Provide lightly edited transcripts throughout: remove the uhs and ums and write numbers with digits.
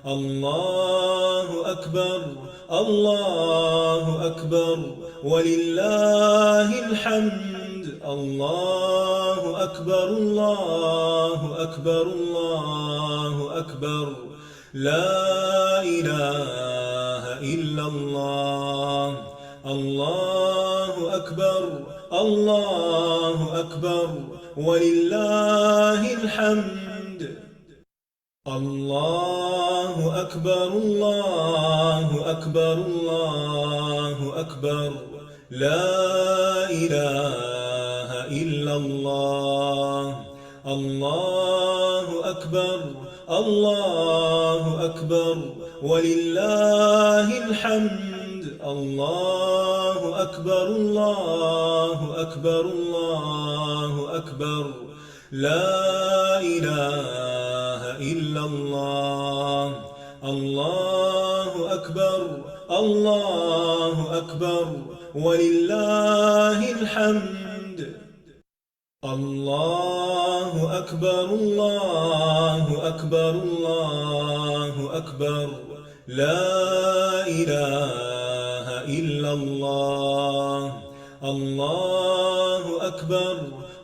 الله أكبر الله أكبر ولله الحمد الله أكبر الله أكبر الله أكبر لا إله إلا الله الله أكبر الله أكبر ولله الحمد الله أكبر الله أكبر الله أكبر لا إله إلا الله الله أكبر الله أكبر ولله الحمد الله أكبر الله أكبر الله أكبر لا إله إلا الله الله أكبر الله أكبر ولله الحمد الله أكبر الله أكبر الله أكبر لا إله إلا الله الله أكبر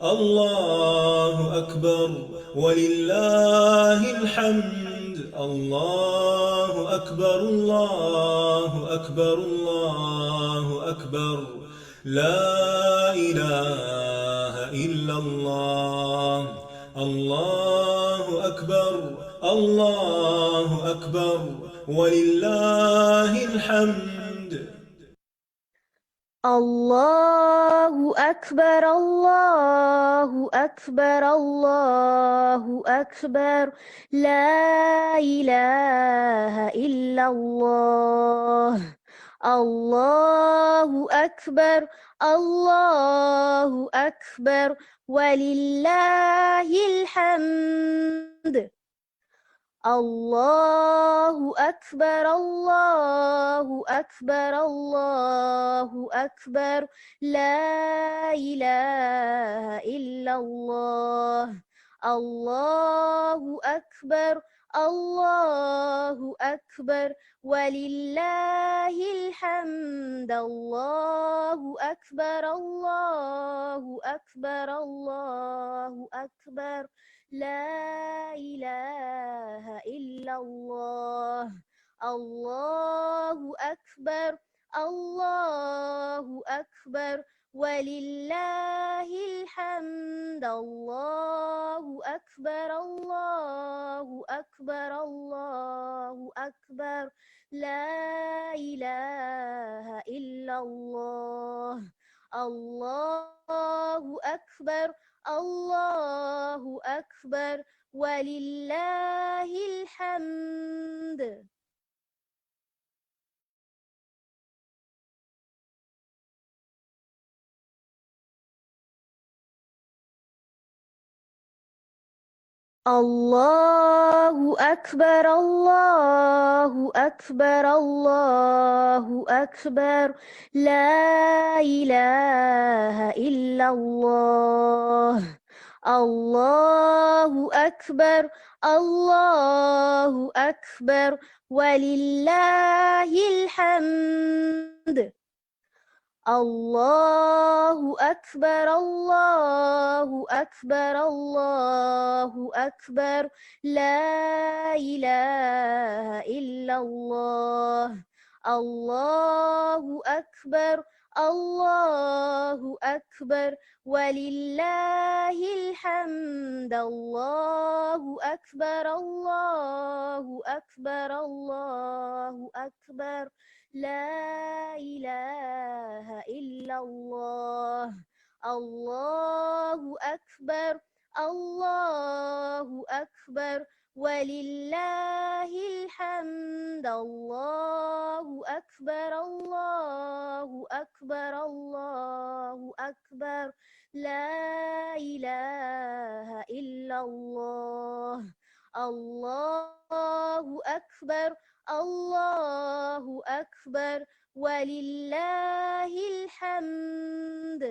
الله أكبر ولله الحمد الله أكبر الله أكبر الله أكبر لا إله إلا الله الله أكبر الله أكبر ولله الحمد الله أكبر الله أكبر الله أكبر لا إله إلا الله الله أكبر الله أكبر ولله الحمد الله أكبر الله أكبر الله أكبر لا إله إلا الله الله أكبر الله أكبر ولله الحمد الله أكبر الله أكبر الله أكبر لا إله إلا الله الله أكبر الله أكبر ولله الحمد الله أكبر الله أكبر الله أكبر لا إله إلا الله الله أكبر الله أكبر ولله الحمد الله أكبر الله أكبر الله أكبر لا إله إلا الله الله أكبر الله أكبر ولله الحمد الله أكبر الله أكبر الله أكبر لا إله إلا الله الله أكبر الله أكبر ولله الحمد الله أكبر الله أكبر الله أكبر لا إله إلا الله الله أكبر الله أكبر ولله الحمد الله أكبر الله أكبر الله أكبر لا إله إلا الله الله أكبر الله أكبر ولله الحمد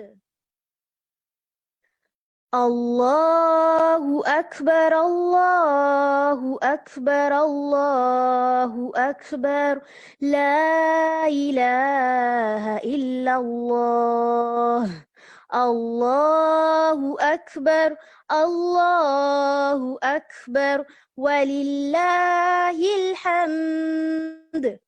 الله أكبر الله أكبر الله أكبر لا إله إلا الله الله أكبر الله أكبر ولله الحمد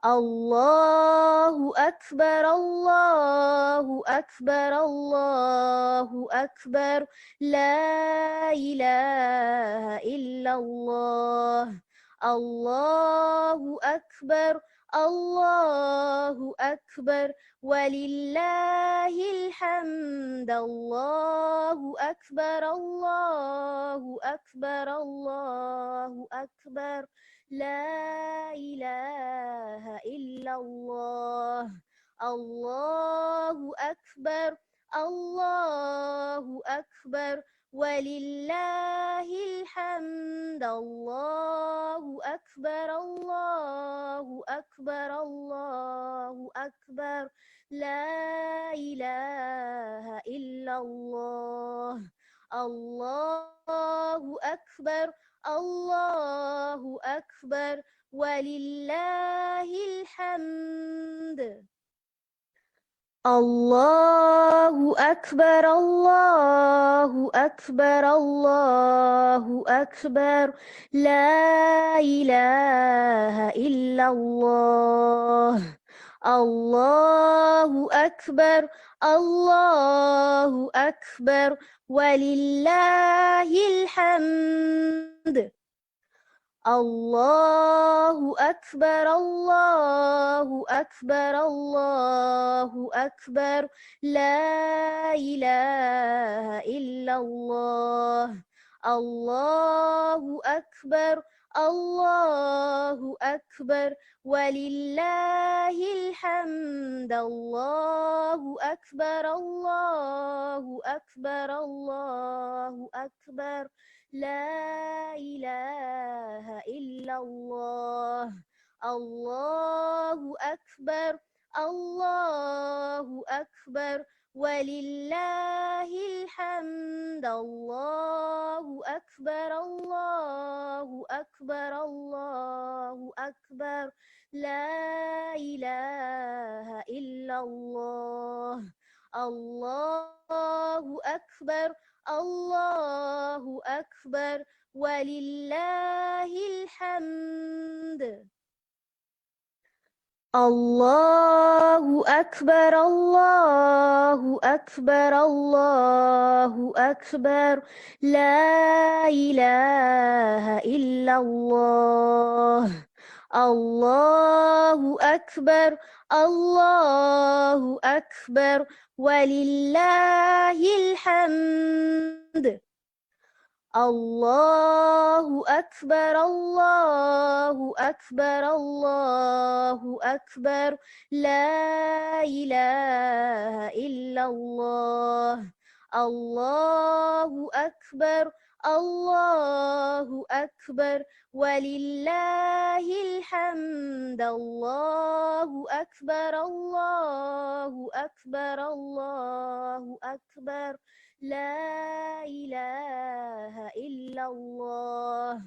الله أكبر الله أكبر الله أكبر لا إله إلا الله الله أكبر الله أكبر ولله الحمد الله أكبر الله أكبر الله أكبر لا إله إلا الله الله أكبر الله أكبر ولله الحمد الله أكبر الله أكبر الله أكبر لا إله إلا الله الله أكبر الله أكبر ولله الحمد الله أكبر الله أكبر الله أكبر لا إله إلا الله الله أكبر الله أكبر ولله الحمد الله أكبر الله أكبر الله أكبر لا إله إلا الله الله أكبر الله أكبر ولله الحمد الله أكبر الله أكبر الله أكبر لا إله إلا الله الله أكبر الله أكبر ولله الحمد الله أكبر الله أكبر الله أكبر لا إله إلا الله الله أكبر الله أكبر ولله الحمد الله أكبر الله أكبر الله أكبر لا إله إلا الله الله أكبر الله أكبر ولله الحمد الله أكبر الله أكبر الله أكبر لا إله إلا الله الله أكبر الله أكبر ولله الحمد الله أكبر الله أكبر الله أكبر لا إله إلا الله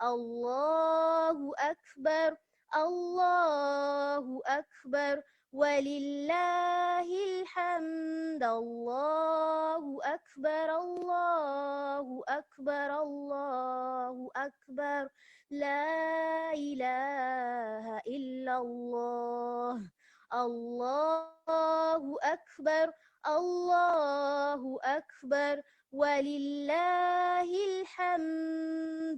الله أكبر الله أكبر ولله الحمد الله أكبر الله أكبر الله أكبر لا إله إلا الله الله أكبر الله أكبر ولله الحمد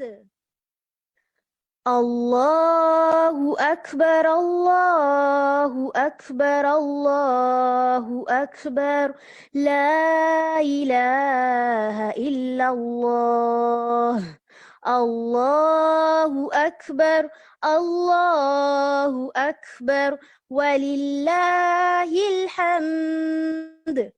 الله أكبر الله أكبر الله أكبر لا إله إلا الله الله أكبر الله أكبر ولله الحمد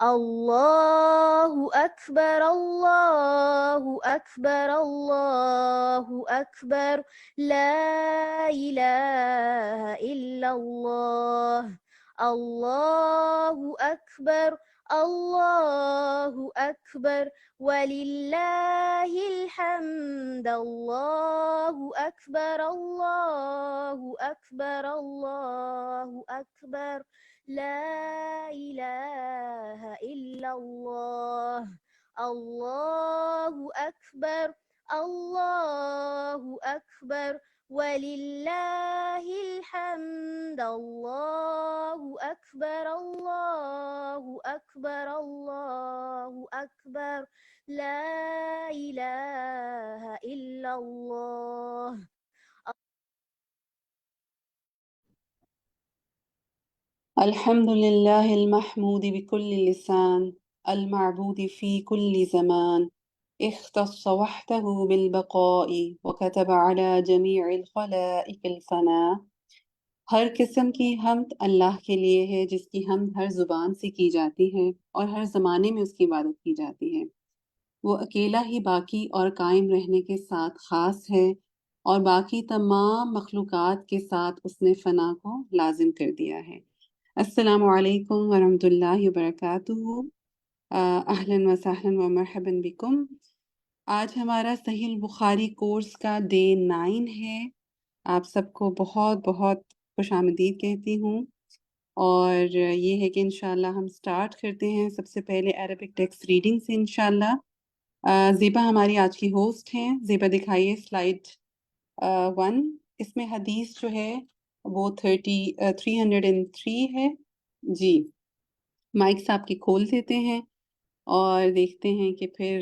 الله أكبر الله أكبر الله أكبر لا إله إلا الله الله أكبر الله أكبر ولله الحمد الله أكبر الله أكبر الله أكبر لا إله إلا الله الله أكبر الله أكبر ولله الحمد الله أكبر الله أكبر الله أكبر لا إله إلا الله. الحمد لله المحمود بكل لسان المعبود في كل زمان اختص وحده بالبقاء وكتب على جميع الخلائق الفناء. ہر قسم کی حمد اللہ کے لیے ہے جس کی حمد ہر زبان سے کی جاتی ہے اور ہر زمانے میں اس کی عبادت کی جاتی ہے۔ وہ اکیلا ہی باقی اور قائم رہنے کے ساتھ خاص ہے اور باقی تمام مخلوقات کے ساتھ اس نے فنا کو لازم کر دیا ہے۔ السلام علیکم ورحمۃ اللہ وبرکاتہ۔ اہلاً و سہلاً و مرحبا بکم۔ آج ہمارا صحیح البخاری کورس کا ڈے 9 ہے۔ آپ سب کو بہت بہت خوش آمدید کہتی ہوں، اور یہ ہے کہ انشاءاللہ ہم سٹارٹ کرتے ہیں سب سے پہلے عربک ٹیکسٹ ریڈنگ سے انشاءاللہ۔ زیبا ہماری آج کی ہوسٹ ہیں۔ زیبا دکھائیے سلائیڈ 1۔ اس میں حدیث جو ہے وہ 303 ہے۔ جی مائکس آپ کے کھول دیتے ہیں اور دیکھتے ہیں کہ پھر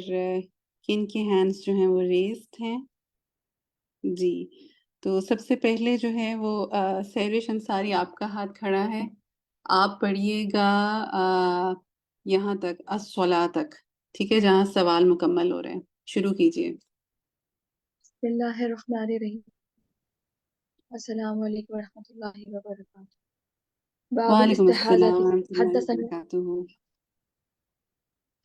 کن کے ہینڈز جو ہیں وہ ریزڈ ہیں۔ جی تو سب سے پہلے جو ہے وہ سہرش انصاری، آپ کا ہاتھ کھڑا ہے، آپ پڑھیے گا یہاں تک الصلاۃ تک، ٹھیک ہے، جہاں سوال مکمل ہو رہے ہیں۔ شروع کیجیے۔ بسم اللہ الرحمن الرحیم۔ السلام علیکم ورحمۃ اللہ وبرکاتہ۔ باب وعلیکم السلام الاستحاضة۔ ورحمۃ اللہ حدثنا وبرکاتہ۔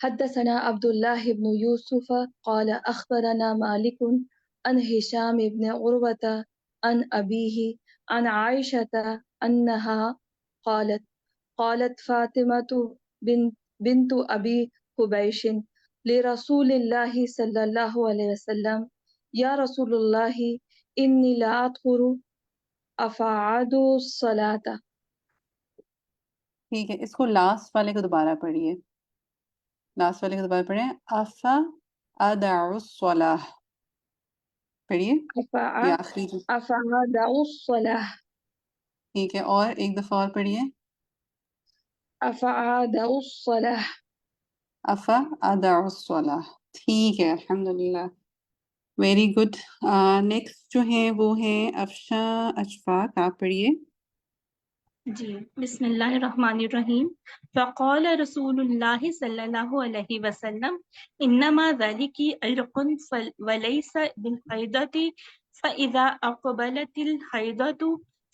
حدثنا عبد الله بن يوسف قال أخبرنا مالك عن هشام بن عروة عن أبيه عن عائشة أنها قالت فاطمة بنت أبي حبيش لرسول الله صلى الله عليه وسلم يا رسول الله إني لا أطهر أفأعد الصلاة۔ ٹھیک ہے، اس کو لاسٹ والے کو دوبارہ پڑھیے، لاسٹ والے کو دوبارہ پڑھیں۔ افا ادع الصلاح، پڑھیے یہ آخری جو، أفأعد الصلاة ٹھیک ہے، اور ایک دفعہ اور پڑھیے۔ أفأعد الصلاة۔ افا ادع الصلاح، ٹھیک ہے، الحمدللہ، ویری گڈ۔ نیکسٹ جو ہیں وہ ہیں افشا اشفاق، آپ پڑھیے۔ جی بسم اللہ الرحمن الرحیم۔ فقال رسول اللہ صلی اللہ علیہ وسلم انما ذلك عرق وليس بالحیضۃ فاذا اقبلت الحیضۃ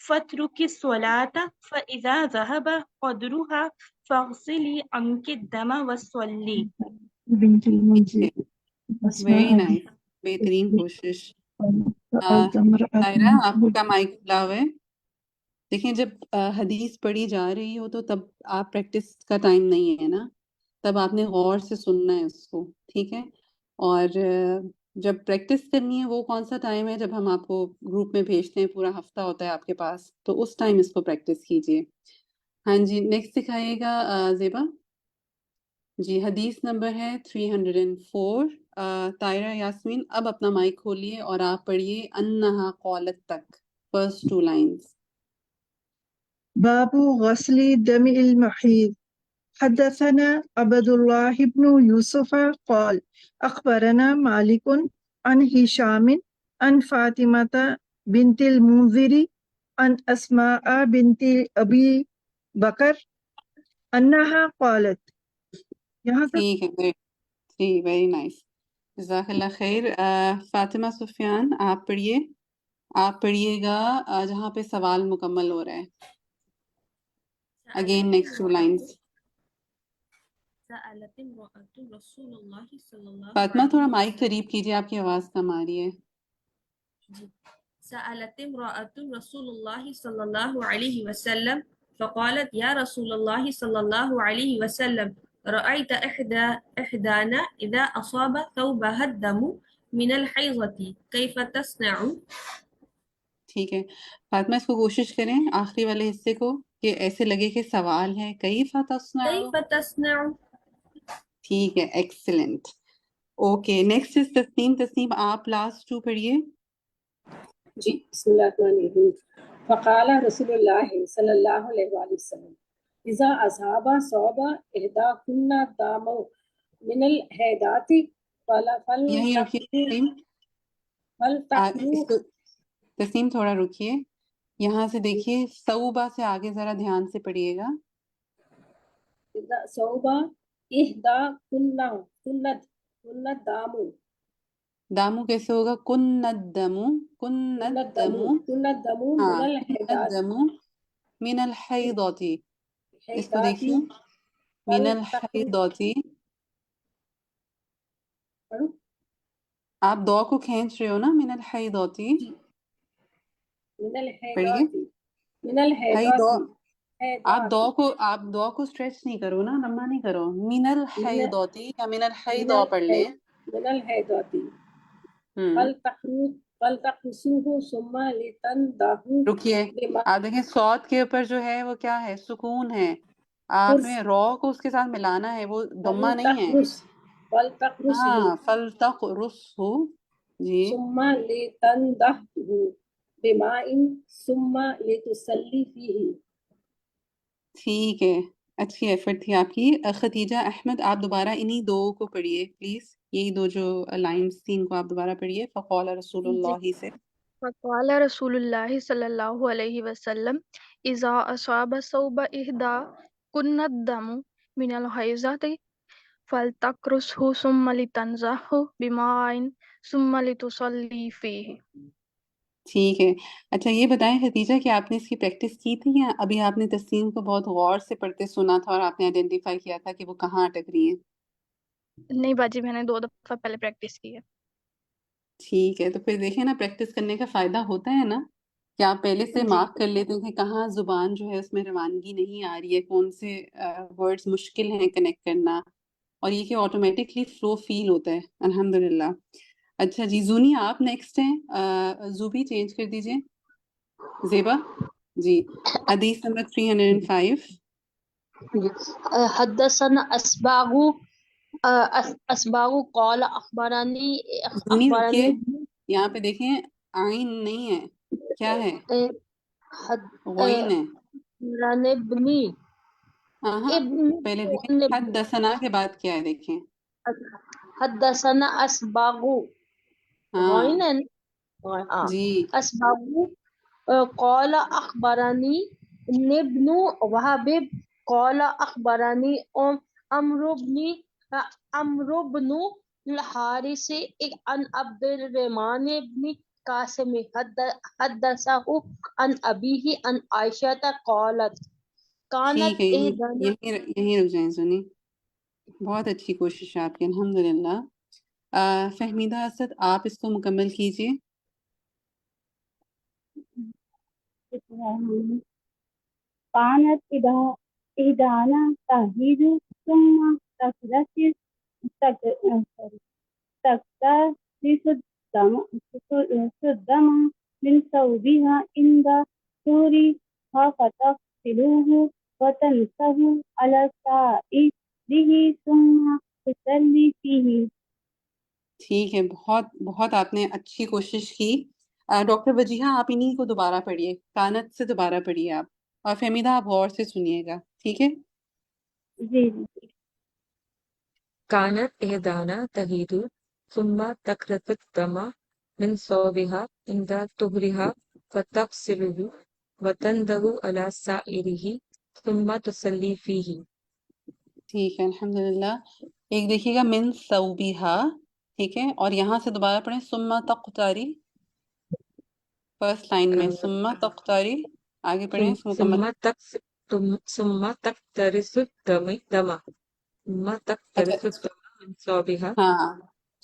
فاترك الصلاة فاذا ذهب قدرها فاغسلی عنك الدم وصلی۔ بنت المنذر ویری أسماء نائس، بہترین کوشش۔ امرأة طاہرہ آپ کا مائک کھلا ہوا ہے۔ دیکھیں جب حدیث پڑھی جا رہی ہو تو تب آپ پریکٹس کا ٹائم نہیں ہے نا، تب آپ نے غور سے سننا ہے اس کو، ٹھیک ہے، اور جب پریکٹس کرنی ہے وہ کون سا ٹائم ہے جب ہم آپ کو گروپ میں بھیجتے ہیں، پورا ہفتہ ہوتا ہے آپ کے پاس، تو اس ٹائم اس کو پریکٹس کیجیے۔ ہاں جی نیکسٹ دکھائیے گا زیبا۔ جی حدیث نمبر ہے 304۔ طاہرہ یاسمین اب اپنا مائک کھولیے اور آپ پڑھیے انہا قالت تک، فرسٹ 2 لائنز۔ باب غسل دم المحيض. حدثنا عبد الله بن يوسف قال أخبرنا مالك عن هشام عن فاطمة بنت المنذر عن أسماء بنت أبي بكر أنها قالت. یہاں تک ٹھیک ہے، جی ویری نائس، جزاک اللہ خیر۔ فاطمہ سفیان آپ پڑھیے، آپ پڑھیے گا جہاں پہ سوال مکمل ہو رہا ہے، اگین نیکسٹ 2 لائنز۔ سألت امرأة رسول اللہ صلی اللہ فاطمہ تھوڑا علیہ مائک قریب کیجیے، آپ کی آواز کم آ رہی ہے۔ وسلم سألت امرأة رسول اللہ صلی اللہ علیہ وسلم فقالت یا رسول اللہ صلی اللہ علیہ وسلم رأيت إحدانا إذا أصاب ثوبها الدم من الحيضة كيف تصنع؟ ٹھیک ہے فاطمہ، اس کو کوشش کریں آخری والے حصے کو کہ ایسے لگے کہ سوال ہے کیف تصنع. كيف تصنع؟ ٹھیک ہے، excellent. Okay, next is Tasneem. Tasneem آپ لاسٹ ٹو پڑھیے. جی بسم اللہ الرحمن الرحیم. فقال رسول اللہ صلی اللہ علیہ وآلہ وسلم اذا اصاب صوب احداکن الدم من الحیضات یہیں رکیے تسنیم. اس کو تسنیم تھوڑا رکیے، یہاں سے دیکھیے صوبہ سے آگے ذرا دھیان سے پڑھیے گا. صوب احداکن الدم، دامو کیسے ہوگا؟ کن الدمو، کن الدمو، من ہاں، کن الحیضات الدمو من الحیضاتی. اس کو دیکھیے من الحیضاتی، آپ دو کو کھینچ رہے ہو نا، من الحیضاتی من پڑھیے. الحیضات من حیض، آپ الحیضات دو کو اسٹریچ نہیں کرو نا، لمبا نہیں کرو. من الحیضاتی یا من الحیضا پڑھ لیں. من الحیضات فلتقرسوه ثم لتنضحوا رکیے، بما آپ دیکھیں سوت کے اوپر جو ہے وہ کیا ہے؟ سکون ہے. آپ نے رو کو اس کے ساتھ ملانا ہے، وہ دمہ نہیں ہے. فلتقرسه ہاں، فلتقرصہ. جی ثم لتنضحوا بماء ثم لتصلي فيه. ٹھیک ہے، اچھی ایفرٹ تھی آپ کی. ختیجہ احمد، آپ دوبارہ انہی دو کو پڑھیے پلیز، یہی دو جو لائنز تھی ان کو آپ دوبارہ پڑھیے. فقال رسول جی. اللہ سے. فقال رسول اللہ صلی اللہ علیہ وسلم اذا اصاب ثوب احدا کن الدم من الحیضۃ فلتقرصه ثم لتنضحه بماء ثم لتصلی فیہ. ٹھیک ہے. اچھا یہ بتائیں ختیجہ کہ آپ نے اس کی پریکٹس کی تھی یا ابھی آپ نے تسلیم کو بہت غور سے پڑھتے سنا تھا اور آپ نے آئیڈینٹیفائی کیا تھا کہ وہ کہاں اٹک رہی ہیں؟ نہیں باجی، میں نے 2 دفعہ پہلے پریکٹس کی ہے. ٹھیک ہے، تو پھر دیکھیں نا پریکٹس کرنے کا فائدہ ہوتا ہے نا کہ آپ پہلے سے جی مارک کر لیتے ہیں کہ کہاں زبان جو ہے اس میں روانگی نہیں آ رہی ہے، کون سے ورڈز مشکل ہیں کنیکٹ کرنا، اور یہ کہ آٹومیٹکلی فلو فیل ہوتا ہے. الحمدللہ. اچھا جی، زونی آپ نیکسٹ ہیں. زوبی چینج کر دیجئے. زیبا جی، حدیث نمبر 305. حدثنا اسباغ قال زونی رکیے، اخبرني یہاں پہ دیکھیں آئین نہیں ہے، کیا ہے؟ غوین ہے. ابني ہاں ہاں، ابن پہلے دیکھیں حدثنا کے بعد کیا ہے دیکھیں. حدثنا اسباغ ہاں غينا جی، اسباغ قال اخبرني ابن وهب قال اخبرني عمرو بن الحارث عن عبد الرحمن بن قاسم حدثه عن أبيه عن عائشة قالت كانت ٹھیک ہے، إحدانا. یہیں رک جائیں سنی. بہت اچھی کوشش ہے آپ کی، الحمدللہ. فہمیدہ اسد، آپ اس کو مکمل کیجئے. كانت إحدانا تهيد ثم تكتسس الدم من ثوبها عند طهورها فتغسله وتمسح على سائره ثم تصلي فيه. ٹھیک ہے، بہت بہت آپ نے اچھی کوشش کی. ڈاکٹر وجیہہ آپ انہی کو دوبارہ پڑھیے، کانت سے دوبارہ پڑھیے آپ، اور فہمیدہ آپ غور سے سنیے گا، ٹھیک ہے؟ جی كانت إحدانا تهيد ثم تكرت الدم من ثوبها عند طهرها فتغسله وتنده على سائره ثم تصلي فيه. ٹھیک ہے، الحمدللہ. ایک دیکھیے گا من ثوبہا، ٹھیک ہے، اور یہاں سے دوبارہ پڑھیں ثم تقتاری، فرسٹ لائن میں ثم تقتاری، آگے پڑھیں اس کو مکمل. ثم تقترس الدم ثم اچھا تقترس الدم من ثوبها. ہاں،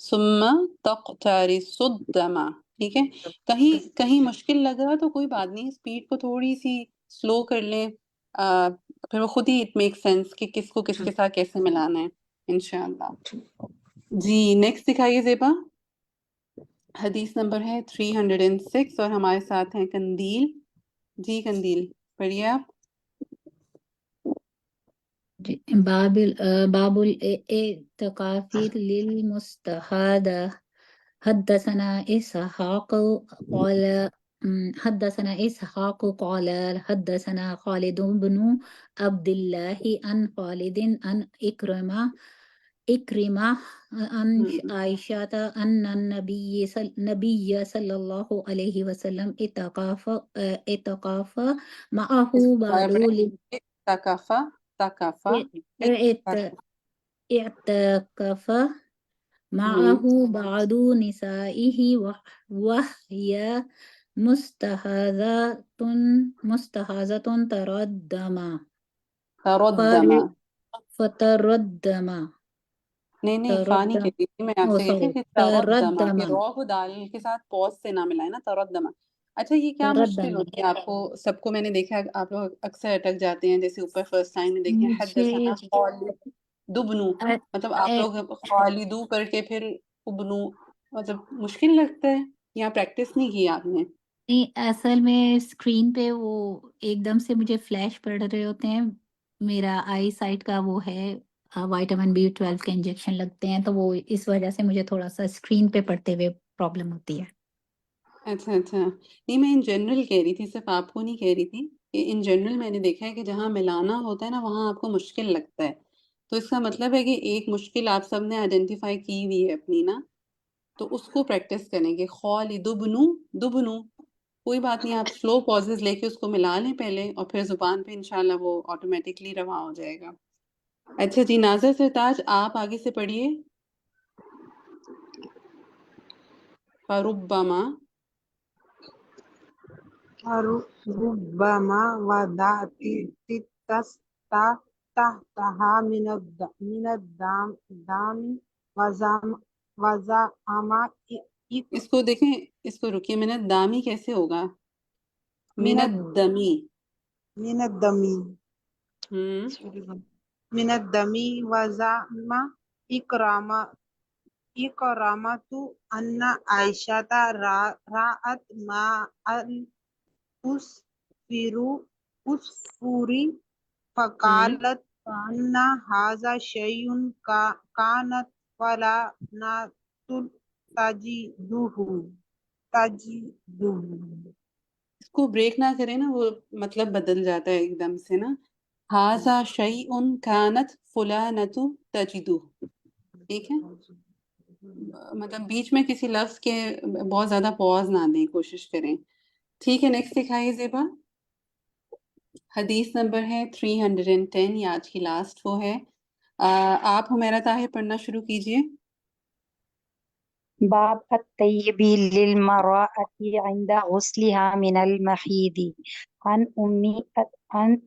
ثم تقترس الدم، ٹھیک ہے. کہیں مشکل لگ رہا تو کوئی بات نہیں، اسپیڈ کو تھوڑی سی سلو کر لیں. پھر وہ خود ہی اٹ میک سینس کہ کس کو کس کے ساتھ کیسے ملانا ہے انشاءاللہ. جی نیکسٹ دکھائیے زیبا. حدیث نمبر ہے 306 اور ہمارے ساتھ ہیں قندیل. جی قندیل پڑھیے آپ. باب الاعتكاف للمستحاضة. حدثنا إسحاق قال حدثنا خالد بن عبد الله عن خالد عن إكرمة عن عائشة أن النبي صلى الله عليه وسلم اعتكف معه بعض اعتكف معه بعض نسائه وهي مستحاضة فتردم. نہیں فانی کے لیے میں آپ سے کہتی ہوں کہ تردمہ کہ رو کو دال کے ساتھ پوز سے نہ ملائے نا، تردمہ. اچھا یہ کیا مشکل ہوتی ہے آپ کو؟ سب کو میں نے دیکھا آپ لوگ اکثر اٹک جاتے ہیں، جیسے اوپر فرسٹ ٹائم میں دیکھیں حدثنا خالدبنو، مطلب آپ لوگ خالدو کر کے پھر ابنو، مطلب مشکل لگتا ہے، یہاں پریکٹس نہیں کی آپ نے؟ نہیں، اصل میں اسکرین پہ وہ ایک دم سے مجھے فلیش پڑ رہے ہوتے ہیں. میرا آئی سائٹ کا وہ ہے، وائٹامن B12 کے انجیکشن لگتے ہیں، تو وہ اس وجہ سے مجھے تھوڑا سا اسکرین پہ پڑھتے ہوئے پرابلم ہوتی ہے. اچھا نہیں میں ان جنرل کہہ رہی تھی، صرف آپ کو نہیں کہہ رہی تھی، کہ ان جنرل میں نے دیکھا ہے کہ جہاں ملانا ہوتا ہے نا وہاں آپ کو مشکل لگتا ہے. تو اس کا مطلب ہے کہ ایک مشکل آپ سب نے آئیڈینٹیفائی کی ہوئی ہے اپنی نا، تو اس کو پریکٹس کریں گے. دبنو کوئی بات نہیں، آپ سلو پازز لے کے اس کو ملا لیں پہلے، اور پھر زبان پہ انشاءاللہ وہ آٹومیٹکلی رواں ہو جائے گا. اچھا جی ناظر سرتاج آپ آگے سے پڑھیے. فربما ربما وضعت التستا تحتها من الدم وزعم اس کو دیکھیں، اس کو رکیے. منت دامی کیسے ہوگا؟ منت دمی من الدمی وزعم اکرامت ان عائشة رأت ماء الأسفر فقالت كأن هذا شيء كانت ولا تجده. اس کو بریک نہ کریں نا، وہ مطلب بدل جاتا ہے ایک دم سے نا. ہاذا شیء کانت فلانۃ تجدہ، ٹھیک ہے؟ مطلب بیچ میں کسی لفظ کے بہت زیادہ پاز نہ دیں، کوشش کریں. ٹھیک ہے نیکسٹ دکھائیے زیبا. حدیث نمبر ہے 310، یہ آج کی لاسٹ وہ ہے. آپ حمیرہ طاہر پڑھنا شروع کیجئے. باب الطيب للمرأة عند غسلها من المحيض. عن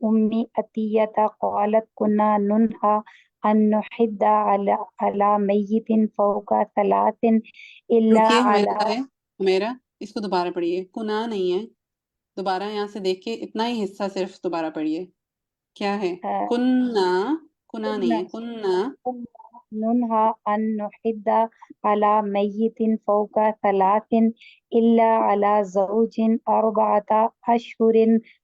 أم أتية قالت كنا ننهى أن نحد على ميت فوق 3 إلا رکیے على. حمیرہ اس کو دوبارہ پڑھیے. کنا نہیں ہے، دوبارہ یہاں سے دیکھ کے اتنا ہی حصہ صرف دوبارہ پڑھیے. کیا ہے؟ کنا نہیں ہے، کنا ننهى أن نحد على ميت فوق 3 إلا على زوج 4 أشهر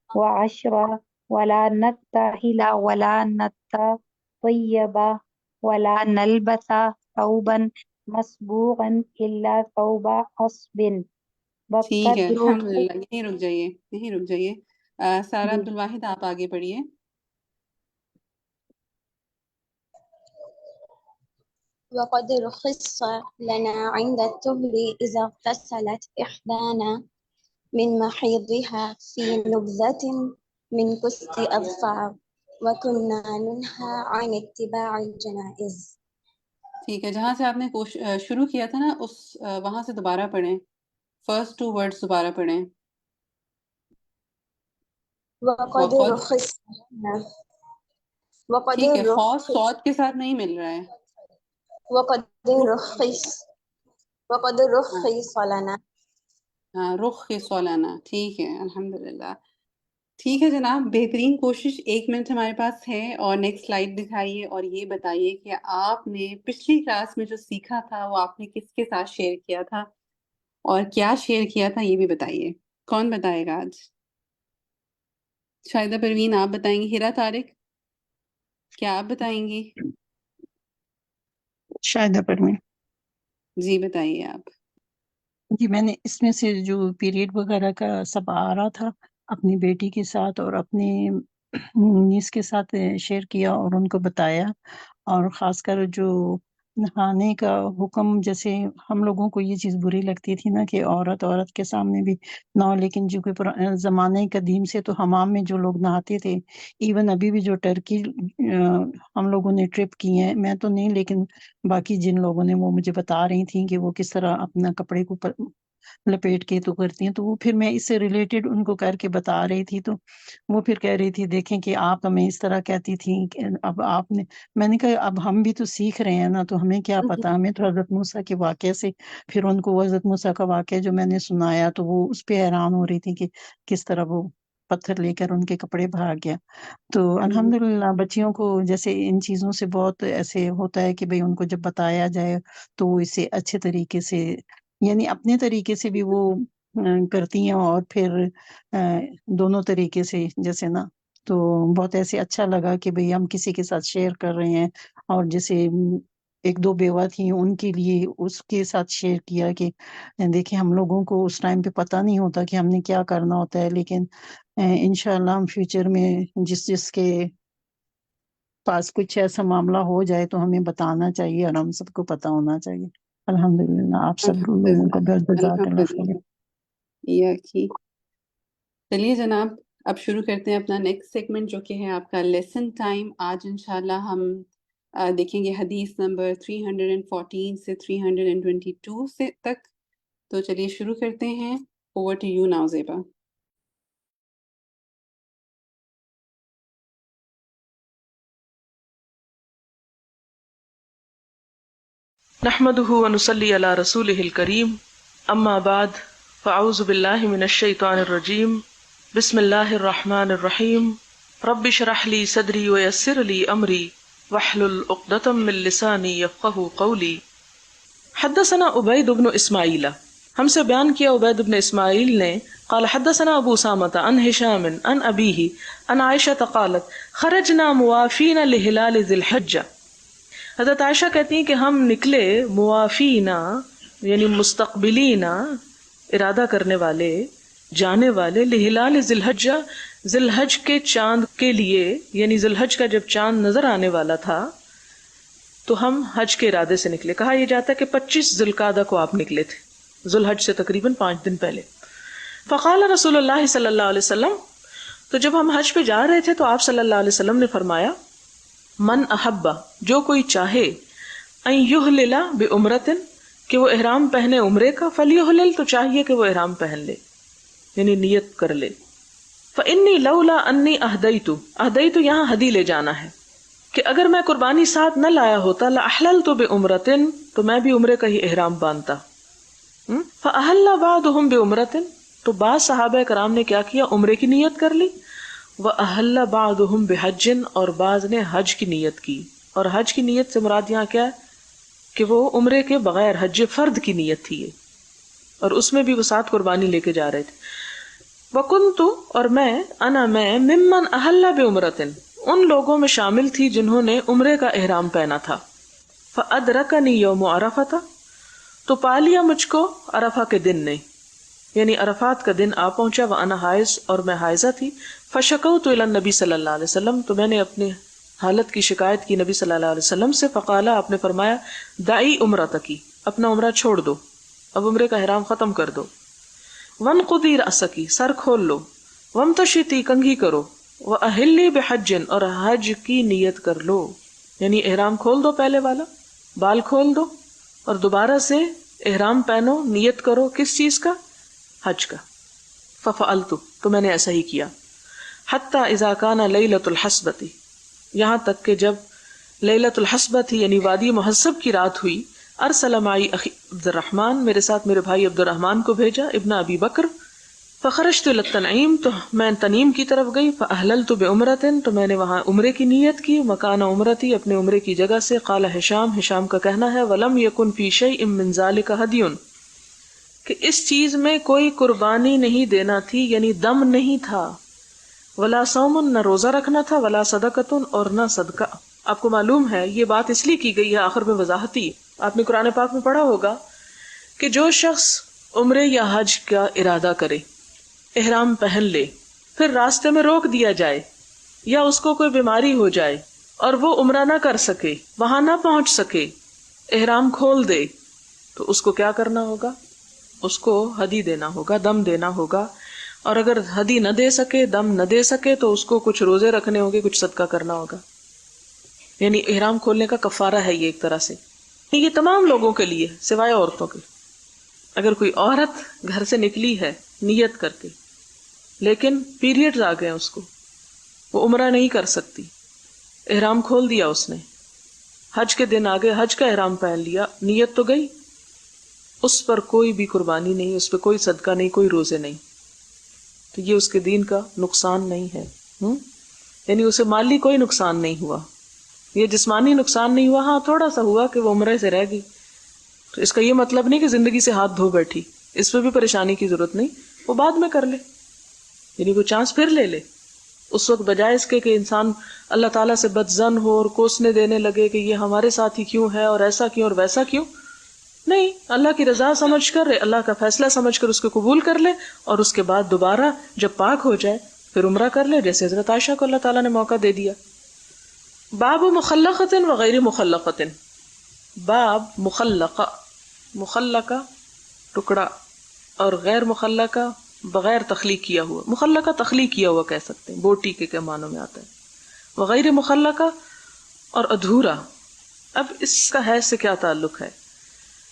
و10 ولا نكتحل ولا نتطيب ولا نلبس ثوبا مصبوغا إلا ثوب عصب. ٹھیک ہے الحمدللہ. یہیں رک جائیے. سارہ عبد الواحد آپ آگے پڑھیے. وقد رخص لنا عند الطهر إذا اغتسلت إحدانا من محيضها في نبذة من كست أظفار وكنا ننهى عن اتباع الجنائز. ٹھیک ہے، جہاں سے آپ نے شروع کیا تھا نا اس وہاں سے دوبارہ پڑھیں. فرسٹ 2 ورڈز دوبارہ پڑھیں. وقد رخص لنا. ٹھیک ہے، خاص صوت کے ساتھ نہیں مل رہا ہے. وقد رخص لنا. رخ سولانا، ٹھیک ہے الحمدللہ. ٹھیک ہے جناب، بہترین کوشش. 1 منٹ ہمارے پاس ہے، اور نیکسٹ سلائڈ دکھائیے اور یہ بتائیے کہ آپ نے پچھلی کلاس میں جو سیکھا تھا وہ آپ نے کس کے ساتھ شیئر کیا تھا، اور کیا شیئر کیا تھا یہ بھی بتائیے. کون بتائے گا آج؟ شاہدہ پروین آپ بتائیں گی؟ ہیرا طارق کیا آپ بتائیں گی؟ شاہدہ پروین. جی بتائیے آپ. جی میں نے اس میں سے جو پیریڈ وغیرہ کا سب آ رہا تھا اپنی بیٹی کے ساتھ اور اپنے نیس کے ساتھ شیئر کیا اور ان کو بتایا. اور خاص کر جو نہانے کا حکم، جیسے ہم لوگوں کو یہ چیز بری لگتی تھی نا کہ عورت کے سامنے بھی نہ ہو، لیکن جو کہ زمانے قدیم سے تو حمام میں جو لوگ نہاتے تھے، ایون ابھی بھی جو ٹرکی ہم لوگوں نے ٹرپ کی ہیں، میں تو نہیں لیکن باقی جن لوگوں نے وہ مجھے بتا رہی تھیں کہ وہ کس طرح اپنا کپڑے کو لپیٹ کے تو کرتی ہیں. تو وہ پھر میں اس سے ریلیٹڈ ان کو کر کے بتا رہی تھی، تو وہ پھر کہہ رہی تھی دیکھیں کہ آپ ہمیں اس طرح کہتی تھیں کہ اب آپ نے، میں نے کہا اب ہم بھی تو سیکھ رہے ہیں نا، تو ہمیں کیا پتا، ہمیں تو حضرت موسیٰ کے واقعے سے پھر ان کو وہ حضرت موسیٰ کا واقعہ جو میں نے سنایا تو وہ اس پہ حیران ہو رہی تھی کہ کس طرح وہ پتھر لے کر ان کے کپڑے بھاگ گیا. تو الحمدللہ بچیوں کو جیسے ان چیزوں سے بہت ایسے ہوتا ہے کہ بھئی ان کو جب بتایا جائے تو وہ اسے اچھے طریقے سے، یعنی اپنے طریقے سے بھی وہ کرتی ہیں اور پھر دونوں طریقے سے جیسے نا. تو بہت ایسے اچھا لگا کہ بھئی ہم کسی کے ساتھ شیئر کر رہے ہیں، اور جیسے 1-2 بیوہ تھیں ان کے لیے اس کے ساتھ شیئر کیا کہ دیکھیں ہم لوگوں کو اس ٹائم پہ پتہ نہیں ہوتا کہ ہم نے کیا کرنا ہوتا ہے، لیکن انشاءاللہ ہم فیوچر میں جس کے پاس کچھ ایسا معاملہ ہو جائے تو ہمیں بتانا چاہیے اور ہم سب کو پتہ ہونا چاہیے. الحمدللہ آپ سب لوگوں کا بہت جزاک اللہ خیر. الحمدللہ. یا کی چلیے جناب، اب شروع کرتے ہیں اپنا نیکسٹ سیگمنٹ جو کہ ہے آپ کا لیسن ٹائم. آج انشاءاللہ ہم دیکھیں گے حدیث نمبر 314 سے 322 سے تک. تو چلیے شروع کرتے ہیں. اوور ٹو یو ناؤ زیبا. نحمده ونصلي على رسوله الكريم اما بعد فاعوذ بالله من الشيطان الرجيم بسم الله الرحمن الرحيم رب اشرح لي صدري ويسر لي امري واحلل عقدة من لساني يفقهوا قولي. حدثنا عبید بن اسماعیل، ہم سے بیان کیا عبید بن اسماعیل نے، قال حدثنا ابو سامة عن هشام عن ابیہ عن عائشة قالت خرجنا موافین لہلال ذی الحجہ. حضرت عائشہ کہتی ہیں کہ ہم نکلے موافینا یعنی مستقبلینا، ارادہ کرنے والے، جانے والے، لہلال ذی الحجہ، ذی الحج کے چاند کے لیے، یعنی ذی الحج کا جب چاند نظر آنے والا تھا تو ہم حج کے ارادے سے نکلے. کہا یہ جاتا ہے کہ 25 ذی القعدہ کو آپ نکلے تھے، ذی الحج سے تقریباً 5 دن پہلے. فقال رسول اللہ صلی اللہ علیہ وسلم، تو جب ہم حج پہ جا رہے تھے تو آپ صلی اللہ علیہ وسلم نے فرمایا من احبا، جو کوئی چاہے، ان یحلل بعمرۃ، کہ وہ احرام پہنے عمرے کا، فلیحلل، تو چاہیے کہ وہ احرام پہن لے یعنی نیت کر لے. فانی لولا انی اہدیت، اہدیت یہاں ہدی لے جانا ہے، کہ اگر میں قربانی ساتھ نہ لایا ہوتا لاحللت بعمرۃ، تو میں بھی عمرے کا ہی احرام باندھتا. فاحل بعضهم بعمرۃ، تو بعض صحابہ کرام نے کیا کیا، عمرے کی نیت کر لی. وَأَحَلَّ بَعْضُهُمْ بِحَجٍّ، اور بعض نے حج کی نیت کی. اور حج کی نیت سے مراد یہاں کیا ہے کہ وہ عمرے کے بغیر حج فرد کی نیت تھی یہ، اور اس میں بھی وہ ساتھ قربانی لے کے جا رہے تھے. وَكُنْتُ، اور میں، انا میں، ممن احل بعمرۃ، ان لوگوں میں شامل تھی جنہوں نے عمرے کا احرام پہنا تھا. فَأَدْرَكَنِي يَوْمُ عَرَفَةَ، تو پا لیا مجھ کو عرفہ کے دن نے، یعنی عرفات کا دن آ پہنچا. وَأَنَا حائض، اور میں حائضہ تھی. فشکوت الی النبی صلی اللہ علیہ وسلم، تو میں نے اپنی حالت کی شکایت کی نبی صلی اللہ علیہ وسلم سے. فقالا، آپ نے فرمایا دعی عمرتکی، اپنا عمرہ چھوڑ دو، اب عمرے کا احرام ختم کر دو. وانقضی رأسکی، سر کھول لو. وامتشطی، کنگھی کرو. واہلی بحج، اور حج کی نیت کر لو، یعنی احرام کھول دو پہلے والا، بال کھول دو اور دوبارہ سے احرام پہنو، نیت کرو کس چیز کا، حج کا. ففعلت، تو میں نے ایسا ہی کیا. حتی اذا کان لیلۃ الحسبۃ، یہاں تک کہ جب لیلۃ الحسبہ تھی یعنی وادی محسب کی رات ہوئی. ارسل معی اخی عبد الرحمن، میرے ساتھ میرے بھائی عبد الرحمن کو بھیجا، ابن ابی بکر، فخرجت الى التنعیم، تو میں تنعیم کی طرف گئی، فاحللت بعمرۃ، تو میں نے وہاں عمرے کی نیت کی، مکان عمرتی، اپنے عمرے کی جگہ سے۔ قال ہشام کا کہنا ہے ولم یکن فی شیء من ذلک ہدی، کہ اس چیز میں کوئی قربانی نہیں دینا تھی، یعنی دم نہیں تھا، ولا صوم، نہ روزہ رکھنا تھا، ولا صدقۃ، اور نہ صدقہ۔ آپ کو معلوم ہے یہ بات اس لیے کی گئی ہے آخر میں وضاحتی، آپ نے قرآن پاک میں پڑھا ہوگا کہ جو شخص عمرے یا حج کا ارادہ کرے، احرام پہن لے، پھر راستے میں روک دیا جائے یا اس کو کوئی بیماری ہو جائے اور وہ عمرہ نہ کر سکے، وہاں نہ پہنچ سکے، احرام کھول دے، تو اس کو کیا کرنا ہوگا؟ اس کو ہدی دینا ہوگا، دم دینا ہوگا، اور اگر ہدی نہ دے سکے، دم نہ دے سکے، تو اس کو کچھ روزے رکھنے ہوں گے، کچھ صدقہ کرنا ہوگا۔ یعنی احرام کھولنے کا کفارہ ہے یہ ایک طرح سے، یہ تمام لوگوں کے لیے سوائے عورتوں کے۔ اگر کوئی عورت گھر سے نکلی ہے نیت کر کے لیکن پیریڈز آ گئے اس کو، وہ عمرہ نہیں کر سکتی، احرام کھول دیا اس نے، حج کے دن آگے حج کا احرام پہن لیا، نیت تو گئی، اس پر کوئی بھی قربانی نہیں، اس پہ کوئی صدقہ نہیں، کوئی روزے نہیں، تو یہ اس کے دین کا نقصان نہیں ہے۔ یعنی اسے مالی کوئی نقصان نہیں ہوا، یہ جسمانی نقصان نہیں ہوا، ہاں تھوڑا سا ہوا کہ وہ عمرے سے رہ گئی، تو اس کا یہ مطلب نہیں کہ زندگی سے ہاتھ دھو بیٹھی، اس پہ بھی پریشانی کی ضرورت نہیں، وہ بعد میں کر لے، یعنی وہ چانس پھر لے لے۔ اس وقت بجائے اس کے کہ انسان اللہ تعالیٰ سے بدظن ہو اور کوسنے دینے لگے کہ یہ ہمارے ساتھ ہی کیوں ہے اور ایسا کیوں اور ویسا کیوں، نہیں، اللہ کی رضا سمجھ کر، اللہ کا فیصلہ سمجھ کر اس کو قبول کر لے، اور اس کے بعد دوبارہ جب پاک ہو جائے پھر عمرہ کر لے، جیسے حضرت عائشہ کو اللہ تعالیٰ نے موقع دے دیا۔ باب مخلقۃ وغیر مخلقۃ، باب مخلقہ ٹکڑا اور غیر مخلقہ بغیر تخلیق کیا ہوا، مخلقہ تخلیق کیا ہوا کہہ سکتے ہیں، بوٹی کے معنوں میں آتا ہے، وغیر مخلقہ اور ادھورا۔ اب اس کا حیض سے کیا تعلق ہے؟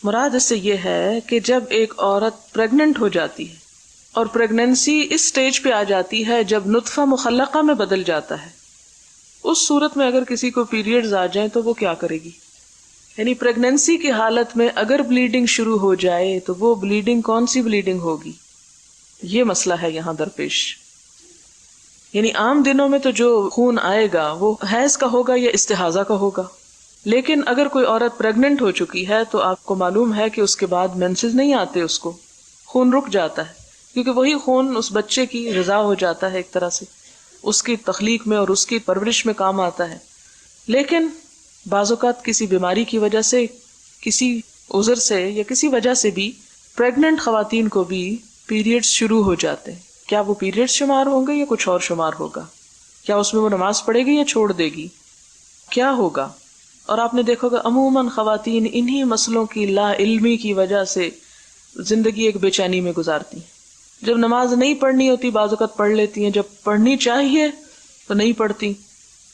مراد اس سے یہ ہے کہ جب ایک عورت پریگننٹ ہو جاتی ہے اور پریگننسی اس سٹیج پہ آ جاتی ہے جب نطفہ مخلقہ میں بدل جاتا ہے، اس صورت میں اگر کسی کو پیریڈز آ جائیں تو وہ کیا کرے گی؟ یعنی پریگننسی کی حالت میں اگر بلیڈنگ شروع ہو جائے تو وہ بلیڈنگ کون سی بلیڈنگ ہوگی؟ یہ مسئلہ ہے یہاں درپیش۔ یعنی عام دنوں میں تو جو خون آئے گا وہ حیض کا ہوگا یا استحاضہ کا ہوگا، لیکن اگر کوئی عورت پریگننٹ ہو چکی ہے تو آپ کو معلوم ہے کہ اس کے بعد مینسز نہیں آتے، اس کو خون رک جاتا ہے، کیونکہ وہی خون اس بچے کی غذا ہو جاتا ہے، ایک طرح سے اس کی تخلیق میں اور اس کی پرورش میں کام آتا ہے۔ لیکن بعض اوقات کسی بیماری کی وجہ سے، کسی عذر سے یا کسی وجہ سے بھی پریگننٹ خواتین کو بھی پیریڈز شروع ہو جاتے ہیں، کیا وہ پیریڈز شمار ہوں گے یا کچھ اور شمار ہوگا؟ کیا اس میں وہ نماز پڑھے گی یا چھوڑ دے گی؟ کیا ہوگا؟ اور آپ نے دیکھا ہوگا عموماً خواتین انہی مسئلوں کی لا علمی کی وجہ سے زندگی ایک بے چینی میں گزارتی ہیں۔ جب نماز نہیں پڑھنی ہوتی بعض اوقات پڑھ لیتی ہیں، جب پڑھنی چاہیے تو نہیں پڑھتی،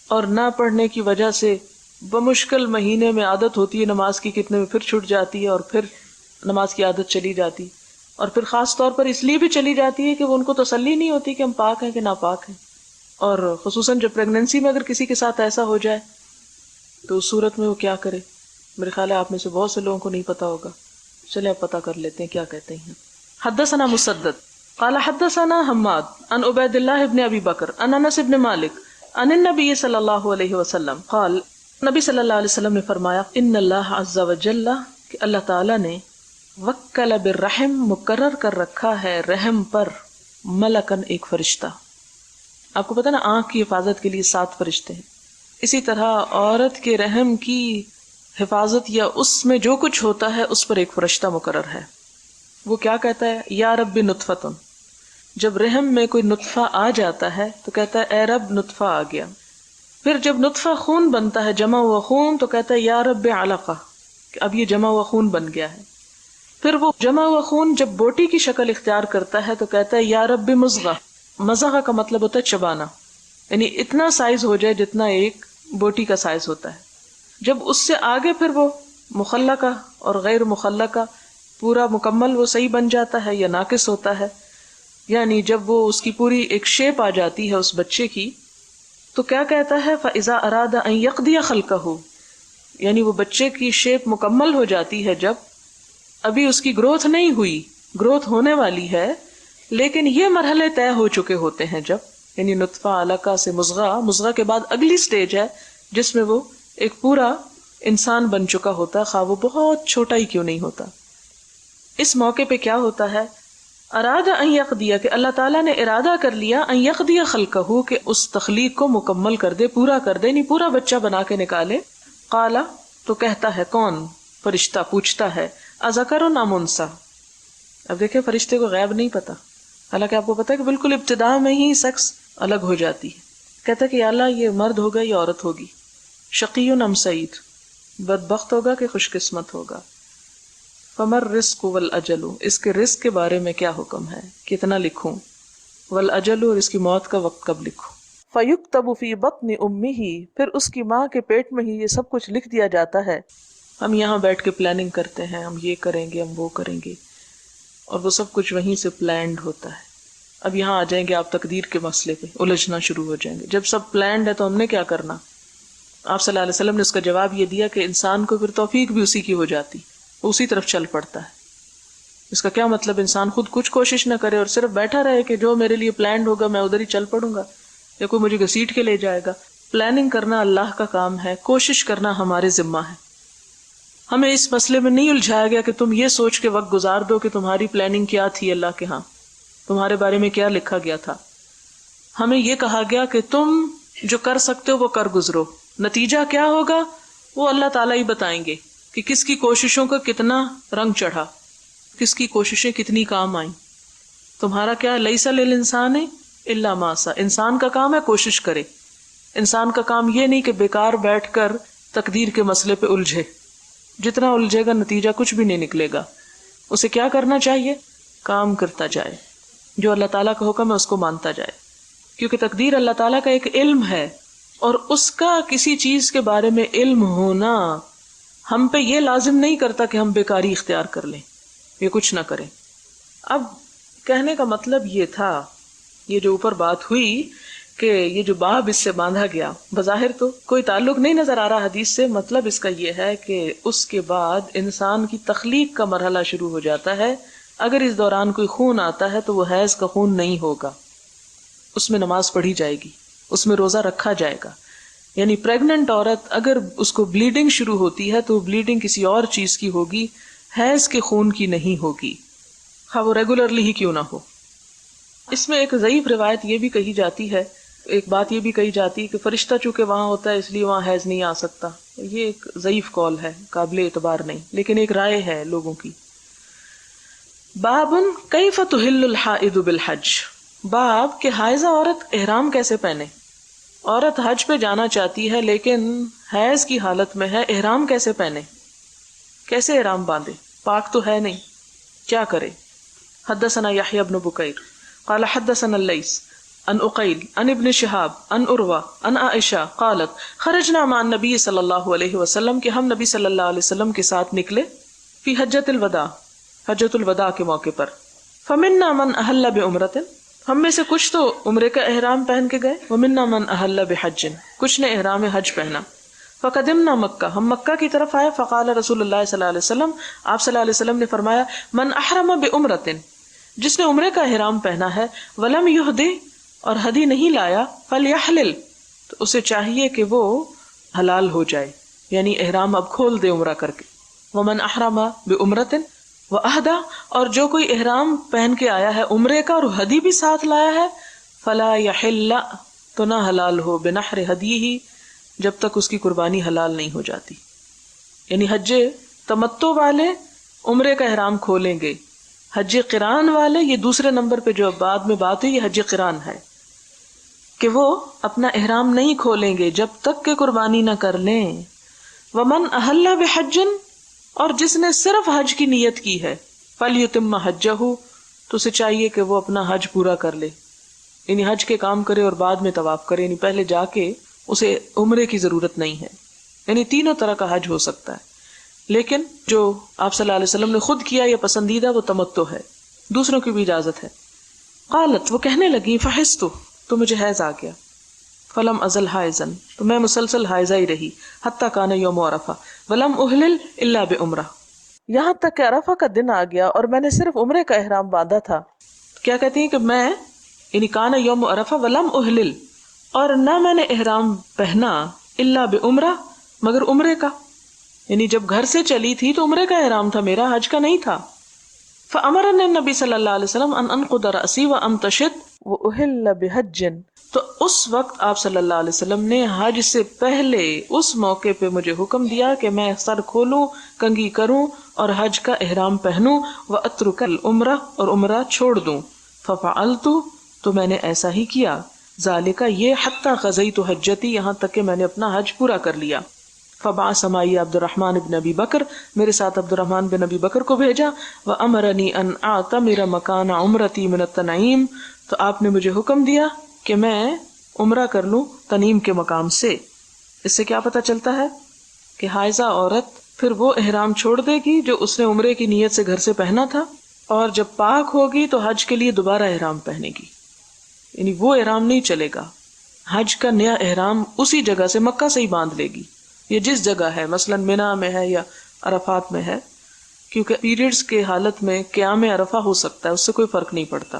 اور نہ پڑھنے کی وجہ سے بمشکل مہینے میں عادت ہوتی ہے نماز کی، کتنے میں پھر چھوٹ جاتی ہے اور پھر نماز کی عادت چلی جاتی، اور پھر خاص طور پر اس لیے بھی چلی جاتی ہے کہ وہ ان کو تسلی نہیں ہوتی کہ ہم پاک ہیں کہ ناپاک ہیں، اور خصوصاً جب پریگننسی میں اگر کسی کے ساتھ ایسا ہو جائے تو اس صورت میں وہ کیا کرے؟ میرے خیال ہے آپ میں سے بہت سے لوگوں کو نہیں پتا ہوگا، چلے اب پتا کر لیتے ہیں کیا کہتے ہیں۔ حدثنا مسدد قال حدثنا حماد عن عبید اللہ ابن ابی بکر عن انس ابن مالک عن النبی صلی اللہ علیہ وسلم قال، نبی صلی اللہ علیہ وسلم نے فرمایا، ان اللہ عز وجل، کہ اللہ تعالیٰ نے وکل بالرحم، مقرر کر رکھا ہے رحم پر، ملکن، ایک فرشتہ۔ آپ کو پتا نا آنکھ کی حفاظت کے لیے 7 فرشتے ہیں، اسی طرح عورت کے رحم کی حفاظت یا اس میں جو کچھ ہوتا ہے اس پر ایک فرشتہ مقرر ہے۔ وہ کیا کہتا ہے؟ یا رب نطفتن، جب رحم میں کوئی نطفہ آ جاتا ہے تو کہتا ہے اے رب نطفہ آ گیا۔ پھر جب نطفہ خون بنتا ہے، جمع ہوا خون، تو کہتا ہے یا رب علقہ، کہ اب یہ جمع ہوا خون بن گیا ہے۔ پھر وہ جمع ہوا خون جب بوٹی کی شکل اختیار کرتا ہے تو کہتا ہے یا رب مضغہ، مضغہ کا مطلب ہوتا ہے چبانا، یعنی اتنا سائز ہو جائے جتنا ایک بوٹی کا سائز ہوتا ہے۔ جب اس سے آگے پھر وہ مخلقہ اور غیر مخلقہ پورا مکمل وہ صحیح بن جاتا ہے یا ناقص ہوتا ہے، یعنی جب وہ اس کی پوری ایک شیپ آ جاتی ہے اس بچے کی، تو کیا کہتا ہے فَإِذَا أَرَادَ أَن يَقْضِيَ خَلْقَهُ، یعنی وہ بچے کی شیپ مکمل ہو جاتی ہے، جب ابھی اس کی گروتھ نہیں ہوئی، گروتھ ہونے والی ہے، لیکن یہ مرحلے طے ہو چکے ہوتے ہیں جب، یعنی نطفہ، علقہ سے مضغہ کے بعد اگلی سٹیج ہے جس میں وہ ایک پورا انسان بن چکا ہوتا ہے، خواہ وہ بہت چھوٹا ہی کیوں نہیں ہوتا۔ اس موقع پہ کیا ہوتا ہے؟ اراد ان یقضی، کہ اللہ تعالیٰ نے ارادہ کر لیا، ان یقضی خلقہ، کہ اس تخلیق کو مکمل کر دے، پورا کر دے، نہیں پورا بچہ بنا کے نکالے۔ قال، تو کہتا ہے کون؟ فرشتہ پوچھتا ہے، اذکر ام انثی؟ اب دیکھیں فرشتے کو غیب نہیں پتا، حالانکہ آپ کو پتا ہے کہ بالکل ابتدا میں ہی سیکس الگ ہو جاتی ہے۔ کہتا ہے کہ یا اللہ یہ مرد ہوگا یا عورت ہوگی، شقی ام سعید، بدبخت ہوگا کہ خوش قسمت ہوگا۔ فمر رزق والاجل، اس کے رزق کے بارے میں کیا حکم ہے، کتنا لکھوں، والاجل، اور اس کی موت کا وقت کب لکھوں۔ فیکتب فی بطن امہ، پھر اس کی ماں کے پیٹ میں ہی یہ سب کچھ لکھ دیا جاتا ہے۔ ہم یہاں بیٹھ کے پلاننگ کرتے ہیں، ہم یہ کریں گے، ہم وہ کریں گے، اور وہ سب کچھ وہیں سے پلانڈ ہوتا ہے۔ اب یہاں آ جائیں گے آپ تقدیر کے مسئلے پہ، الجھنا شروع ہو جائیں گے۔ جب سب پلانڈ ہے تو ہم نے کیا کرنا؟ آپ صلی اللہ علیہ وسلم نے اس کا جواب یہ دیا کہ انسان کو پھر توفیق بھی اسی کی ہو جاتی، وہ اسی طرف چل پڑتا ہے۔ اس کا کیا مطلب انسان خود کچھ کوشش نہ کرے اور صرف بیٹھا رہے کہ جو میرے لیے پلانڈ ہوگا میں ادھر ہی چل پڑوں گا، یا کوئی مجھے گھسیٹ کے لے جائے گا۔ پلاننگ کرنا اللہ کا کام ہے، کوشش کرنا ہمارے ذمہ ہے۔ ہمیں اس مسئلے میں نہیں الجھایا گیا کہ تم یہ سوچ کے وقت گزار دو کہ تمہاری پلاننگ کیا تھی اللہ کے ہاں، تمہارے بارے میں کیا لکھا گیا تھا۔ ہمیں یہ کہا گیا کہ تم جو کر سکتے ہو وہ کر گزرو، نتیجہ کیا ہوگا وہ اللہ تعالیٰ ہی بتائیں گے کہ کس کی کوششوں کا کتنا رنگ چڑھا، کس کی کوششیں کتنی کام آئیں۔ تمہارا کیا، لیس للانسان الا ما سعی، انسان کا کام ہے کوشش کرے۔ انسان کا کام یہ نہیں کہ بیکار بیٹھ کر تقدیر کے مسئلے پہ الجھے، جتنا الجھے گا نتیجہ کچھ بھی نہیں نکلے گا۔ اسے کیا کرنا چاہیے؟ کام کرتا جائے، جو اللہ تعالیٰ کا حکم ہے اس کو مانتا جائے، کیونکہ تقدیر اللہ تعالیٰ کا ایک علم ہے، اور اس کا کسی چیز کے بارے میں علم ہونا ہم پہ یہ لازم نہیں کرتا کہ ہم بیکاری اختیار کر لیں یا کچھ نہ کریں۔ اب کہنے کا مطلب یہ تھا، یہ جو اوپر بات ہوئی کہ یہ جو باب اس سے باندھا گیا، بظاہر تو کوئی تعلق نہیں نظر آ رہا حدیث سے، مطلب اس کا یہ ہے کہ اس کے بعد انسان کی تخلیق کا مرحلہ شروع ہو جاتا ہے۔ اگر اس دوران کوئی خون آتا ہے تو وہ حیض کا خون نہیں ہوگا، اس میں نماز پڑھی جائے گی، اس میں روزہ رکھا جائے گا۔ یعنی پریگننٹ عورت اگر اس کو بلیڈنگ شروع ہوتی ہے تو بلیڈنگ کسی اور چیز کی ہوگی، حیض کے خون کی نہیں ہوگی، خواہ وہ ریگولرلی ہی کیوں نہ ہو۔ اس میں ایک ضعیف روایت یہ بھی کہی جاتی ہے، ایک بات یہ بھی کہی جاتی ہے کہ فرشتہ چونکہ وہاں ہوتا ہے اس لیے وہاں حیض نہیں آ سکتا۔ یہ ایک ضعیف قول ہے، قابل اعتبار نہیں، لیکن ایک رائے ہے لوگوں کی۔ باب کیف تحل الحائض بالحج، باب کہ حائضہ عورت احرام کیسے پہنے۔ عورت حج پہ جانا چاہتی ہے لیکن حیض کی حالت میں ہے، احرام کیسے پہنے، کیسے احرام باندھے، پاک تو ہے نہیں، کیا کرے۔ حدثنا یحیی بن بکیر قال حدثنا اللیث عن عقیل عن ابن شہاب عن عروہ عن عائشہ قالت خرجنا مع النبی صلی اللہ علیہ وسلم، کہ ہم نبی صلی اللہ علیہ وسلم کے ساتھ نکلے، فی حجۃ الوداع، حجۃ الوداع کے موقع پر۔ فمنا من احل بعمرۃ، ہم میں سے کچھ تو عمرے کا احرام پہن کے گئے، ومنا من احل بحج، کچھ نے احرام حج پہنا۔ فقدمنا مکہ، ہم مکہ کی طرف آئے، فقال رسول اللہ صلی اللہ علیہ وسلم، آپ صلی اللہ علیہ وسلم نے فرمایا، من احرم بعمرۃ، جس نے عمرے کا احرام پہنا ہے، ولم یہدی، اور ہدی نہیں لایا، فلیحلل، تو اسے چاہیے کہ وہ حلال ہو جائے، یعنی احرام اب کھول دے عمرہ کر کے۔ ومن احرم بعمرۃ واہدا، اور جو کوئی احرام پہن کے آیا ہے عمرے کا اور ہدی بھی ساتھ لایا ہے، فلا یحل، تو نہ حلال ہو، بنحر ہدیہ، جب تک اس کی قربانی حلال نہیں ہو جاتی۔ یعنی حج تمتع والے عمرے کا احرام کھولیں گے، حج قران والے، یہ دوسرے نمبر پہ جو بعد میں بات ہوئی، یہ حج قران ہے کہ وہ اپنا احرام نہیں کھولیں گے جب تک کہ قربانی نہ کر لیں۔ ومن احل بحج، اور جس نے صرف حج کی نیت کی ہے، فلیتم حجہ، تو اسے چاہیے کہ وہ اپنا حج پورا کر لے، یعنی حج کے کام کرے اور بعد میں طواف کرے، یعنی پہلے جا کے اسے عمرے کی ضرورت نہیں ہے۔ یعنی تینوں طرح کا حج ہو سکتا ہے، لیکن جو آپ صلی اللہ علیہ وسلم نے خود کیا یہ پسندیدہ وہ تمتع ہے، دوسروں کی بھی اجازت ہے۔ قالت، وہ کہنے لگی، فحصت، تو مجھے حیض آ گیا، فلم ازل حائزا، تو میں مسلسل حائزہ ہی رہی، حتی کان یوم عرفہ، ولم احلل الا بعمرہ، یہاں تک کہ عرفہ کا دن آ گیا اور میں نے صرف عمرے کا احرام باندھا تھا۔ کیا کہتی ہیں کہ میں یعنی کان یوم عرفہ ولم احلل، اور نہ میں نے احرام پہنا الا بعمرہ مگر عمرے کا، یعنی جب گھر سے چلی تھی تو عمرے کا احرام تھا میرا، حج کا نہیں تھا. فامرنی النبی صلی اللہ علیہ وسلم ان انقض رأسی وامتشط واحل بحج، تو اس وقت آپ صلی اللہ علیہ وسلم نے حج سے پہلے اس موقع پہ مجھے حکم دیا کہ میں سر کھولوں، کنگھی کروں اور حج کا احرام پہنوں، واترک العمرہ اور عمرہ چھوڑ دوں. ففعلت، تو میں نے ایسا ہی کیا، ذالک یہ حتی قضیت حجتی، یہاں تک کہ میں نے اپنا حج پورا کر لیا. فبعث معی عبد الرحمن بن ابی بکر، میرے ساتھ عبد الرحمن بن ابی بکر کو بھیجا. وامرنی ان اعتمر مکان عمرتی من التنعیم، تو آپ نے مجھے حکم دیا کہ میں عمرہ کر لوں تنعیم کے مقام سے. اس سے کیا پتہ چلتا ہے کہ حائضہ عورت پھر وہ احرام چھوڑ دے گی جو اس نے عمرے کی نیت سے گھر سے پہنا تھا، اور جب پاک ہوگی تو حج کے لیے دوبارہ احرام پہنے گی، یعنی وہ احرام نہیں چلے گا. حج کا نیا احرام اسی جگہ سے مکہ سے ہی باندھ لے گی، یہ جس جگہ ہے، مثلا منا میں ہے یا عرفات میں ہے، کیونکہ پیریڈز کے حالت میں قیام عرفہ ہو سکتا ہے، اس سے کوئی فرق نہیں پڑتا.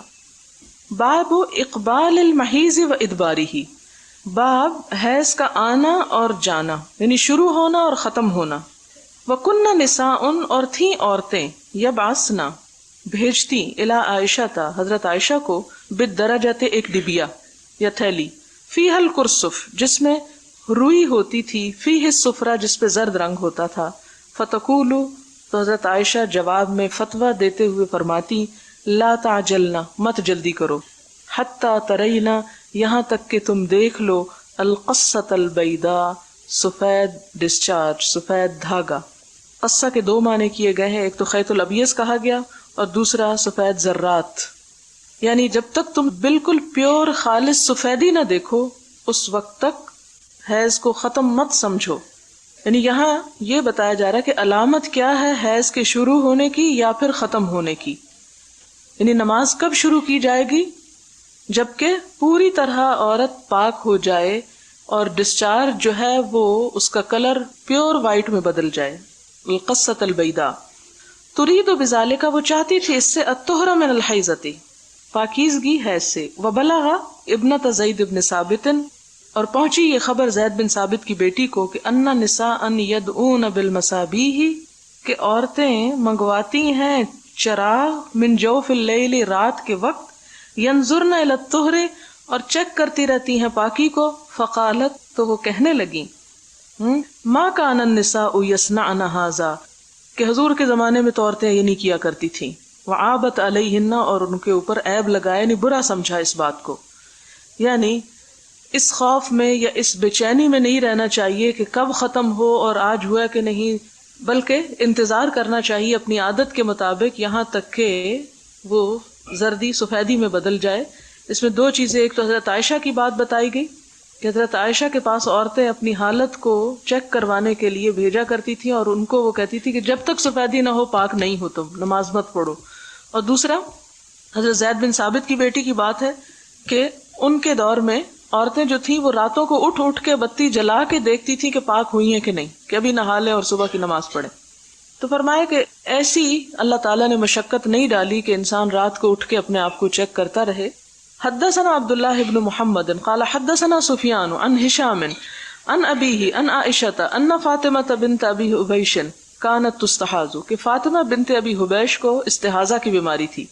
باب اقبال المحیض و ادبارہ، باب حیض کا آنا اور جانا، یعنی شروع ہونا اور ختم ہونا. وکنن نساء، اور تھیں عورتیں، یبعثن بھیجتی، الی عائشہ تا حضرت عائشہ کو، بالدرجۃ ایک ڈبیا یا تھیلی، فیہا الکرسف جس میں روئی ہوتی تھی، فیہ الصفرہ جس پہ زرد رنگ ہوتا تھا. فتقول، تو حضرت عائشہ جواب میں فتویٰ دیتے ہوئے فرماتی، لا تعجلنا مت جلدی کرو، حتی ترینا یہاں تک کہ تم دیکھ لو، القصۃ البیضاء سفید ڈسچارج، سفید دھاگا. قصہ کے دو معنی کیے گئے ہیں، ایک تو خیط الابیض کہا گیا اور دوسرا سفید ذرات، یعنی جب تک تم بالکل پیور خالص سفیدی نہ دیکھو اس وقت تک حیض کو ختم مت سمجھو. یعنی یہاں یہ بتایا جا رہا ہے کہ علامت کیا ہے حیض کے شروع ہونے کی یا پھر ختم ہونے کی. یعنی نماز کب شروع کی جائے گی؟ جبکہ پوری طرح عورت پاک ہو جائے اور ڈسچارج جو ہے وہ اس کا کلر پیور وائٹ میں بدل جائے، القصۃ البیضاء. ترید بذالک، وہ چاہتی تھی اس سے، الطہر من الحیضۃ پاکیزگی حیض سے. وبلغ ابنۃ زید بن ثابت، اور پہنچی یہ خبر زید بن ثابت کی بیٹی کو کہ ان نساء یدعون بالمصابیح، کہ عورتیں منگواتی ہیں چراغ، من جوف اللیل رات کے وقت، ینظرن الی الطہر اور چیک کرتی رہتی ہیں پاکی کو. فقالت، تو وہ کہنے لگیں، ما کان النساء یصنعن ھذا، کہ حضور کے زمانے میں تو عورتیں یہ نہیں کیا کرتی تھیں. وعابت علیہن، اور ان کے اوپر عیب لگایا، یعنی برا سمجھا اس بات کو. یعنی اس خوف میں یا اس بے چینی میں نہیں رہنا چاہیے کہ کب ختم ہو اور آج ہوا کہ نہیں، بلکہ انتظار کرنا چاہیے اپنی عادت کے مطابق یہاں تک کہ وہ زردی سفیدی میں بدل جائے. اس میں دو چیزیں، ایک تو حضرت عائشہ کی بات بتائی گئی کہ حضرت عائشہ کے پاس عورتیں اپنی حالت کو چیک کروانے کے لیے بھیجا کرتی تھیں اور ان کو وہ کہتی تھی کہ جب تک سفیدی نہ ہو پاک نہیں ہو تم، نماز مت پڑھو. اور دوسرا حضرت زید بن ثابت کی بیٹی کی بات ہے کہ ان کے دور میں عورتیں جو تھیں وہ راتوں کو اٹھ اٹھ کے بتی جلا کے دیکھتی تھیں کہ پاک ہوئی ہیں کہ نہیں، کہ ابھی نہا لیں اور صبح کی نماز پڑھیں. تو فرمایا کہ ایسی اللہ تعالیٰ نے مشقت نہیں ڈالی کہ انسان رات کو اٹھ کے اپنے آپ کو چیک کرتا رہے. حدثنا عبداللہ ابن محمد قال حدثنا سفیان عن ہشام عن ابیہ عن عائشۃ ان فاطمۃ بنت ابی حبیش کانت تستحاض، کہ فاطمہ بنت ابی حبیش کو استحاضہ کی بیماری تھی.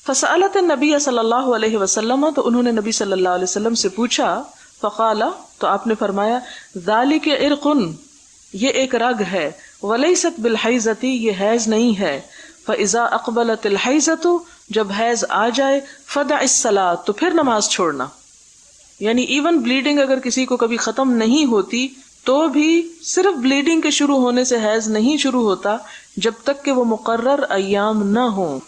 فسألت النبی صلی اللہ علیہ وسلم، تو انہوں نے نبی صلی اللہ علیہ وسلم سے پوچھا. فقال، تو آپ نے فرمایا، ذالک عرق، یہ ایک رگ ہے، ولیست بالحیضۃ، یہ حیض نہیں ہے. فاذا اقبلت الحیضۃ، جب حیض آ جائے، فدع الصلاۃ، تو پھر نماز چھوڑنا. یعنی ایون بلیڈنگ اگر کسی کو کبھی ختم نہیں ہوتی تو بھی صرف بلیڈنگ کے شروع ہونے سے حیض نہیں شروع ہوتا جب تک کہ وہ مقرر ایام نہ ہوں.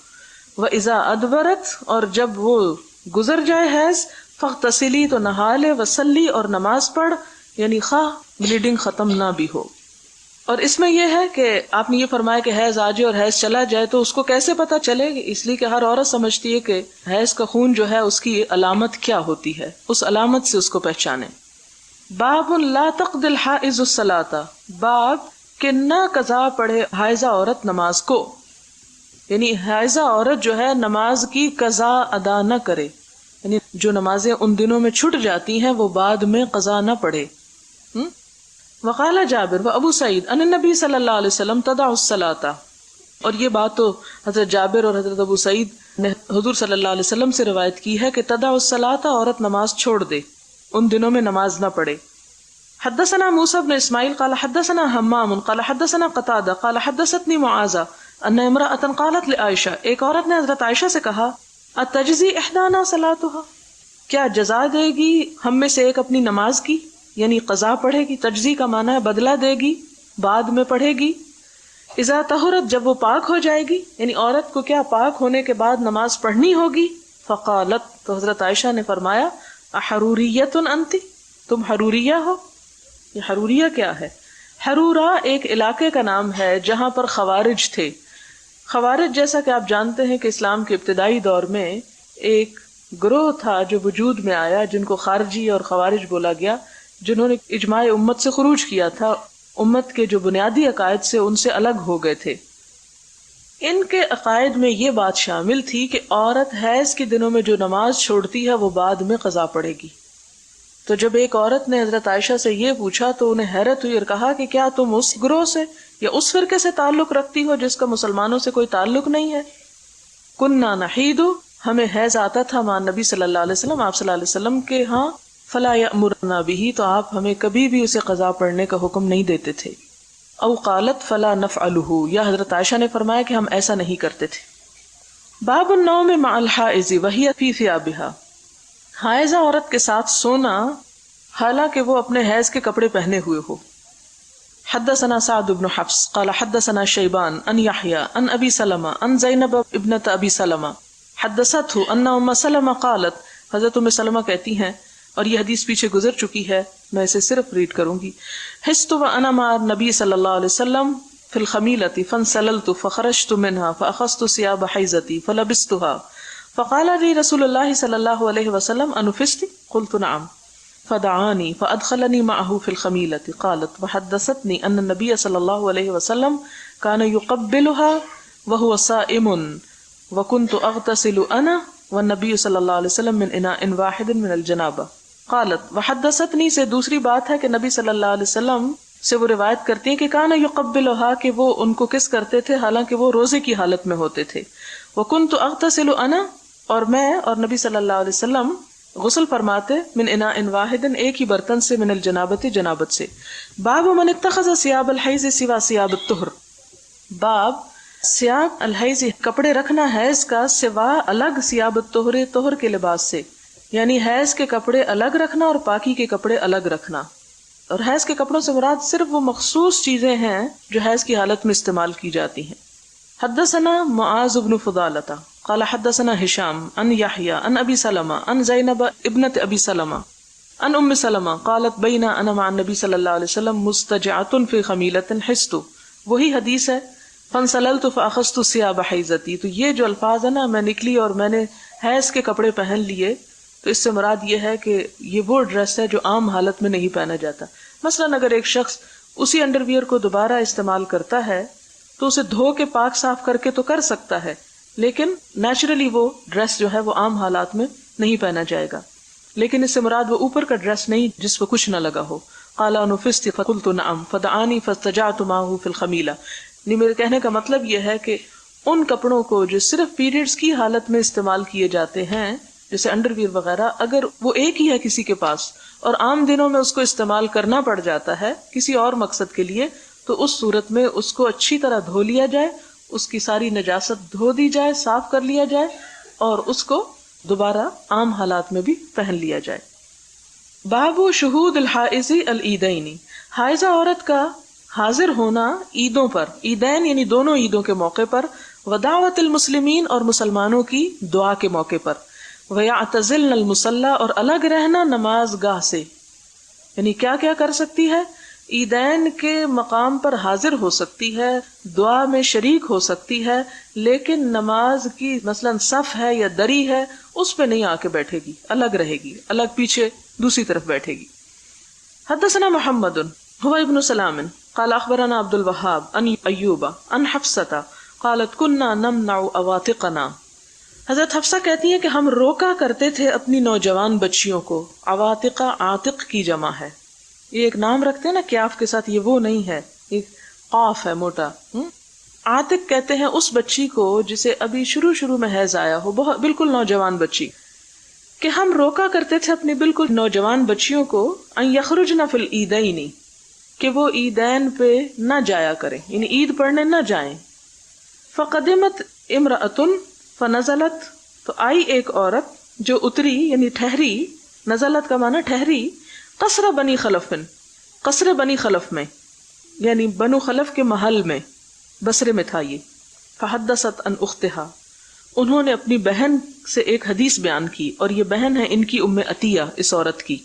وَإِذَا أَدْبَرَتْ، اور جب وہ گزر جائے حیض، فاغتسلی، تو نہا لے، وصلی، اور نماز پڑھ، یعنی خواہ بلیڈنگ ختم نہ بھی ہو. اور اس میں یہ ہے کہ آپ نے یہ فرمایا کہ حیض آ جائے اور حیض چلا جائے تو اس کو کیسے پتہ چلے، اس لیے کہ ہر عورت سمجھتی ہے کہ حیض کا خون جو ہے اس کی علامت کیا ہوتی ہے، اس علامت سے اس کو پہچانے. باب لا تقضی الحائض الصلاۃ، باب کہ نہ قضا پڑھے حائضہ عورت نماز کو. یعنی حائضہ عورت جو ہے نماز کی قضا ادا نہ کرے، یعنی جو نمازیں ان دنوں میں چھٹ جاتی ہیں وہ بعد میں قضا نہ پڑھے۔ وقال جابر و ابو سعید ان النبی صلی اللہ علیہ وسلم تدع الصلاۃ، اور یہ بات تو حضرت جابر اور حضرت ابو سعید نے حضور صلی اللہ علیہ وسلم سے روایت کی ہے کہ تدع الصلاۃ، عورت نماز چھوڑ دے، ان دنوں میں نماز نہ پڑھے۔ حدثنا موسیٰ بن اسماعیل قال حدثنا حمام قال حدثنا قتادہ قال حدثتنی معاذہ ان امرأة قالت لعائشہ، ایک عورت نے حضرت عائشہ سے کہا اتجزی احدانا صلاتها، کیا جزا دے گی ہم میں سے ایک اپنی نماز کی، یعنی قضا پڑھے گی، تجزی کا معنی ہے بدلہ دے گی، بعد میں پڑھے گی۔ اذا طہرت، جب وہ پاک ہو جائے گی، یعنی عورت کو کیا پاک ہونے کے بعد نماز پڑھنی ہوگی؟ فقالت، تو حضرت عائشہ نے فرمایا احروریۃ انت، تم حروریہ ہو؟ یہ حروریہ کیا ہے؟ حرورہ ایک علاقے کا نام ہے جہاں پر خوارج تھے۔ خوارج جیسا کہ آپ جانتے ہیں کہ اسلام کے ابتدائی دور میں ایک گروہ تھا جو وجود میں آیا، جن کو خارجی اور خوارج بولا گیا، جنہوں نے اجماع امت سے خروج کیا تھا، امت کے جو بنیادی عقائد سے ان سے الگ ہو گئے تھے۔ ان کے عقائد میں یہ بات شامل تھی کہ عورت حیض کے دنوں میں جو نماز چھوڑتی ہے وہ بعد میں قضا پڑے گی۔ تو جب ایک عورت نے حضرت عائشہ سے یہ پوچھا تو انہیں حیرت ہوئی اور کہا کہ کیا تم اس گروہ سے یا اس فرقے سے تعلق رکھتی ہو جس کا مسلمانوں سے کوئی تعلق نہیں ہے؟ کننا نحید، ہمیں حیض آتا تھا مع نبی صلی اللہ علیہ وسلم، آپ صلی اللہ علیہ وسلم کے ہاں، فلا یأمرنا به، تو آپ ہمیں کبھی بھی اسے قضا پڑھنے کا حکم نہیں دیتے تھے۔ او قالت فلا نفعلہ، یا حضرت عائشہ نے فرمایا کہ ہم ایسا نہیں کرتے تھے۔ باب النوم مع الحائض وہی فی ثیابها، حائضہ عورت کے ساتھ سونا حالانکہ وہ اپنے حیض کے کپڑے پہنے ہوئے ہو۔ حدثنا سعد بن حفص قال حدثنا شیبان ان یحیی ان ابی سلمہ ان زینب ابنت ابی سلمہ حدثته ان ام سلمہ قالت، حضرت ام سلمہ کہتی ہیں، اور یہ حدیث پیچھے گزر چکی ہے، میں اسے صرف ریڈ کروں گی۔ حست وانا مع النبی صلی اللہ علیہ وسلم فی الخمیلۃ فانسللت فخرجت منها فاخذت ثياب حیضتی فلبستها فقال لي رسول الله صلى الله عليه وسلم انفست؟ قلت نعم، فدعاني فادخلني معه في الخميلة، قالت وحدثتني ان النبي صلى الله عليه وسلم كان يقبلها وهو صائم وكنت اغتسل انا والنبي صلى الله عليه وسلم من اناء واحد من الجنابة، قالت وحدثتني سے دوسری بات ہے کہ نبی صلی اللہ علیہ وسلم سے وہ روایت کرتی ہیں کہ کان یقبلها، کہ وہ ان کو کس کرتے تھے حالانکہ وہ روزے کی حالت میں ہوتے تھے۔ وکنت اغتسل انا، اور میں اور نبی صلی اللہ علیہ وسلم غسل فرماتے من اناء واحد، ایک ہی برتن سے، من الجنابت، جنابت سے۔ باب من اتخذ ثياب الحیض سوا ثياب الطہر، باب ثياب الحیض، کپڑے رکھنا حیض کا سوا الگ ثياب الطہر، طہر کے لباس سے، یعنی حیض کے کپڑے الگ رکھنا اور پاکی کے کپڑے الگ رکھنا۔ اور حیض کے کپڑوں سے مراد صرف وہ مخصوص چیزیں ہیں جو حیض کی حالت میں استعمال کی جاتی ہیں۔ حدثنا معاذ بن فضالۃ قال حدثنا هشام ان یحیی ان ابی سلمہ ان زینب ابنت ابی سلمہ ان ام سلمہ قالت بین انا مع النبی صلی اللہ علیہ وسلم مستجعۃ فی خمیلۃ حست، وہی حدیث ہے، فانسللت فاخذت ثياب حیضتی۔ تو یہ جو الفاظ ہے نا، میں نکلی اور میں نے حیض کے کپڑے پہن لیے، تو اس سے مراد یہ ہے کہ یہ وہ ڈریس ہے جو عام حالت میں نہیں پہنا جاتا۔ مثلاً اگر ایک شخص اسی انڈر ویئر کو دوبارہ استعمال کرتا ہے تو اسے دھو کے پاک صاف کر کے تو کر سکتا ہے، لیکن نیچرلی وہ ڈریس جو ہے وہ عام حالات میں نہیں پہنا جائے گا۔ لیکن اس سے مراد وہ اوپر کا ڈریس نہیں جس پہ کچھ نہ لگا ہو۔ قال انفست فقلت نعم فدعانی فاستجعت معه في الخمیلہ، یعنی میرے کہنے کا مطلب یہ ہے کہ ان کپڑوں کو جو صرف پیریڈز کی حالت میں استعمال کیے جاتے ہیں جیسے انڈر ویئر وغیرہ، اگر وہ ایک ہی ہے کسی کے پاس اور عام دنوں میں اس کو استعمال کرنا پڑ جاتا ہے کسی اور مقصد کے لیے، تو اس صورت میں اس کو اچھی طرح دھو لیا جائے، اس کی ساری نجاست دھو دی جائے، صاف کر لیا جائے، اور اس کو دوبارہ عام حالات میں بھی پہن لیا جائے۔ باب شہود الحائض العیدین، حائضہ عورت کا حاضر ہونا عیدوں پر، عیدین یعنی دونوں عیدوں کے موقع پر، ودعوت المسلمین اور مسلمانوں کی دعا کے موقع پر، ویعتزلن المصلی اور الگ رہنا نماز گاہ سے، یعنی کیا کیا کر سکتی ہے؟ عیدین کے مقام پر حاضر ہو سکتی ہے، دعا میں شریک ہو سکتی ہے، لیکن نماز کی مثلاً صف ہے یا دری ہے اس پہ نہیں آ کے بیٹھے گی، الگ رہے گی، الگ پیچھے دوسری طرف بیٹھے گی۔ حدثنا محمد هو ابن سلام قال اخبرنا عبد الوهاب ان ایوب ان حفصة قالت كنا نمنع عواتقنا. حضرت حفصہ کہتی ہیں کہ ہم روکا کرتے تھے اپنی نوجوان بچیوں کو. عواتقہ عاتق کی جمع ہے. یہ ایک نام رکھتے ہیں نا کیاف کے ساتھ، یہ وہ نہیں ہے، ایک قاف ہے موٹا. عاتق کہتے ہیں اس بچی کو جسے ابھی شروع میں حیض آیا ہو، بہت بالکل نوجوان بچی. کہ ہم روکا کرتے تھے اپنی بالکل نوجوان بچیوں کو ان یخرجن فی العیدین، کہ وہ عیدین پہ نہ جایا کریں، یعنی عید پڑھنے نہ جائیں. فقدمت امرأۃ فنزلت، تو آئی ایک عورت جو اتری یعنی ٹھہری، نزلت کا معنی ٹھہری، قصر بنی خلف، قصر بنی خلف میں، یعنی بنو خلف کے محل میں، بصرے میں تھا یہ. فحدثت عن اختہا، انہوں نے اپنی بہن سے ایک حدیث بیان کی، اور یہ بہن ہے ان کی ام عطیہ، اس عورت کی.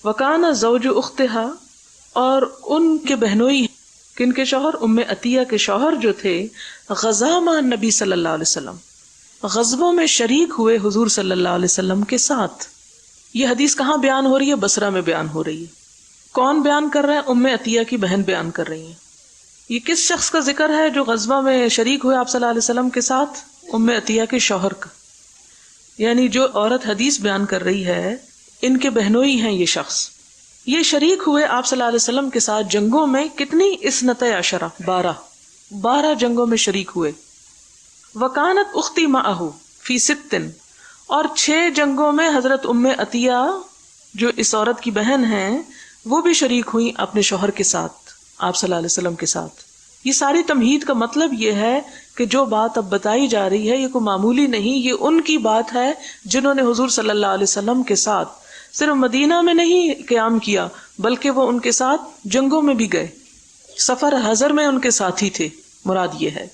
وکان زوج اختہا، اور ان کے بہنوئی کن کے شوہر، ام عطیہ کے شوہر جو تھے، غزا مع نبی صلی اللہ علیہ وسلم، غزووں میں شریک ہوئے حضور صلی اللہ علیہ وسلم کے ساتھ. یہ حدیث کہاں بیان ہو رہی ہے؟ بصرہ میں بیان ہو رہی ہے. کون بیان کر رہا ہے؟ ام عطیہ کی بہن بیان کر رہی ہیں. یہ کس شخص کا ذکر ہے جو غزوہ میں شریک ہوئے آپ صلی اللہ علیہ وسلم کے ساتھ؟ ام عطیہ کے شوہر کا. یعنی جو عورت حدیث بیان کر رہی ہے ان کے بہنوئی ہیں یہ شخص. یہ شریک ہوئے آپ صلی اللہ علیہ وسلم کے ساتھ جنگوں میں. کتنی؟ 12 12 جنگوں میں شریک ہوئے. وکانت اختی معہ فی 6، اور 6 جنگوں میں حضرت ام عطیہ جو اس عورت کی بہن ہیں وہ بھی شریک ہوئی اپنے شوہر کے ساتھ، آپ صلی اللہ علیہ وسلم کے ساتھ. یہ ساری تمہید کا مطلب یہ ہے کہ جو بات اب بتائی جا رہی ہے یہ کوئی معمولی نہیں، یہ ان کی بات ہے جنہوں نے حضور صلی اللہ علیہ وسلم کے ساتھ صرف مدینہ میں نہیں قیام کیا بلکہ وہ ان کے ساتھ جنگوں میں بھی گئے، سفر حضر میں ان کے ساتھی تھے، مراد یہ ہے.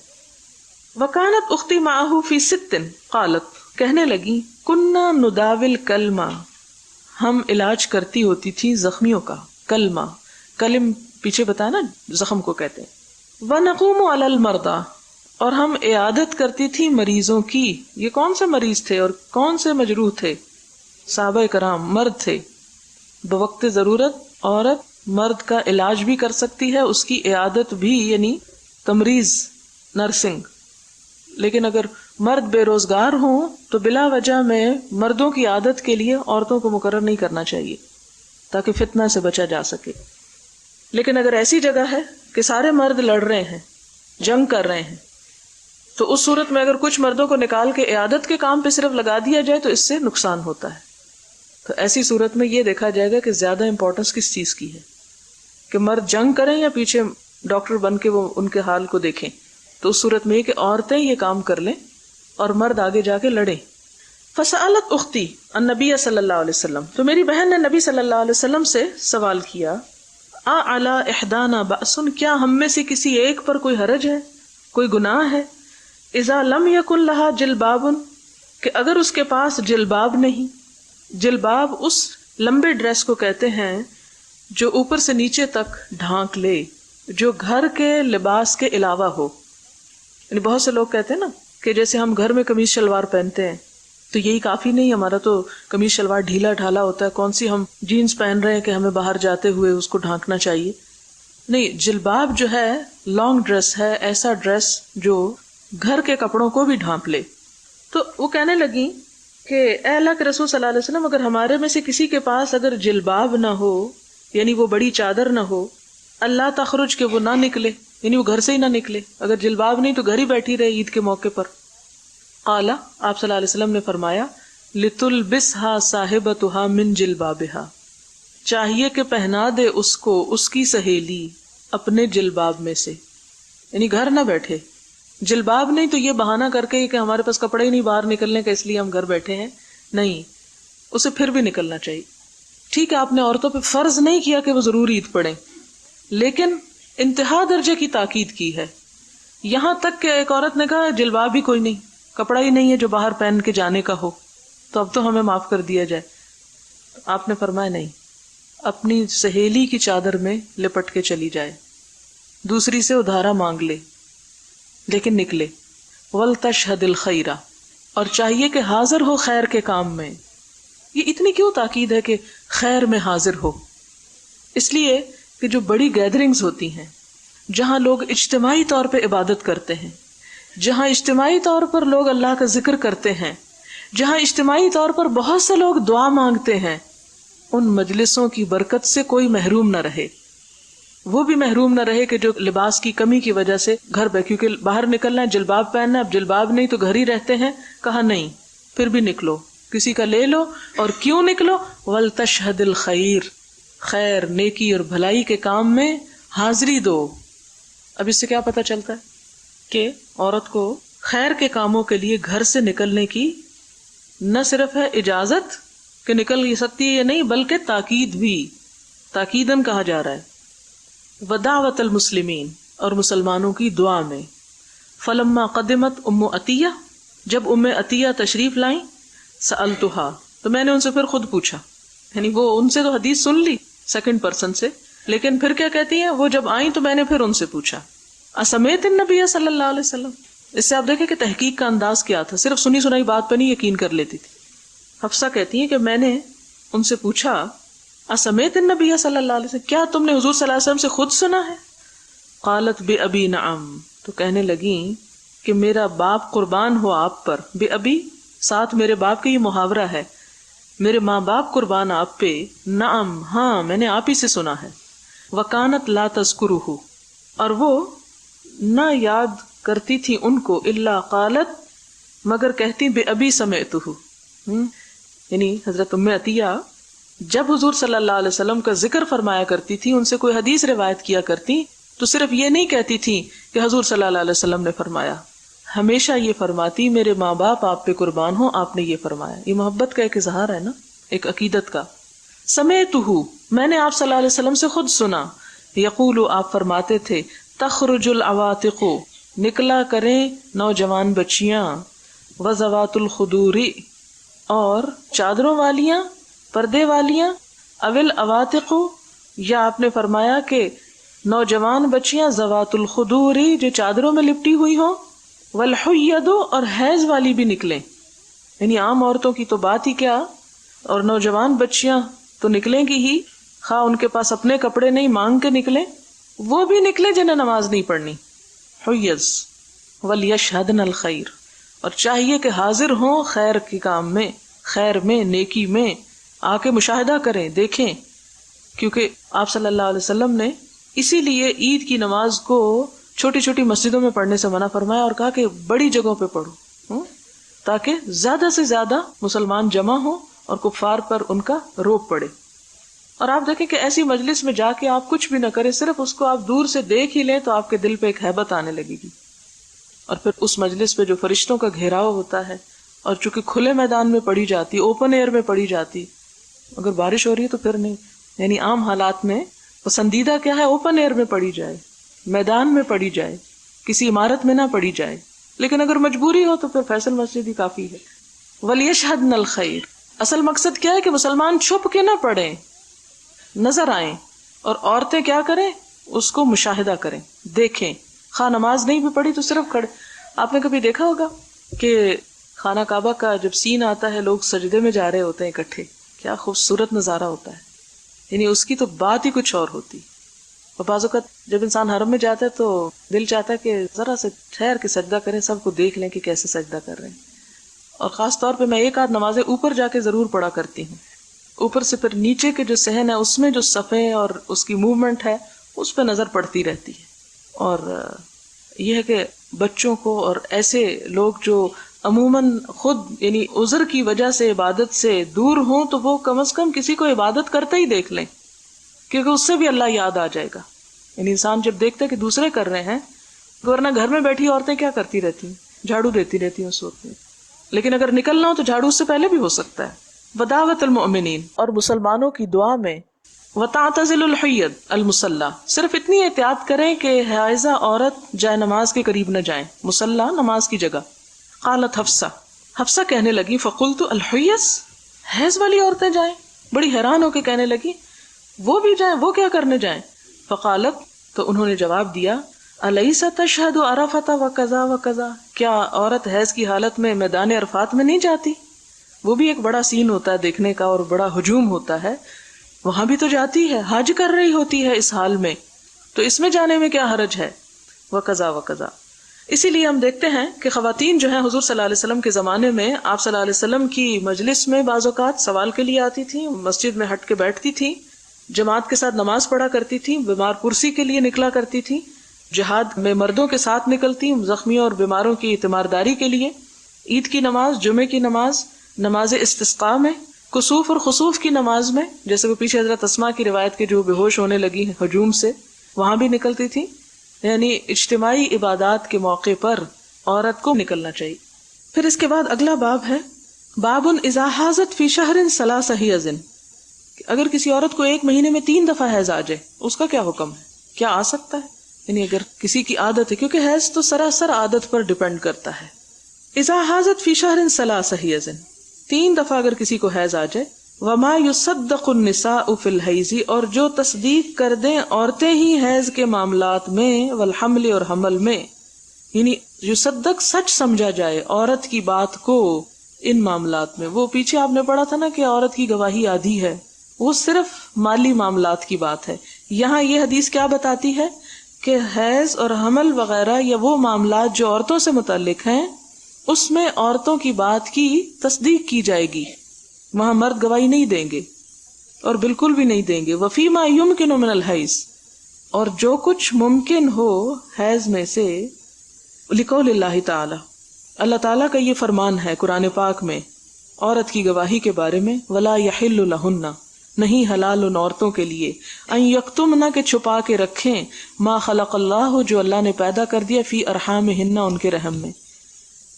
وکانت اختی معہ فی 6، قالت، کہنے لگی، کننا نداول کلمہ، ہم علاج کرتی ہوتی تھی زخمیوں کا. کلمہ، کلم پیچھے بتایا نا زخم کو کہتے ہیں. وَنَقُومُ عَلَى الْمَرْضَى، اور ہم عیادت کرتی تھی مریضوں کی. یہ کون سے مریض تھے اور کون سے مجروح تھے؟ صحابہ کرام، مرد تھے. بوقت ضرورت عورت مرد کا علاج بھی کر سکتی ہے، اس کی عیادت بھی، یعنی تمریض، نرسنگ. لیکن اگر مرد بے روزگار ہوں تو بلا وجہ میں مردوں کی عادت کے لیے عورتوں کو مقرر نہیں کرنا چاہیے تاکہ فتنہ سے بچا جا سکے. لیکن اگر ایسی جگہ ہے کہ سارے مرد لڑ رہے ہیں، جنگ کر رہے ہیں، تو اس صورت میں اگر کچھ مردوں کو نکال کے عیادت کے کام پہ صرف لگا دیا جائے تو اس سے نقصان ہوتا ہے. تو ایسی صورت میں یہ دیکھا جائے گا کہ زیادہ امپورٹنس کس چیز کی ہے، کہ مرد جنگ کریں یا پیچھے ڈاکٹر بن کے وہ ان کے حال کو دیکھیں. تو اس صورت میں یہ کہ عورتیں یہ کام کر لیں اور مرد آگے جا کے لڑیں. فسألت اختی النبی صلی اللہ علیہ وسلم، تو میری بہن نے نبی صلی اللہ علیہ وسلم سے سوال کیا، علی احدانا بأس، کیا ہم میں سے کسی ایک پر کوئی حرج ہے، کوئی گناہ ہے؟ اذا لم یکن لہا جلباب، کہ اگر اس کے پاس جلباب نہیں. جلباب اس لمبے ڈریس کو کہتے ہیں جو اوپر سے نیچے تک ڈھانک لے، جو گھر کے لباس کے علاوہ ہو. یعنی بہت سے لوگ کہتے ہیں نا کہ جیسے ہم گھر میں قمیص شلوار پہنتے ہیں تو یہی کافی نہیں، ہمارا تو قمیص شلوار ڈھیلا ڈھالا ہوتا ہے، کون سی ہم جینز پہن رہے ہیں کہ ہمیں باہر جاتے ہوئے اس کو ڈھانکنا چاہیے. نہیں، جلباب جو ہے لانگ ڈریس ہے، ایسا ڈریس جو گھر کے کپڑوں کو بھی ڈھانپ لے. تو وہ کہنے لگی کہ اے اللہ کے رسول صلی اللہ علیہ وسلم، اگر ہمارے میں سے کسی کے پاس اگر جلباب نہ ہو، یعنی وہ بڑی چادر نہ ہو، اللہ تخرج، کہ وہ نہ نکلے، یعنی وہ گھر سے ہی نہ نکلے. اگر جلباب نہیں تو گھر ہی بیٹھی رہے عید کے موقع پر. قال، آپ صلی اللہ علیہ وسلم نے فرمایا، لتلبسها صاحبتها من جلبابها، چاہیے کہ پہنا دے اس کو اس کی سہیلی اپنے جلباب میں سے، یعنی گھر نہ بیٹھے. جلباب نہیں تو یہ بہانہ کر کے کہ ہمارے پاس کپڑے ہی نہیں باہر نکلنے کا اس لیے ہم گھر بیٹھے ہیں، نہیں، اسے پھر بھی نکلنا چاہیے. ٹھیک ہے، آپ نے عورتوں پہ فرض نہیں کیا کہ وہ ضرور عید پڑھیں، لیکن انتہا درجے کی تاکید کی ہے. یہاں تک کہ ایک عورت نے کہا جلباب ہی کوئی نہیں، کپڑا ہی نہیں ہے جو باہر پہن کے جانے کا ہو، تو اب تو ہمیں معاف کر دیا جائے. آپ نے فرمایا نہیں، اپنی سہیلی کی چادر میں لپٹ کے چلی جائے، دوسری سے ادھارا مانگ لے، لیکن نکلے. وَلْتَشْهَدِ الْخَيْرَ، اور چاہیے کہ حاضر ہو خیر کے کام میں. یہ اتنی کیوں تاکید ہے کہ خیر میں حاضر ہو؟ اس لیے کہ جو بڑی گیدرنگز ہوتی ہیں جہاں لوگ اجتماعی طور پہ عبادت کرتے ہیں، جہاں اجتماعی طور پر لوگ اللہ کا ذکر کرتے ہیں، جہاں اجتماعی طور پر بہت سے لوگ دعا مانگتے ہیں، ان مجلسوں کی برکت سے کوئی محروم نہ رہے. وہ بھی محروم نہ رہے کہ جو لباس کی کمی کی وجہ سے گھر پہ، کیونکہ باہر نکلنا ہے جلباب پہننا ہے، اب جلباب نہیں تو گھر ہی رہتے ہیں. کہا نہیں، پھر بھی نکلو، کسی کا لے لو. اور کیوں نکلو؟ وَلْتَشْهَدِ الْخَيْرِ، خیر، نیکی اور بھلائی کے کام میں حاضری دو. اب اس سے کیا پتہ چلتا ہے کہ عورت کو خیر کے کاموں کے لیے گھر سے نکلنے کی نہ صرف ہے اجازت کہ نکل سکتی ہے یا نہیں، بلکہ تاکید بھی، تاکیداً کہا جا رہا ہے. ودعوت المسلمین، اور مسلمانوں کی دعا میں. فلما قدمت ام عطیہ، جب ام عطیہ تشریف لائیں، سألتها، تو میں نے ان سے پھر خود پوچھا. یعنی وہ ان سے تو حدیث سن لی سیکنڈ پرسن سے، لیکن پھر کیا کہتی ہیں، وہ جب آئیں تو میں نے پھر ان سے پوچھا، اسمیت النبی صلی اللہ علیہ وسلم. اس سے آپ دیکھیں کہ تحقیق کا انداز کیا تھا، صرف سنی سنائی بات پہ نہیں یقین کر لیتی تھی. حفصہ کہتی ہیں کہ میں نے ان سے پوچھا، اسمیت النبی صلی اللہ علیہ وسلم، کیا تم نے حضور صلی اللہ علیہ وسلم سے خود سنا ہے؟ قالت بے ابی نعم، تو کہنے لگیں کہ میرا باپ قربان ہو آپ پر. بے ابی ساتھ میرے باپ کا یہ محاورہ ہے، میرے ماں باپ قربان آپ پہ. نعم، ہاں میں نے آپ ہی سے سنا ہے. وکانت لا تذکرہ، اور وہ نہ یاد کرتی تھی ان کو، الا قالت، مگر کہتی بے ابی سمعتہ. یعنی حضرت ام عطیہ جب حضور صلی اللہ علیہ وسلم کا ذکر فرمایا کرتی تھی، ان سے کوئی حدیث روایت کیا کرتی، تو صرف یہ نہیں کہتی تھی کہ حضور صلی اللہ علیہ وسلم نے فرمایا، ہمیشہ یہ فرماتی میرے ماں باپ آپ پہ قربان ہوں، آپ نے یہ فرمایا. یہ محبت کا ایک اظہار ہے نا، ایک عقیدت کا. سمعتہ، میں نے آپ صلی اللہ علیہ وسلم سے خود سنا. یقول، آپ فرماتے تھے، تخرج العواتق، نکلا کریں نوجوان بچیاں، وذوات الخدور، اور چادروں والیاں، پردے والیاں، اول عواتق، یا آپ نے فرمایا کہ نوجوان بچیاں ذوات الخدور، جو چادروں میں لپٹی ہوئی ہوں، والحید، اور حیض والی بھی نکلیں. یعنی عام عورتوں کی تو بات ہی کیا، اور نوجوان بچیاں تو نکلیں گی ہی، خواہ ان کے پاس اپنے کپڑے نہیں مانگ کے نکلیں، وہ بھی نکلے جنہیں نماز نہیں پڑھنی. حیض، ولیشہدن الخیر، اور چاہیے کہ حاضر ہوں خیر کے کام میں، خیر میں، نیکی میں، آ کے مشاہدہ کریں، دیکھیں. کیونکہ آپ صلی اللہ علیہ وسلم نے اسی لیے عید کی نماز کو چھوٹی چھوٹی مسجدوں میں پڑھنے سے منع فرمایا اور کہا کہ بڑی جگہوں پہ پڑھو، تاکہ زیادہ سے زیادہ مسلمان جمع ہوں اور کفار پر ان کا روب پڑے. اور آپ دیکھیں کہ ایسی مجلس میں جا کے آپ کچھ بھی نہ کریں، صرف اس کو آپ دور سے دیکھ ہی لیں تو آپ کے دل پہ ایک ہیبت آنے لگے گی. اور پھر اس مجلس پہ جو فرشتوں کا گھیراؤ ہوتا ہے، اور چونکہ کھلے میدان میں پڑھی جاتی، اوپن ایئر میں پڑھی جاتی، اگر بارش ہو رہی ہے تو پھر نہیں. یعنی عام حالات میں پسندیدہ کیا ہے، اوپن ایئر میں پڑھی جائے، میدان میں پڑھی جائے، کسی عمارت میں نہ پڑھی جائے. لیکن اگر مجبوری ہو تو پھر فیصل مسجد ہی کافی ہے. وَلْيَشْهَدْنَ الْخَيْرَ، اصل مقصد کیا ہے کہ مسلمان چھپ کے نہ پڑھیں، نظر آئیں، اور عورتیں کیا کریں، اس کو مشاہدہ کریں، دیکھیں. خواہ نماز نہیں بھی پڑھی تو صرف کھڑے. آپ نے کبھی دیکھا ہوگا کہ خانہ کعبہ کا جب سین آتا ہے، لوگ سجدے میں جا رہے ہوتے ہیں اکٹھے، کیا خوبصورت نظارہ ہوتا ہے. یعنی اس کی تو بات ہی کچھ اور ہوتی. اور بعض اوقات جب انسان حرم میں جاتا ہے تو دل چاہتا ہے کہ ذرا سے ٹھہر کے سجدہ کریں، سب کو دیکھ لیں کہ کیسے سجدہ کر رہے ہیں. اور خاص طور پہ میں ایک آدھ نمازیں اوپر جا کے ضرور پڑھا کرتی ہوں. اوپر سے پھر نیچے کے جو صحن ہے اس میں جو صفیں اور اس کی موومنٹ ہے اس پہ نظر پڑتی رہتی ہے. اور یہ ہے کہ بچوں کو اور ایسے لوگ جو عموماً خود یعنی عذر کی وجہ سے عبادت سے دور ہوں، تو وہ کم از کم کسی کو عبادت کرتے ہی دیکھ لیں، کیونکہ اس سے بھی اللہ یاد آ جائے گا. یعنی انسان جب دیکھتا ہے کہ دوسرے کر رہے ہیں، ورنہ گھر میں بیٹھی عورتیں کیا کرتی رہتی ہیں، جھاڑو دیتی رہتی ہیں اس وقت میں. لیکن اگر نکلنا ہو تو جھاڑو اس سے پہلے بھی ہو سکتا ہے. ودعوت المؤمنین، اور مسلمانوں کی دعا میں. وتعتزل الحید المصلی، صرف اتنی احتیاط کریں کہ حائضہ عورت جائے نماز کے قریب نہ جائیں، مصلی نماز کی جگہ. قالت حفصہ کہنے لگی، فقلت الحیض، حیض والی عورتیں جائیں؟ بڑی حیران ہو کے کہنے لگی وہ بھی جائیں، وہ کیا کرنے جائیں؟ فقالت، تو انہوں نے جواب دیا، الیس تشہد عرفۃ وکذا وکذا، کیا عورت حیض کی حالت میں میدان عرفات میں نہیں جاتی؟ وہ بھی ایک بڑا سین ہوتا ہے دیکھنے کا اور بڑا ہجوم ہوتا ہے، وہاں بھی تو جاتی ہے، حج کر رہی ہوتی ہے اس حال میں، تو اس میں جانے میں کیا حرج ہے؟ وکذا وکذا. اسی لیے ہم دیکھتے ہیں کہ خواتین جو ہیں حضور صلی اللہ علیہ وسلم کے زمانے میں آپ صلی اللہ علیہ وسلم کی مجلس میں بعض اوقات سوال کے لیے آتی تھیں، مسجد میں ہٹ کے بیٹھتی تھیں، جماعت کے ساتھ نماز پڑھا کرتی تھیں، بیمار پرسی کے لیے نکلا کرتی تھیں، جہاد میں مردوں کے ساتھ نکلتی، زخمیوں اور بیماروں کی تیمارداری کے لیے، عید کی نماز، جمعے کی نماز، نماز استسقاء میں، کسوف اور خسوف کی نماز میں، جیسے وہ پیچھے حضرت اسماء کی روایت کے جو بے ہوش ہونے لگی ہجوم سے، وہاں بھی نکلتی تھی. یعنی اجتماعی عبادات کے موقع پر عورت کو نکلنا چاہیے. پھر اس کے بعد اگلا باب ہے باب اذا حاضت فی شہر ثلاث حیض، اگر کسی عورت کو ایک مہینے میں 3 دفعہ حیض آ جائے اس کا کیا حکم ہے، کیا آ سکتا ہے؟ یعنی اگر کسی کی عادت ہے، کیونکہ حیض تو سراسر عادت پر ڈیپینڈ کرتا ہے. اذا حاضت فی شہر ثلاث حیض، 3 دفعہ اگر کسی کو حیض آ جائے، وما یصدق النساء فی الحیض، اور جو تصدیق کر دیں عورتیں ہی حیض کے معاملات میں، والحمل اور حمل میں، یعنی یصدق سچ سمجھا جائے عورت کی بات کو ان معاملات میں. وہ پیچھے آپ نے پڑھا تھا نا کہ عورت کی گواہی آدھی ہے، وہ صرف مالی معاملات کی بات ہے. یہاں یہ حدیث کیا بتاتی ہے کہ حیض اور حمل وغیرہ یا وہ معاملات جو عورتوں سے متعلق ہیں اس میں عورتوں کی بات کی تصدیق کی جائے گی، وہاں مرد گواہی نہیں دیں گے اور بالکل بھی نہیں دیں گے. وفیما یمکن من الحیض، اور جو کچھ ممکن ہو حیض میں سے، لقول اللہ تعالی، اللہ تعالیٰ کا یہ فرمان ہے قرآن پاک میں عورت کی گواہی کے بارے میں، ولا یحل لہن، نہیں حلال ان عورتوں کے لیے، ان یکتمن، کہ چھپا کے رکھیں، ما خلق اللہ، جو اللہ نے پیدا کر دیا، فی ارحامہن، ان کے رحم میں.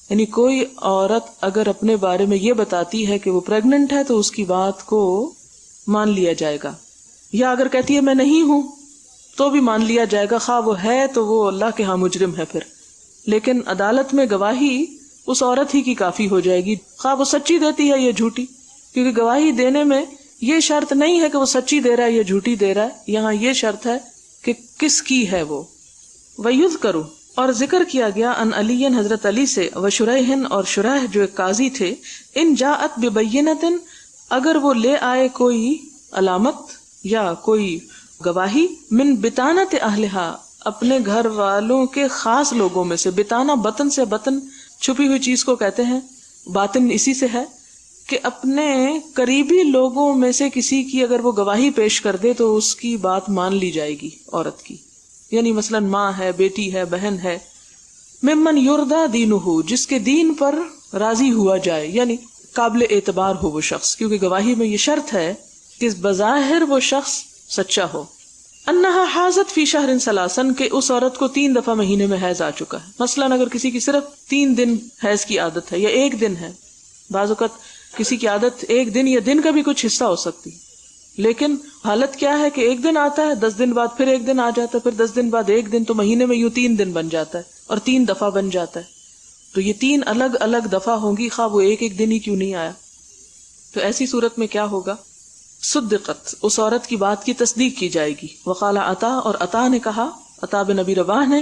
یعنی کوئی عورت اگر اپنے بارے میں یہ بتاتی ہے کہ وہ پریگننٹ ہے تو اس کی بات کو مان لیا جائے گا، یا اگر کہتی ہے میں نہیں ہوں تو بھی مان لیا جائے گا، خواہ وہ ہے تو وہ اللہ کے ہاں مجرم ہے پھر. لیکن عدالت میں گواہی اس عورت ہی کی کافی ہو جائے گی، خواہ وہ سچی دیتی ہے یا جھوٹی، کیونکہ گواہی دینے میں یہ شرط نہیں ہے کہ وہ سچی دے رہا ہے یا جھوٹی دے رہا ہے، یہاں یہ شرط ہے کہ کس کی ہے وہ. وَيُذْكَرُ، اور ذکر کیا گیا، ان علی، حضرت علی سے، وشریح، اور شریح جو ایک قاضی تھے، ان جاءت ببینۃ، اگر وہ لے آئے کوئی علامت یا کوئی گواہی، من بطانۃ اہلہا، اپنے گھر والوں کے خاص لوگوں میں سے. بطانہ بطن سے، بطن چھپی ہوئی چیز کو کہتے ہیں، باطن اسی سے ہے کہ اپنے قریبی لوگوں میں سے کسی کی اگر وہ گواہی پیش کر دے تو اس کی بات مان لی جائے گی عورت کی. یعنی مثلا ماں ہے، بیٹی ہے، بہن ہے، ممن یرضی دینہ، جس کے دین پر راضی ہوا جائے، یعنی قابل اعتبار ہو وہ شخص، کیونکہ گواہی میں یہ شرط ہے کہ بظاہر وہ شخص سچا ہو. انہا حاضت فی شہر ثلاثن، کہ اس عورت کو 3 دفعہ مہینے میں حیض آ چکا ہے. مثلا اگر کسی کی صرف 3 دن حیض کی عادت ہے یا 1 دن ہے، بعض اوقات کسی کی عادت 1 دن یا دن کا بھی کچھ حصہ ہو سکتی، لیکن حالت کیا ہے کہ 1 دن آتا ہے، 10 دن بعد پھر 1 دن آ جاتا ہے، پھر 10 دن بعد 1 دن، تو مہینے میں یوں 3 دن بن جاتا ہے اور 3 دفعہ بن جاتا ہے. تو یہ 3 الگ الگ دفعہ ہوں گی، خواہ وہ ایک دن ہی کیوں نہیں آیا. تو ایسی صورت میں کیا ہوگا؟ صدقت، اس عورت کی بات کی تصدیق کی جائے گی. وقال عطا، اور عطا نے کہا، عطا بن ابی رباح نے،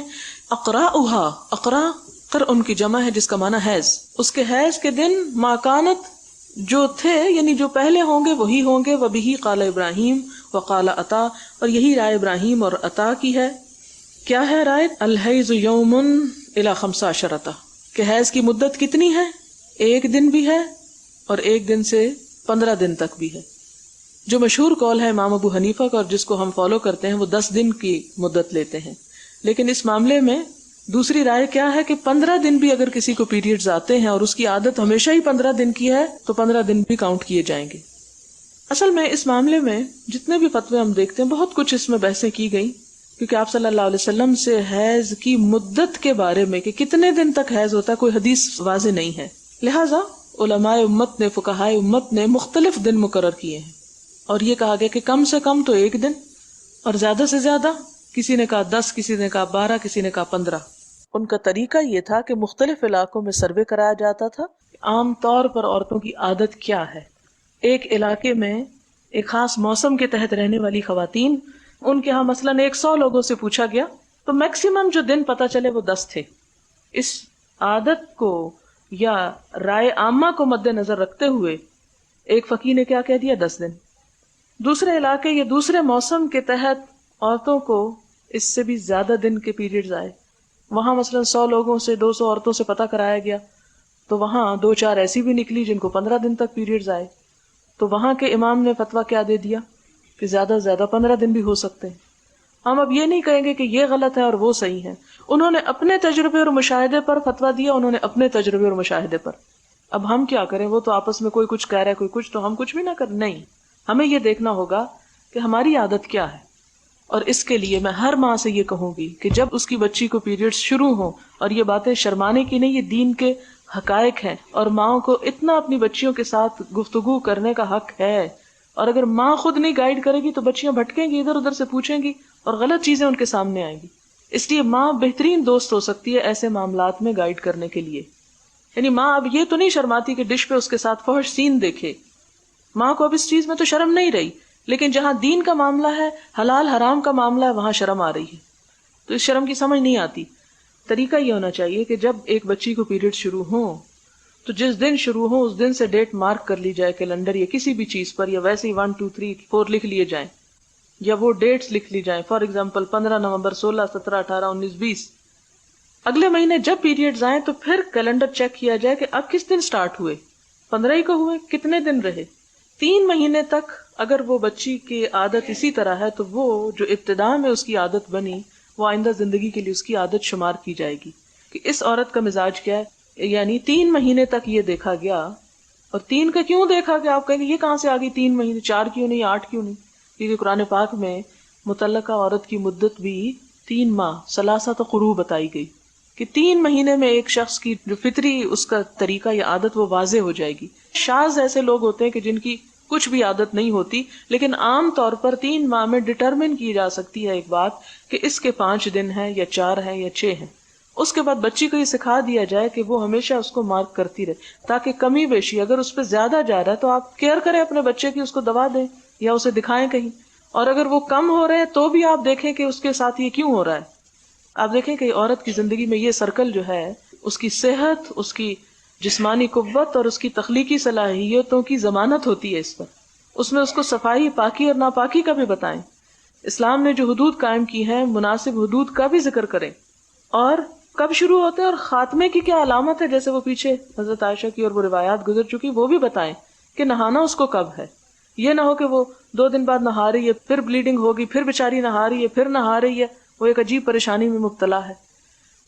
اقراؤھا، اقرا قرء کی جمع ہے جس کا معنی حیض، اس کے حیض کے دن ما کانت، جو تھے یعنی جو پہلے ہوں گے وہی ہوں گے. وبہ قال ابراہیم وقال عطا، اور یہی رائے ابراہیم اور عطا کی ہے. کیا ہے رائے؟ الحیض یوم الی 15، کہ حیض کی مدت کتنی ہے؟ 1 دن بھی ہے اور 1 دن سے 15 دن تک بھی ہے. جو مشہور قول ہے امام ابو حنیفہ کا اور جس کو ہم فالو کرتے ہیں، وہ 10 دن کی مدت لیتے ہیں. لیکن اس معاملے میں دوسری رائے کیا ہے کہ 15 دن بھی اگر کسی کو پیریڈز آتے ہیں اور اس کی عادت ہمیشہ ہی 15 دن کی ہے تو 15 دن بھی کاؤنٹ کیے جائیں گے. اصل میں اس معاملے میں جتنے بھی فتوے ہم دیکھتے ہیں، بہت کچھ اس میں بحثیں کی گئی، کیونکہ آپ صلی اللہ علیہ وسلم سے حیض کی مدت کے بارے میں کہ کتنے دن تک حیض ہوتا ہے کوئی حدیث واضح نہیں ہے. لہٰذا علماء امت نے، فقہائے امت نے مختلف دن مقرر کیے ہیں، اور یہ کہا گیا کہ کم سے کم تو 1 دن، اور زیادہ سے زیادہ کسی نے کہا 10، کسی نے کہا 12، کسی نے کہا 15. ان کا طریقہ یہ تھا کہ مختلف علاقوں میں سروے کرایا جاتا تھا، عام طور پر عورتوں کی عادت کیا ہے. ایک علاقے میں ایک خاص موسم کے تحت رہنے والی خواتین، ان کے ہاں مثلاً 100 لوگوں سے پوچھا گیا تو میکسیمم جو دن پتہ چلے وہ 10 تھے. اس عادت کو یا رائے عامہ کو مد نظر رکھتے ہوئے ایک فقیہ نے کیا کہہ دیا؟ 10 دن. دوسرے علاقے یا دوسرے موسم کے تحت عورتوں کو اس سے بھی زیادہ دن کے پیریڈز آئے. وہاں مثلا 100 لوگوں سے 200 عورتوں سے پتہ کرایا گیا تو وہاں 2-4 ایسی بھی نکلی جن کو 15 دن تک پیریڈز آئے، تو وہاں کے امام نے فتویٰ کیا دے دیا کہ زیادہ سے زیادہ 15 دن بھی ہو سکتے ہیں۔ ہم اب یہ نہیں کہیں گے کہ یہ غلط ہے اور وہ صحیح ہے، انہوں نے اپنے تجربے اور مشاہدے پر فتویٰ دیا، انہوں نے اپنے تجربے اور مشاہدے پر۔ اب ہم کیا کریں؟ وہ تو آپس میں کوئی کچھ کہہ رہا ہے کوئی کچھ، تو ہم کچھ بھی نہ کریں؟ نہیں، ہمیں یہ دیکھنا ہوگا کہ ہماری عادت کیا ہے۔ اور اس کے لیے میں ہر ماں سے یہ کہوں گی کہ جب اس کی بچی کو پیریڈز شروع ہوں، اور یہ باتیں شرمانے کی نہیں، یہ دین کے حقائق ہیں، اور ماؤں کو اتنا اپنی بچیوں کے ساتھ گفتگو کرنے کا حق ہے، اور اگر ماں خود نہیں گائیڈ کرے گی تو بچیاں بھٹکیں گی، ادھر ادھر سے پوچھیں گی اور غلط چیزیں ان کے سامنے آئیں گی۔ اس لیے ماں بہترین دوست ہو سکتی ہے ایسے معاملات میں گائیڈ کرنے کے لیے۔ یعنی ماں اب یہ تو نہیں شرماتی کہ ڈش پہ اس کے ساتھ فحش سین دیکھے، ماں کو اب اس چیز میں تو شرم نہیں رہی، لیکن جہاں دین کا معاملہ ہے، حلال حرام کا معاملہ ہے، وہاں شرم آ رہی ہے، تو اس شرم کی سمجھ نہیں آتی۔ طریقہ یہ ہونا چاہیے کہ جب ایک بچی کو پیریڈ شروع ہوں تو جس دن شروع ہوں اس دن سے ڈیٹ مارک کر لی جائے کیلنڈر یا کسی بھی چیز پر، یا ویسے ہی 1 2 3 4 لکھ لیے جائیں، یا وہ ڈیٹس لکھ لی جائیں، فار ایگزامپل 15 نومبر 16 17 18 19 20۔ اگلے مہینے جب پیریڈز آئیں تو پھر کیلنڈر چیک کیا جائے کہ اب کس دن سٹارٹ ہوئے، 15 ہی کو ہوئے، کتنے دن رہے۔ 3 مہینے تک اگر وہ بچی کی عادت اسی طرح ہے تو وہ جو ابتدا میں اس کی عادت بنی وہ آئندہ زندگی کے لیے اس کی عادت شمار کی جائے گی کہ اس عورت کا مزاج کیا ہے۔ یعنی 3 مہینے تک یہ دیکھا گیا، اور 3 کا کیوں دیکھا گیا؟ آپ کہیں گے یہ کہاں سے آ گئی 3 مہینے، 4 کیوں نہیں، 8 کیوں نہیں؟ کیونکہ قرآن پاک میں مطلقہ عورت کی مدت بھی 3 ماہ ثلاثۃ قروء بتائی گئی کہ 3 مہینے میں ایک شخص کی جو فطری اس کا طریقہ یا عادت وہ واضح ہو جائے گی۔ شاذ ایسے لوگ ہوتے ہیں کہ جن کی کچھ بھی عادت نہیں ہوتی، لیکن عام طور پر 3 ماہ میں ڈٹرمن کی جا سکتی ہے ایک بات کہ اس کے 5 دن ہیں یا 4 ہیں یا 6 ہیں۔ اس کے بعد بچی کو یہ سکھا دیا جائے کہ وہ ہمیشہ اس کو مارک کرتی رہے، تاکہ کمی بیشی اگر اس پہ زیادہ جا رہا ہے تو آپ کیئر کریں اپنے بچے کی، اس کو دوا دیں یا اسے دکھائیں کہیں، اور اگر وہ کم ہو رہے ہیں تو بھی آپ دیکھیں کہ اس کے ساتھ یہ کیوں ہو رہا ہے۔ آپ دیکھیں کہ عورت کی زندگی میں یہ سرکل جو ہے، اس کی صحت، اس کی جسمانی قوت اور اس کی تخلیقی صلاحیتوں کی ضمانت ہوتی ہے اس پر۔ اس میں اس کو صفائی، پاکی اور ناپاکی کا بھی بتائیں۔ اسلام نے جو حدود قائم کی ہیں مناسب حدود کا بھی ذکر کریں، اور کب شروع ہوتے ہیں اور خاتمے کی کیا علامت ہے، جیسے وہ پیچھے حضرت عائشہ کی اور وہ روایات گزر چکی، وہ بھی بتائیں کہ نہانا اس کو کب ہے۔ یہ نہ ہو کہ وہ 2 دن بعد نہا رہی ہے، پھر بلیڈنگ ہوگی، پھر بیچاری نہا رہی ہے، پھر نہا رہی ہے، وہ ایک عجیب پریشانی میں مبتلا ہے۔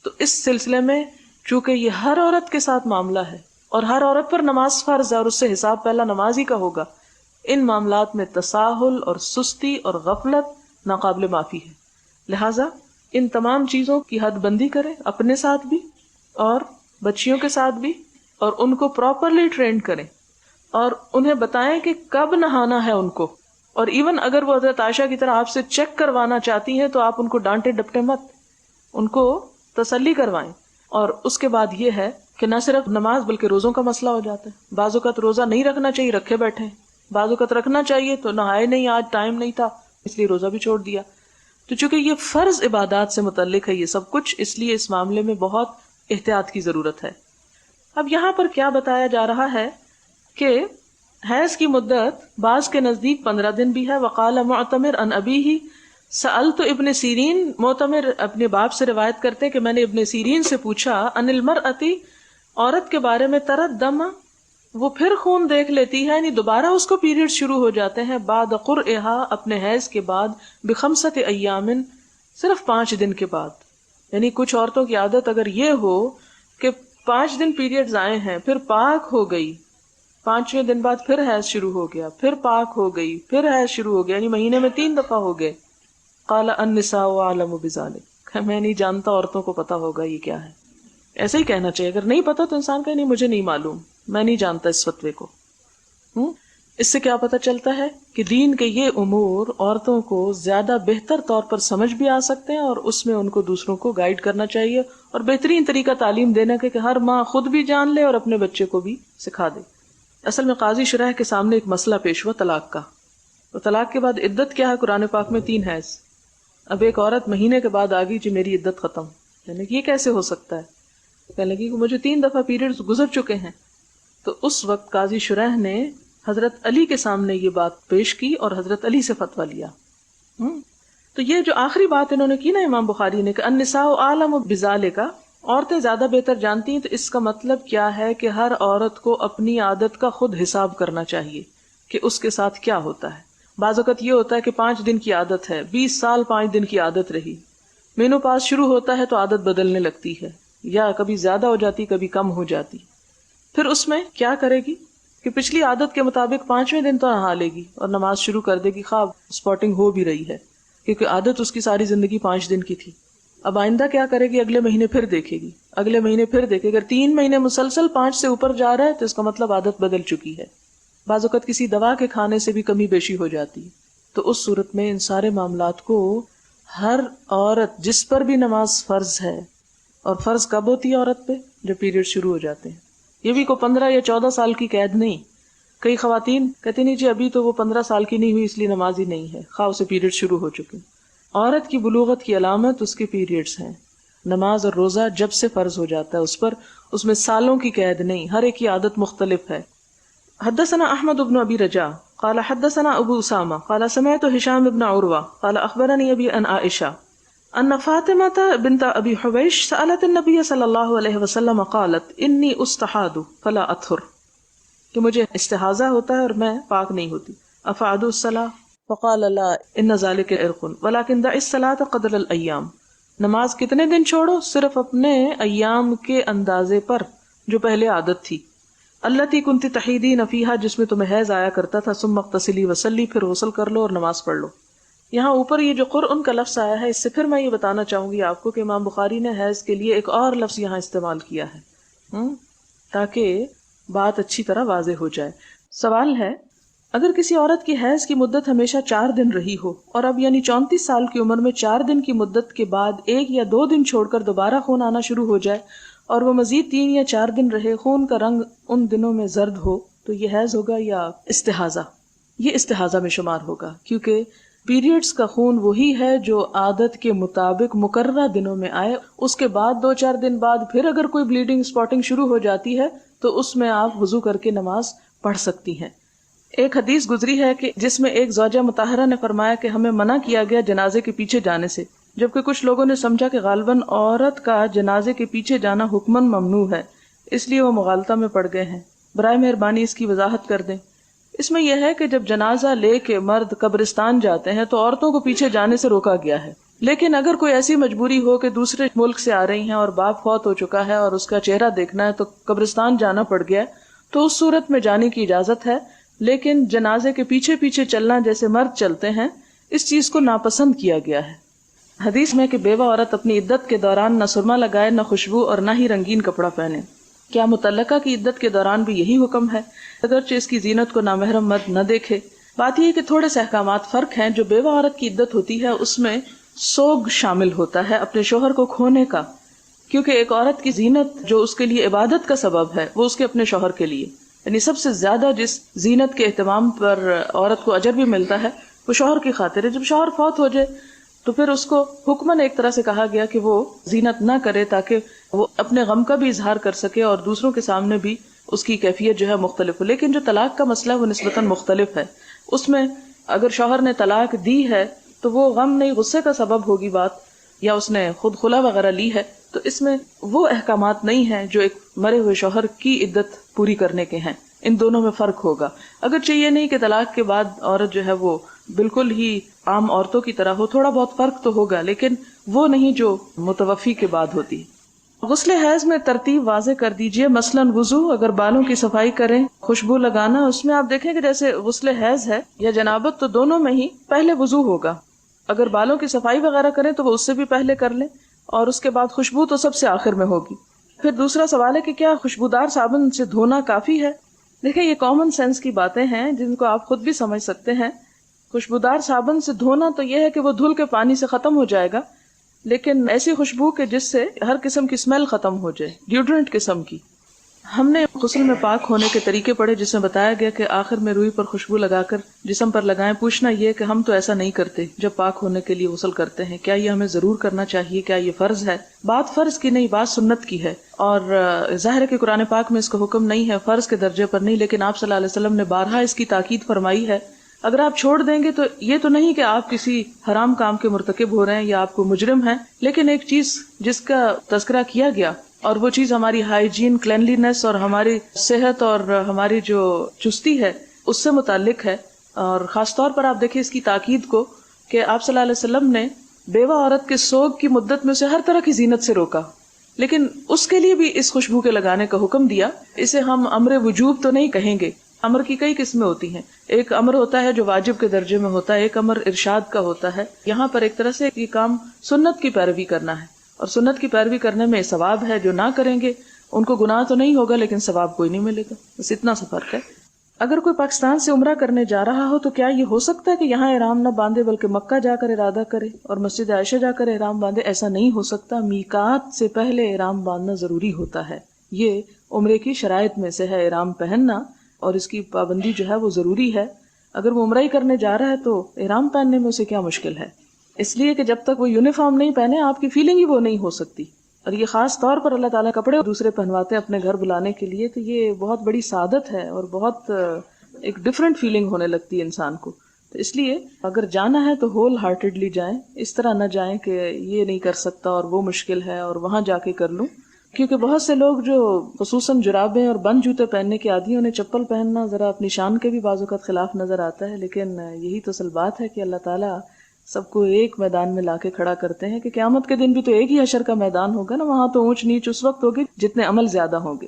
تو اس سلسلے میں چونکہ یہ ہر عورت کے ساتھ معاملہ ہے اور ہر عورت پر نماز فرض ہے اور اس سے حساب پہلا نماز ہی کا ہوگا، ان معاملات میں تساہل اور سستی اور غفلت ناقابل معافی ہے۔ لہٰذا ان تمام چیزوں کی حد بندی کریں، اپنے ساتھ بھی اور بچیوں کے ساتھ بھی، اور ان کو پراپرلی ٹرینڈ کریں اور انہیں بتائیں کہ کب نہانا ہے ان کو۔ اور ایون اگر وہ حضرت عائشہ کی طرح آپ سے چیک کروانا چاہتی ہیں تو آپ ان کو ڈانٹے ڈپٹے مت، ان کو تسلی کروائیں۔ اور اس کے بعد یہ ہے کہ نہ صرف نماز بلکہ روزوں کا مسئلہ ہو جاتا ہے۔ بعض اوقات روزہ نہیں رکھنا چاہیے، رکھے بیٹھے، بعض اوقات رکھنا چاہیے تو نہائے نہیں، آج ٹائم نہیں تھا اس لیے روزہ بھی چھوڑ دیا۔ تو چونکہ یہ فرض عبادات سے متعلق ہے یہ سب کچھ، اس لیے اس معاملے میں بہت احتیاط کی ضرورت ہے۔ اب یہاں پر کیا بتایا جا رہا ہے کہ حیض کی مدت بعض کے نزدیک 15 دن بھی ہے۔ وقال معتمر عن ابیہ سألت ابن سیرین، معتمر اپنے باپ سے روایت کرتے ہیں کہ میں نے ابن سیرین سے پوچھا عن المرأۃ، عورت کے بارے میں، ترد دم، وہ پھر خون دیکھ لیتی ہے، یعنی دوبارہ اس کو پیریڈ شروع ہو جاتے ہیں، بعد قرئہا، اپنے حیض کے بعد، بخمسۃ ایام، صرف 5 دن کے بعد۔ یعنی کچھ عورتوں کی عادت اگر یہ ہو کہ 5 دن پیریڈز آئے ہیں، پھر پاک ہو گئی، 5ویں دن بعد پھر حیض شروع ہو گیا، پھر پاک ہو گئی، پھر حیض شروع ہو گیا، یعنی مہینے میں 3 دفعہ ہو گئے۔ قال النساء اعلم بذلک، میں نہیں جانتا، عورتوں کو پتا ہوگا یہ کیا ہے۔ ایسے ہی کہنا چاہیے، اگر نہیں پتا تو انسان کہے نہیں مجھے نہیں معلوم، میں نہیں جانتا اس فتوے کو۔ اس سے کیا پتہ چلتا ہے کہ دین کے یہ امور عورتوں کو زیادہ بہتر طور پر سمجھ بھی آ سکتے ہیں، اور اس میں ان کو دوسروں کو گائیڈ کرنا چاہیے، اور بہترین طریقہ تعلیم دینا کہ ہر ماں خود بھی جان لے اور اپنے بچے کو بھی سکھا دے۔ اصل میں قاضی شرح کے سامنے ایک مسئلہ پیش ہوا طلاق کا، تو طلاق کے بعد عدت کیا ہے؟ قرآن پاک میں 3 حیض۔ اب ایک عورت مہینے کے بعد آ گئی جی میری عدت ختم، یعنی کہ یہ کیسے ہو سکتا ہے؟ کہنے لگی کہ مجھے 3 دفعہ پیریڈز گزر چکے ہیں۔ تو اس وقت قاضی شرح نے حضرت علی کے سامنے یہ بات پیش کی اور حضرت علی سے فتویٰ لیا۔ تو یہ جو آخری بات انہوں نے کی نا امام بخاری نے کہ النساء اعلم بذالک، عورتیں زیادہ بہتر جانتی ہیں، تو اس کا مطلب کیا ہے کہ ہر عورت کو اپنی عادت کا خود حساب کرنا چاہیے کہ اس کے ساتھ کیا ہوتا ہے. بعض اوقات یہ ہوتا ہے کہ 5 دن کی عادت ہے، 20 سال 5 دن کی عادت رہی، مینو پاس شروع ہوتا ہے تو عادت بدلنے لگتی ہے، یا کبھی زیادہ ہو جاتی کبھی کم ہو جاتی. پھر اس میں کیا کرے گی کہ پچھلی عادت کے مطابق 5ویں دن تو نہا لے گی اور نماز شروع کر دے گی، خواہ اسپاٹنگ ہو بھی رہی ہے، کیونکہ عادت اس کی ساری زندگی 5 دن کی تھی. اب آئندہ کیا کرے گی؟ اگلے مہینے پھر دیکھے گی، اگلے مہینے پھر دیکھے گی. اگر 3 مہینے مسلسل 5 سے اوپر جا رہا ہے تو اس کا مطلب عادت بدل چکی ہے. بعض اوقات کسی دوا کے کھانے سے بھی کمی بیشی ہو جاتی ہے. تو اس صورت میں ان سارے معاملات کو ہر عورت جس پر بھی نماز فرض ہے، اور فرض کب ہوتی ہے عورت پہ؟ جب پیریڈ شروع ہو جاتے ہیں. یہ بھی کوئی 15 یا 14 سال کی قید نہیں. کئی خواتین کہتی نہیں جی ابھی تو وہ 15 سال کی نہیں ہوئی اس لیے نماز ہی نہیں ہے، خواہ اسے پیریڈ شروع ہو چکے. عورت کی بلوغت کی علامت اس کے پیریڈز ہیں. نماز اور روزہ جب سے فرض ہو جاتا ہے اس پر، اس میں سالوں کی قید نہیں، ہر ایک کی عادت مختلف ہے. حدثنا احمد بن ابی رجاء قال حدثنا ابو اسامہ قال سمعت هشام بن عروہ قال اخبرني ابي عن عائشہ ان فاطمہ بنت ابی حبیش سألت النبی صلی اللہ علیہ وسلم قالت انی استحاض فلا اطہر، کہ مجھے استحاضہ ہوتا ہے اور میں پاک نہیں ہوتی. افعد الصلاۃ فقال لا ان ذلك عرق ولكن دع الصلاۃ قدر الایام، نماز کتنے دن چھوڑو؟ صرف اپنے ایام کے اندازے پر جو پہلے عادت تھی. التی کنت تحیدین فیہا، جس میں تمہیں حیض آیا کرتا تھا. ثم اغتسلی وصلی، پھر غسل کر لو اور نماز پڑھ لو. یہاں اوپر یہ جو قرء کا لفظ آیا ہے، اس سے پھر میں یہ بتانا چاہوں گی آپ کو کہ امام بخاری نے حیض کے لیے ایک اور لفظ یہاں استعمال کیا ہے تاکہ بات اچھی طرح واضح ہو جائے. سوال ہے، اگر کسی عورت کی حیض کی مدت ہمیشہ 4 دن رہی ہو اور اب یعنی 34 سال کی عمر میں 4 دن کی مدت کے بعد 1 یا 2 دن چھوڑ کر دوبارہ خون آنا شروع ہو جائے اور وہ مزید 3 یا 4 دن رہے، خون کا رنگ ان دنوں میں زرد ہو، تو یہ حیض ہوگا یا استحاضہ؟ یہ استحاضہ میں شمار ہوگا، کیونکہ پیریڈز کا خون وہی ہے جو عادت کے مطابق مقررہ دنوں میں آئے. اس کے بعد 2-4 دن بعد پھر اگر کوئی بلیڈنگ اسپاٹنگ شروع ہو جاتی ہے تو اس میں آپ وضو کر کے نماز پڑھ سکتی ہیں. ایک حدیث گزری ہے کہ جس میں ایک زوجہ مطہرہ نے فرمایا کہ ہمیں منع کیا گیا جنازے کے پیچھے جانے سے، جبکہ کچھ لوگوں نے سمجھا کہ غالباً عورت کا جنازے کے پیچھے جانا حکماً ممنوع ہے، اس لیے وہ مغالطہ میں پڑ گئے ہیں. برائے مہربانی اس کی وضاحت کر دیں. اس میں یہ ہے کہ جب جنازہ لے کے مرد قبرستان جاتے ہیں تو عورتوں کو پیچھے جانے سے روکا گیا ہے، لیکن اگر کوئی ایسی مجبوری ہو کہ دوسرے ملک سے آ رہی ہیں اور باپ فوت ہو چکا ہے اور اس کا چہرہ دیکھنا ہے تو قبرستان جانا پڑ گیا، تو اس صورت میں جانے کی اجازت ہے. لیکن جنازے کے پیچھے پیچھے چلنا جیسے مرد چلتے ہیں، اس چیز کو ناپسند کیا گیا ہے. حدیث میں کہ بیوہ عورت اپنی عدت کے دوران نہ سرما لگائے، نہ خوشبو اور نہ ہی رنگین کپڑا پہنے. کیا متعلقہ کی عدت کے دوران بھی یہی حکم ہے، اگرچہ اس کی زینت کو نامحرم مرد نہ دیکھے؟ بات یہ ہے کہ تھوڑے سے احکامات فرق ہیں. جو بیوہ عورت کی عدت ہوتی ہے اس میں سوگ شامل ہوتا ہے اپنے شوہر کو کھونے کا، کیونکہ ایک عورت کی زینت جو اس کے لیے عبادت کا سبب ہے وہ اس کے اپنے شوہر کے لیے، یعنی سب سے زیادہ جس زینت کے اہتمام پر عورت کو اجر بھی ملتا ہے وہ شوہر کی خاطر ہے. جب شوہر فوت ہو جائے تو پھر اس کو حکماً ایک طرح سے کہا گیا کہ وہ زینت نہ کرے تاکہ وہ اپنے غم کا بھی اظہار کر سکے اور دوسروں کے سامنے بھی اس کی کیفیت جو ہے مختلف ہو. لیکن جو طلاق کا مسئلہ ہے وہ نسبتاً مختلف ہے. اس میں اگر شوہر نے طلاق دی ہے تو وہ غم نہیں غصے کا سبب ہوگی بات، یا اس نے خود خلا وغیرہ لی ہے، تو اس میں وہ احکامات نہیں ہیں جو ایک مرے ہوئے شوہر کی عدت پوری کرنے کے ہیں. ان دونوں میں فرق ہوگا. اگرچہ یہ نہیں کہ طلاق کے بعد عورت جو ہے وہ بالکل ہی عام عورتوں کی طرح ہو، تھوڑا بہت فرق تو ہوگا، لیکن وہ نہیں جو متوفی کے بعد ہوتی. غسل حیض میں ترتیب واضح کر دیجئے. مثلاً وضو، اگر بالوں کی صفائی کریں، خوشبو لگانا، اس میں آپ دیکھیں کہ جیسے غسل حیض ہے یا جنابت تو دونوں میں ہی پہلے وضو ہوگا. اگر بالوں کی صفائی وغیرہ کریں تو وہ اس سے بھی پہلے کر لیں، اور اس کے بعد خوشبو تو سب سے آخر میں ہوگی. پھر دوسرا سوال ہے کہ کیا خوشبودار صابن سے دھونا کافی ہے؟ دیکھیں یہ کامن سینس کی باتیں ہیں جن کو آپ خود بھی سمجھ سکتے ہیں. خوشبودار صابن سے دھونا تو یہ ہے کہ وہ دھل کے پانی سے ختم ہو جائے گا، لیکن ایسی خوشبو کہ جس سے ہر قسم کی اسمیل ختم ہو جائے، ڈیوڈرنٹ قسم کی. ہم نے غسل میں پاک ہونے کے طریقے پڑھے جس میں بتایا گیا کہ آخر میں روئی پر خوشبو لگا کر جسم پر لگائیں. پوچھنا یہ کہ ہم تو ایسا نہیں کرتے جب پاک ہونے کے لیے غسل کرتے ہیں، کیا یہ ہمیں ضرور کرنا چاہیے؟ کیا یہ فرض ہے؟ بات فرض کی نہیں، بات سنت کی ہے، اور ظاہر ہے کہ قرآن پاک میں اس کا حکم نہیں ہے، فرض کے درجے پر نہیں، لیکن آپ صلی اللہ علیہ وسلم نے بارہا اس کی تاکید فرمائی ہے اگر آپ چھوڑ دیں گے تو یہ تو نہیں کہ آپ کسی حرام کام کے مرتکب ہو رہے ہیں یا آپ کو مجرم ہیں، لیکن ایک چیز جس کا تذکرہ کیا گیا اور وہ چیز ہماری ہائیجین، کلینلینس اور ہماری صحت اور ہماری جو چستی ہے اس سے متعلق ہے. اور خاص طور پر آپ دیکھیں اس کی تاکید کو کہ آپ صلی اللہ علیہ وسلم نے بیوہ عورت کے سوگ کی مدت میں اسے ہر طرح کی زینت سے روکا، لیکن اس کے لیے بھی اس خوشبو کے لگانے کا حکم دیا. اسے ہم امر وجوب تو نہیں کہیں گے، امر کی کئی قسمیں ہوتی ہیں. ایک امر ہوتا ہے جو واجب کے درجے میں ہوتا ہے، ایک امر ارشاد کا ہوتا ہے. یہاں پر ایک طرح سے یہ کام سنت کی پیروی کرنا ہے، اور سنت کی پیروی کرنے میں ثواب ہے. جو نہ کریں گے ان کو گناہ تو نہیں ہوگا لیکن ثواب کوئی نہیں ملے گا. بس اتنا سا فرق ہے. اگر کوئی پاکستان سے عمرہ کرنے جا رہا ہو تو کیا یہ ہو سکتا ہے کہ یہاں احرام نہ باندھے بلکہ مکہ جا کر ارادہ کرے اور مسجد عائشہ جا کر احرام باندھے؟ ایسا نہیں ہو سکتا. میقات سے پہلے احرام باندھنا ضروری ہوتا ہے. یہ عمرے کی شرائط میں سے ہے احرام پہننا، اور اس کی پابندی جو ہے وہ ضروری ہے. اگر وہ عمرہ ہی کرنے جا رہا ہے تو احرام پہننے میں اسے کیا مشکل ہے؟ اس لیے کہ جب تک وہ یونیفارم نہیں پہنے آپ کی فیلنگ ہی وہ نہیں ہو سکتی. اور یہ خاص طور پر اللہ تعالیٰ کپڑے دوسرے پہنواتے ہیں اپنے گھر بلانے کے لیے، تو یہ بہت بڑی سعادت ہے اور بہت ایک ڈفرینٹ فیلنگ ہونے لگتی ہے انسان کو. تو اس لیے اگر جانا ہے تو ہول ہارٹیڈلی جائیں، اس طرح نہ جائیں کہ یہ نہیں کر سکتا اور وہ مشکل ہے اور وہاں جا کے کر لوں. کیونکہ بہت سے لوگ جو خصوصاً جرابیں اور بند جوتے پہننے کے عادی، انہیں چپل پہننا ذرا اپنی شان کے بھی بعض اوقات خلاف نظر آتا ہے. لیکن یہی تو اصل بات ہے کہ اللہ تعالیٰ سب کو ایک میدان میں لا کے کھڑا کرتے ہیں کہ قیامت کے دن بھی تو ایک ہی حشر کا میدان ہوگا نا. وہاں تو اونچ نیچ اس وقت ہوگی جتنے عمل زیادہ ہوں گے.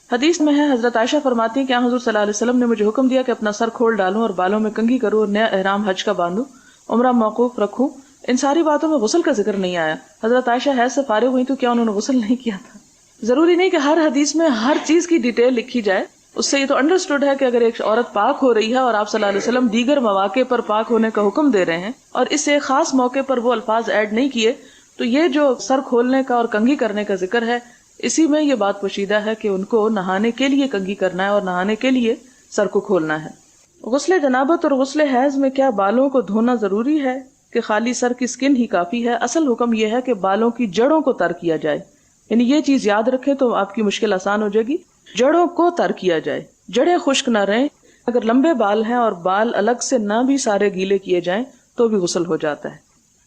حدیث میں ہے، حضرت عائشہ فرماتی ہیں کہ حضور صلی اللہ علیہ وسلم نے مجھے حکم دیا کہ اپنا سر کھول ڈالوں اور بالوں میں کنگھی کروں اور نیا احرام حج کا باندھوں، عمرہ موقوف رکھوں. ان ساری باتوں میں غسل کا ذکر نہیں آیا. حضرت عائشہ حیض سے فارغ ہوئی تو کیا انہوں نے غسل نہیں کیا تھا؟ ضروری نہیں کہ ہر حدیث میں ہر چیز کی ڈیٹیل لکھی جائے. اس سے یہ تو انڈرسٹوڈ ہے کہ اگر ایک عورت پاک ہو رہی ہے اور آپ صلی اللہ علیہ وسلم دیگر مواقع پر پاک ہونے کا حکم دے رہے ہیں اور اس سے خاص موقع پر وہ الفاظ ایڈ نہیں کیے، تو یہ جو سر کھولنے کا اور کنگھی کرنے کا ذکر ہے اسی میں یہ بات پوشیدہ ہے کہ ان کو نہانے کے لیے کنگھی کرنا ہے اور نہانے کے لیے سر کو کھولنا ہے. غسل جنابت اور غسل حیض میں کیا بالوں کو دھونا ضروری ہے کہ خالی سر کی سکن ہی کافی ہے؟ اصل حکم یہ ہے کہ بالوں کی جڑوں کو تر کیا جائے. یعنی یہ چیز یاد رکھیں تو آپ کی مشکل آسان ہو جائے گی. جڑوں کو تر کیا جائے، جڑیں خشک نہ رہیں. اگر لمبے بال ہیں اور بال الگ سے نہ بھی سارے گیلے کیے جائیں تو بھی غسل ہو جاتا ہے.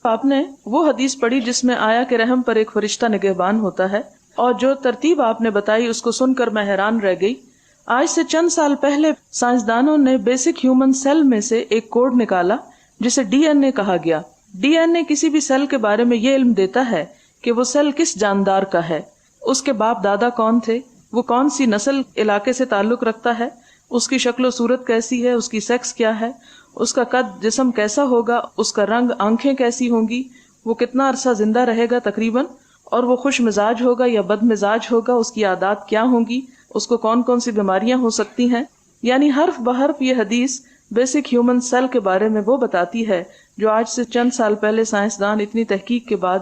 آپ نے وہ حدیث پڑھی جس میں آیا کہ رحم پر ایک فرشتہ نگہبان ہوتا ہے، اور جو ترتیب آپ نے بتائی اس کو سن کر میں حیران رہ گئی. آج سے چند سال پہلے سائنسدانوں نے بیسک ہیومن سیل میں سے ایک کوڈ نکالا جسے ڈی این اے کہا گیا. ڈی این اے کسی بھی سیل کے بارے میں یہ علم دیتا ہے کہ وہ سیل کس جاندار کا ہے، اس کے باپ دادا کون تھے، وہ کون سی نسل علاقے سے تعلق رکھتا ہے، اس کی شکل و صورت کیسی ہے، اس کی سیکس کیا ہے، اس کا قد جسم کیسا ہوگا، اس کا رنگ، آنکھیں کیسی ہوں گی، وہ کتنا عرصہ زندہ رہے گا تقریباً، اور وہ خوش مزاج ہوگا یا بد مزاج ہوگا، اس کی عادات کیا ہوں گی، اس کو کون کون سی بیماریاں ہو سکتی ہیں. یعنی حرف بحرف یہ حدیث بیسک ہیومن سیل کے بارے میں وہ بتاتی ہے جو آج سے چند سال پہلے سائنسدان اتنی تحقیق کے بعد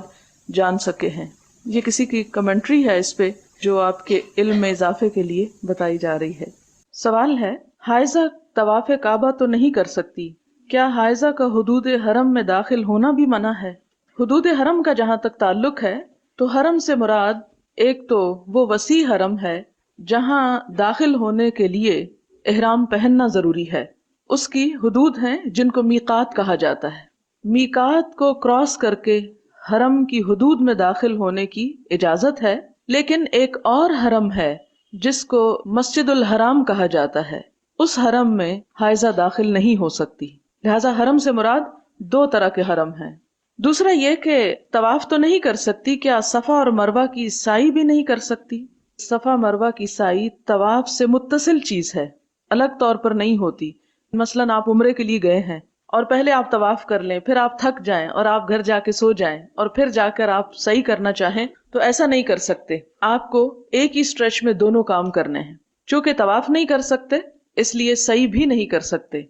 جان سکے ہیں. یہ کسی کی کمنٹری ہے اس پہ جو آپ کے علم میں اضافے کے لیے بتائی جا رہی ہے. سوال ہے، حائضہ طواف کعبہ تو نہیں کر سکتی، کیا حائضہ کا حدود حرم میں داخل ہونا بھی منع ہے؟ حدود حرم کا جہاں تک تعلق ہے تو حرم سے مراد ایک تو وہ وسیع حرم ہے جہاں داخل ہونے کے لیے احرام پہننا ضروری ہے. اس کی حدود ہیں جن کو میقات کہا جاتا ہے. میقات کو کراس کر کے حرم کی حدود میں داخل ہونے کی اجازت ہے، لیکن ایک اور حرم ہے جس کو مسجد الحرام کہا جاتا ہے. اس حرم میں حائضہ داخل نہیں ہو سکتی. لہذا حرم سے مراد دو طرح کے حرم ہیں. دوسرا یہ کہ طواف تو نہیں کر سکتی، کیا صفا اور مروہ کی سعی بھی نہیں کر سکتی؟ صفا مروہ کی سعی طواف سے متصل چیز ہے، الگ طور پر نہیں ہوتی. مثلاً آپ عمرے کے لیے گئے ہیں اور پہلے آپ طواف کر لیں، پھر آپ تھک جائیں اور آپ گھر جا کے سو جائیں اور پھر جا کر آپ سعی کرنا چاہیں تو ایسا نہیں کر سکتے. آپ کو ایک ہی اسٹریچ میں دونوں کام کرنے ہیں. چونکہ طواف نہیں کر سکتے اس لیے سعی بھی نہیں کر سکتے.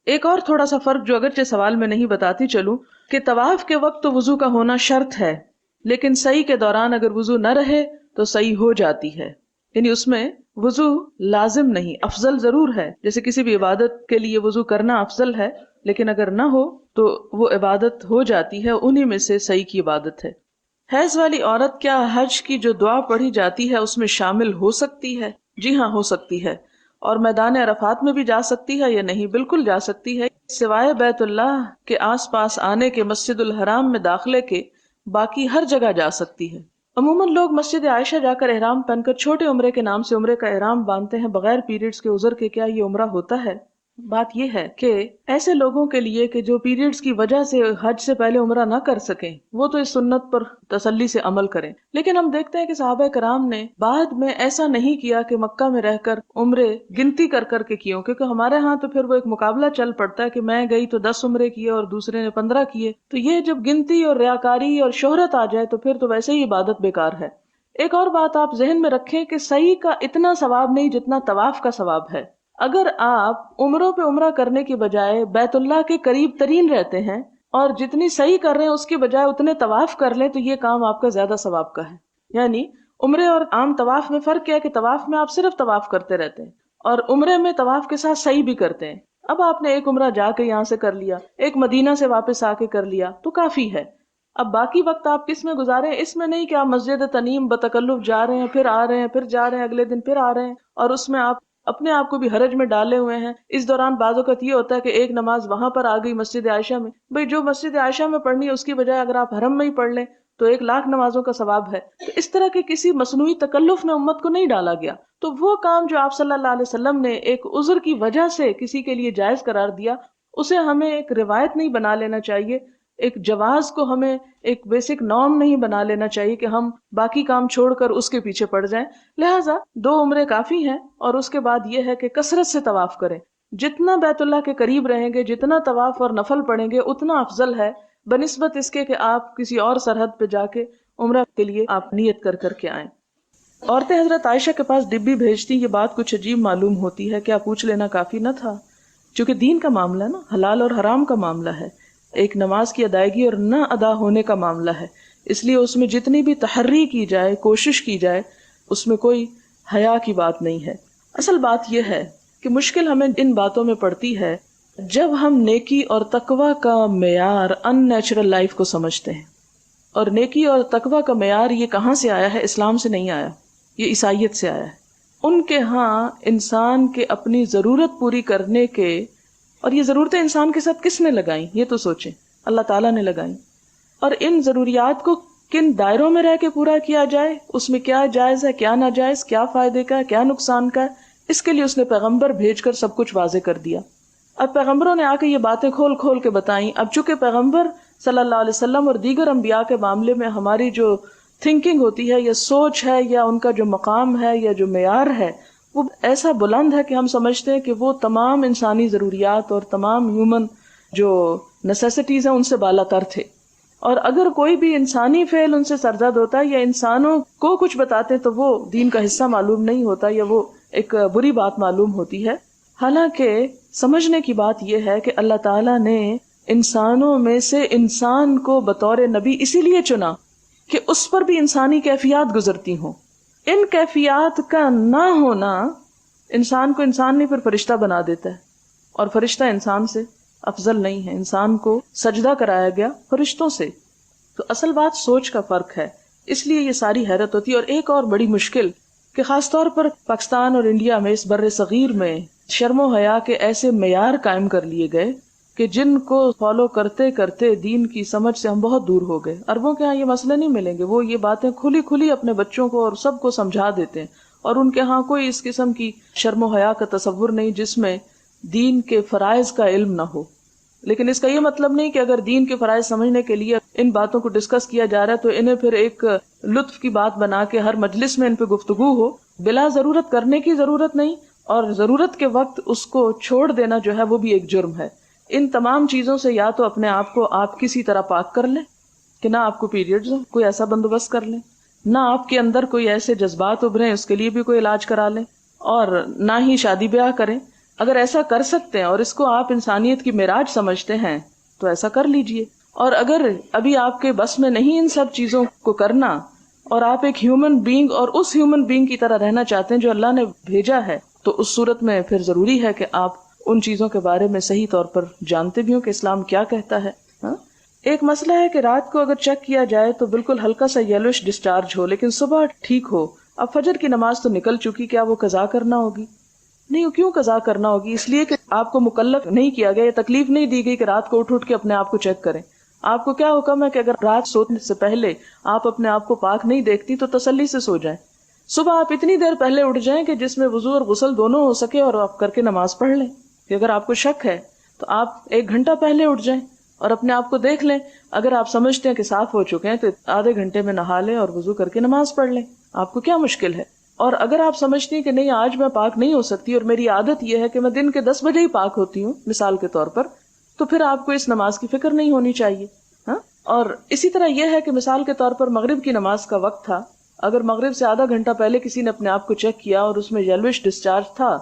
ایک اور تھوڑا سا فرق جو اگرچہ سوال میں نہیں بتاتی چلوں کہ طواف کے وقت تو وضو کا ہونا شرط ہے، لیکن سعی کے دوران اگر وضو نہ رہے تو سعی ہو جاتی ہے. یعنی اس میں وضو لازم نہیں، افضل ضرور ہے. جیسے کسی بھی عبادت کے لیے وضو کرنا افضل ہے، لیکن اگر نہ ہو تو وہ عبادت ہو جاتی ہے. انہی میں سے سعی کی عبادت ہے. حیض والی عورت کیا حج کی جو دعا پڑھی جاتی ہے اس میں شامل ہو سکتی ہے؟ جی ہاں، ہو سکتی ہے. اور میدان عرفات میں بھی جا سکتی ہے یا نہیں؟ بالکل جا سکتی ہے، سوائے بیت اللہ کے آس پاس آنے کے، مسجد الحرام میں داخلے کے، باقی ہر جگہ جا سکتی ہے۔ عموماً لوگ مسجد عائشہ جا کر احرام پہن کر چھوٹے عمرے کے نام سے عمرے کا احرام باندھتے ہیں بغیر پیریڈز کے عذر کے۔ کیا یہ عمرہ ہوتا ہے؟ بات یہ ہے کہ ایسے لوگوں کے لیے کہ جو پیریڈز کی وجہ سے حج سے پہلے عمرہ نہ کر سکیں، وہ تو اس سنت پر تسلی سے عمل کریں، لیکن ہم دیکھتے ہیں کہ صحابہ کرام نے بعد میں ایسا نہیں کیا کہ مکہ میں رہ کر عمرے گنتی کر کر کے کیوں، کیونکہ ہمارے ہاں تو پھر وہ ایک مقابلہ چل پڑتا ہے کہ میں گئی تو 10 عمرے کیے اور دوسرے نے 15 کیے، تو یہ جب گنتی اور ریاکاری اور شہرت آ جائے تو پھر تو ویسے ہی عبادت بیکار ہے۔ ایک اور بات آپ ذہن میں رکھیں کہ سعی کا اتنا ثواب نہیں جتنا طواف کا ثواب ہے۔ اگر آپ عمروں پہ عمرہ کرنے کی بجائے بیت اللہ کے قریب ترین رہتے ہیں اور جتنی سعی کر رہے ہیں اس کی بجائے اتنے طواف کر لیں تو یہ کام آپ کا زیادہ ثواب کا ہے۔ یعنی عمرے اور عام طواف میں فرق کیا ہے کہ طواف میں آپ صرف طواف کرتے رہتے ہیں اور عمرے میں طواف کے ساتھ سعی بھی کرتے ہیں۔ اب آپ نے ایک عمرہ جا کے یہاں سے کر لیا، ایک مدینہ سے واپس آ کے کر لیا تو کافی ہے۔ اب باقی وقت آپ کس میں گزارے ہیں؟ اس میں نہیں کہ آپ مسجد تنیم بتکلف جا رہے ہیں، پھر آ رہے ہیں، پھر جا رہے ہیں، اگلے دن پھر آ رہے ہیں، اور اس میں آپ اپنے آپ کو بھی حرج میں ڈالے ہوئے ہیں۔ اس دوران بعض اوقات یہ ہوتا ہے کہ ایک نماز وہاں پر آ گئی مسجد عائشہ میں، بھئی جو مسجد عائشہ میں پڑھنی ہے اس کی بجائے اگر آپ حرم میں ہی پڑھ لیں تو 1,00,000 نمازوں کا ثواب ہے۔ تو اس طرح کے کسی مصنوعی تکلف میں امت کو نہیں ڈالا گیا۔ تو وہ کام جو آپ صلی اللہ علیہ وسلم نے ایک عذر کی وجہ سے کسی کے لیے جائز قرار دیا، اسے ہمیں ایک روایت نہیں بنا لینا چاہیے، ایک جواز کو ہمیں ایک بیسک نارم نہیں بنا لینا چاہیے کہ ہم باقی کام چھوڑ کر اس کے پیچھے پڑ جائیں۔ لہٰذا 2 عمرے کافی ہیں، اور اس کے بعد یہ ہے کہ کثرت سے طواف کریں۔ جتنا بیت اللہ کے قریب رہیں گے، جتنا طواف اور نفل پڑھیں گے اتنا افضل ہے بنسبت اس کے کہ آپ کسی اور سرحد پہ جا کے عمرہ کے لیے آپ نیت کر کر کے آئیں۔ عورتیں حضرت عائشہ کے پاس ڈبی بھیجتی، یہ بات کچھ عجیب معلوم ہوتی ہے، کیا پوچھ لینا کافی نہ تھا؟ چونکہ دین کا معاملہ نا، حلال اور حرام کا معاملہ ہے، ایک نماز کی ادائیگی اور نہ ادا ہونے کا معاملہ ہے، اس لیے اس میں جتنی بھی تحری کی جائے، کوشش کی جائے، اس میں کوئی حیا کی بات نہیں ہے۔ اصل بات یہ ہے کہ مشکل ہمیں ان باتوں میں پڑتی ہے جب ہم نیکی اور تقوی کا معیار ان نیچرل لائف کو سمجھتے ہیں، اور نیکی اور تقوی کا معیار یہ کہاں سے آیا ہے؟ اسلام سے نہیں آیا، یہ عیسائیت سے آیا ہے۔ ان کے ہاں انسان کے اپنی ضرورت پوری کرنے کے، اور یہ ضرورتیں انسان کے ساتھ کس نے لگائیں؟ یہ تو سوچیں، اللہ تعالیٰ نے لگائیں۔ اور ان ضروریات کو کن دائروں میں رہ کے پورا کیا جائے، اس میں کیا جائز ہے، کیا ناجائز، کیا فائدے کا ہے، کیا نقصان کا ہے، اس کے لیے اس نے پیغمبر بھیج کر سب کچھ واضح کر دیا۔ اب پیغمبروں نے آ کے یہ باتیں کھول کھول کے بتائیں۔ اب چونکہ پیغمبر صلی اللہ علیہ وسلم اور دیگر انبیاء کے معاملے میں ہماری جو تھنکنگ ہوتی ہے یا سوچ ہے یا ان کا جو مقام ہے یا جو معیار ہے وہ ایسا بلند ہے کہ ہم سمجھتے ہیں کہ وہ تمام انسانی ضروریات اور تمام ہیومن جو نیسیسٹیز ہیں ان سے بالا تر تھے، اور اگر کوئی بھی انسانی فعل ان سے سرزد ہوتا ہے یا انسانوں کو کچھ بتاتے تو وہ دین کا حصہ معلوم نہیں ہوتا یا وہ ایک بری بات معلوم ہوتی ہے۔ حالانکہ سمجھنے کی بات یہ ہے کہ اللہ تعالیٰ نے انسانوں میں سے انسان کو بطور نبی اسی لیے چنا کہ اس پر بھی انسانی کیفیات گزرتی ہوں۔ ان کیفیات کا نہ ہونا انسان کو انسان نہیں پھر فرشتہ بنا دیتا ہے، اور فرشتہ انسان سے افضل نہیں ہے۔ انسان کو سجدہ کرایا گیا فرشتوں سے، تو اصل بات سوچ کا فرق ہے، اس لیے یہ ساری حیرت ہوتی ہے۔ اور ایک اور بڑی مشکل کہ خاص طور پر پاکستان اور انڈیا میں، اس بر صغیر میں شرم و حیا کے ایسے معیار قائم کر لیے گئے کہ جن کو فالو کرتے کرتے دین کی سمجھ سے ہم بہت دور ہو گئے۔ عربوں کے ہاں یہ مسئلے نہیں ملیں گے، وہ یہ باتیں کھلی کھلی اپنے بچوں کو اور سب کو سمجھا دیتے ہیں، اور ان کے ہاں کوئی اس قسم کی شرم و حیا کا تصور نہیں جس میں دین کے فرائض کا علم نہ ہو۔ لیکن اس کا یہ مطلب نہیں کہ اگر دین کے فرائض سمجھنے کے لیے ان باتوں کو ڈسکس کیا جا رہا ہے تو انہیں پھر ایک لطف کی بات بنا کے ہر مجلس میں ان پہ گفتگو ہو۔ بلا ضرورت کرنے کی ضرورت نہیں، اور ضرورت کے وقت اس کو چھوڑ دینا جو ہے وہ بھی ایک جرم ہے۔ ان تمام چیزوں سے یا تو اپنے آپ کو آپ کسی طرح پاک کر لیں کہ نہ آپ کو پیریڈز ہو، کوئی ایسا بندوبست کر لیں، نہ آپ کے اندر کوئی ایسے جذبات ابھریں اس کے لیے بھی کوئی علاج کرا لیں، اور نہ ہی شادی بیاہ کریں۔ اگر ایسا کر سکتے ہیں اور اس کو آپ انسانیت کی معراج سمجھتے ہیں تو ایسا کر لیجئے، اور اگر ابھی آپ کے بس میں نہیں ان سب چیزوں کو کرنا اور آپ ایک ہیومن بینگ اور اس ہیومن بینگ کی طرح رہنا چاہتے ہیں جو اللہ نے بھیجا ہے، تو اس صورت میں پھر ضروری ہے کہ آپ ان چیزوں کے بارے میں صحیح طور پر جانتے بھی ہوں کہ اسلام کیا کہتا ہے۔ ایک مسئلہ ہے کہ رات کو اگر چیک کیا جائے تو بالکل ہلکا سا یلوش ڈسچارج ہو، لیکن صبح ٹھیک ہو۔ اب فجر کی نماز تو نکل چکی، کیا وہ قضا کرنا ہوگی؟ نہیں، وہ کیوں قضا کرنا ہوگی؟ اس لیے کہ آپ کو مکلف نہیں کیا گیا، یہ تکلیف نہیں دی گئی کہ رات کو اٹھ کے اپنے آپ کو چیک کریں. آپ کو کیا حکم ہے کہ اگر رات سونے سے پہلے آپ اپنے آپ کو پاک نہیں دیکھتی تو تسلی سے سو جائیں. صبح آپ اتنی دیر پہلے اٹھ جائیں کہ جس میں وضو اور غسل دونوں ہو سکے اور آپ کر کے نماز پڑھ لیں. کہ اگر آپ کو شک ہے تو آپ 1 گھنٹہ پہلے اٹھ جائیں اور اپنے آپ کو دیکھ لیں. اگر آپ سمجھتے ہیں کہ صاف ہو چکے ہیں تو آدھے گھنٹے میں نہا لیں اور وضو کر کے نماز پڑھ لیں. آپ کو کیا مشکل ہے؟ اور اگر آپ سمجھتی ہیں کہ نہیں آج میں پاک نہیں ہو سکتی اور میری عادت یہ ہے کہ میں دن کے 10 بجے ہی پاک ہوتی ہوں مثال کے طور پر، تو پھر آپ کو اس نماز کی فکر نہیں ہونی چاہیے. ہاں، اور اسی طرح یہ ہے کہ مثال کے طور پر مغرب کی نماز کا وقت تھا، اگر مغرب سے آدھا گھنٹہ پہلے کسی نے اپنے آپ کو چیک کیا اور اس میں یلوش ڈسچارج تھا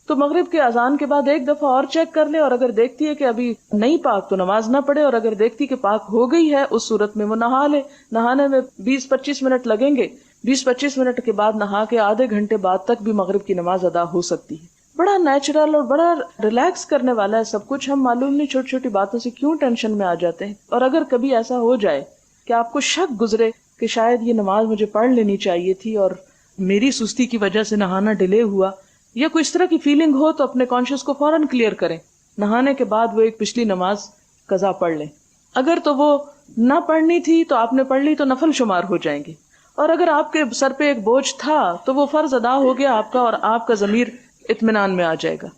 تو مغرب کے اذان کے بعد 1 دفعہ اور چیک کر لے، اور اگر دیکھتی ہے کہ ابھی نہیں پاک تو نماز نہ پڑھے، اور اگر دیکھتی کہ پاک ہو گئی ہے اس صورت میں وہ نہا لے. نہانے میں 20-25 منٹ لگیں گے، 20-25 منٹ کے بعد نہا کے آدھے گھنٹے بعد تک بھی مغرب کی نماز ادا ہو سکتی ہے. بڑا نیچرل اور بڑا ریلیکس کرنے والا ہے سب کچھ. ہم معلوم نہیں چھوٹی چھوٹی باتوں سے کیوں ٹینشن میں آ جاتے ہیں. اور اگر کبھی ایسا ہو جائے کہ آپ کو شک گزرے کہ شاید یہ نماز مجھے پڑھ لینی چاہیے تھی اور میری سستی کی وجہ سے نہانا ڈیلے ہوا، یا کوئی اس طرح کی فیلنگ ہو، تو اپنے کانشیس کو فوراً کلیئر کریں. نہانے کے بعد وہ ایک پچھلی نماز قضا پڑھ لیں. اگر تو وہ نہ پڑھنی تھی تو آپ نے پڑھ لی تو نفل شمار ہو جائیں گے، اور اگر آپ کے سر پہ ایک بوجھ تھا تو وہ فرض ادا ہو گیا آپ کا، اور آپ کا ضمیر اطمینان میں آ جائے گا.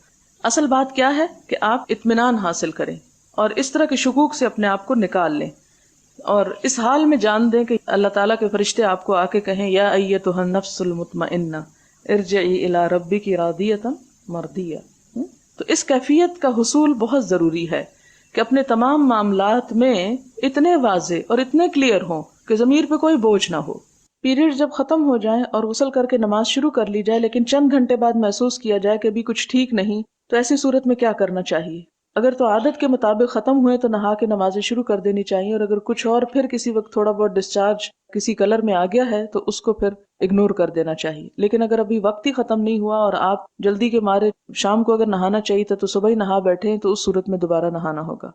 اصل بات کیا ہے کہ آپ اطمینان حاصل کریں اور اس طرح کے شکوک سے اپنے آپ کو نکال لیں، اور اس حال میں جان دیں کہ اللہ تعالیٰ کے فرشتے آپ کو آ کے کہیں یا ایتھا النفس المطمئنہ ارجعی الی ربک راضیۃ مرضیہ. تو اس کیفیت کا حصول بہت ضروری ہے کہ اپنے تمام معاملات میں اتنے واضح اور اتنے کلیئر ہوں کہ ضمیر پہ کوئی بوجھ نہ ہو. پیریڈ جب ختم ہو جائیں اور غسل کر کے نماز شروع کر لی جائے لیکن چند گھنٹے بعد محسوس کیا جائے کہ ابھی کچھ ٹھیک نہیں، تو ایسی صورت میں کیا کرنا چاہیے؟ اگر تو عادت کے مطابق ختم ہوئے تو نہا کے نمازیں شروع کر دینی چاہیے، اور اگر کچھ اور پھر کسی وقت تھوڑا بہت ڈسچارج کسی کلر میں آ گیا ہے تو اس کو پھر اگنور کر دینا چاہیے. لیکن اگر ابھی وقت ہی ختم نہیں ہوا اور آپ جلدی کے مارے شام کو اگر نہانا چاہیے تھا تو صبح ہی نہا بیٹھے تو اس صورت میں دوبارہ نہانا ہوگا.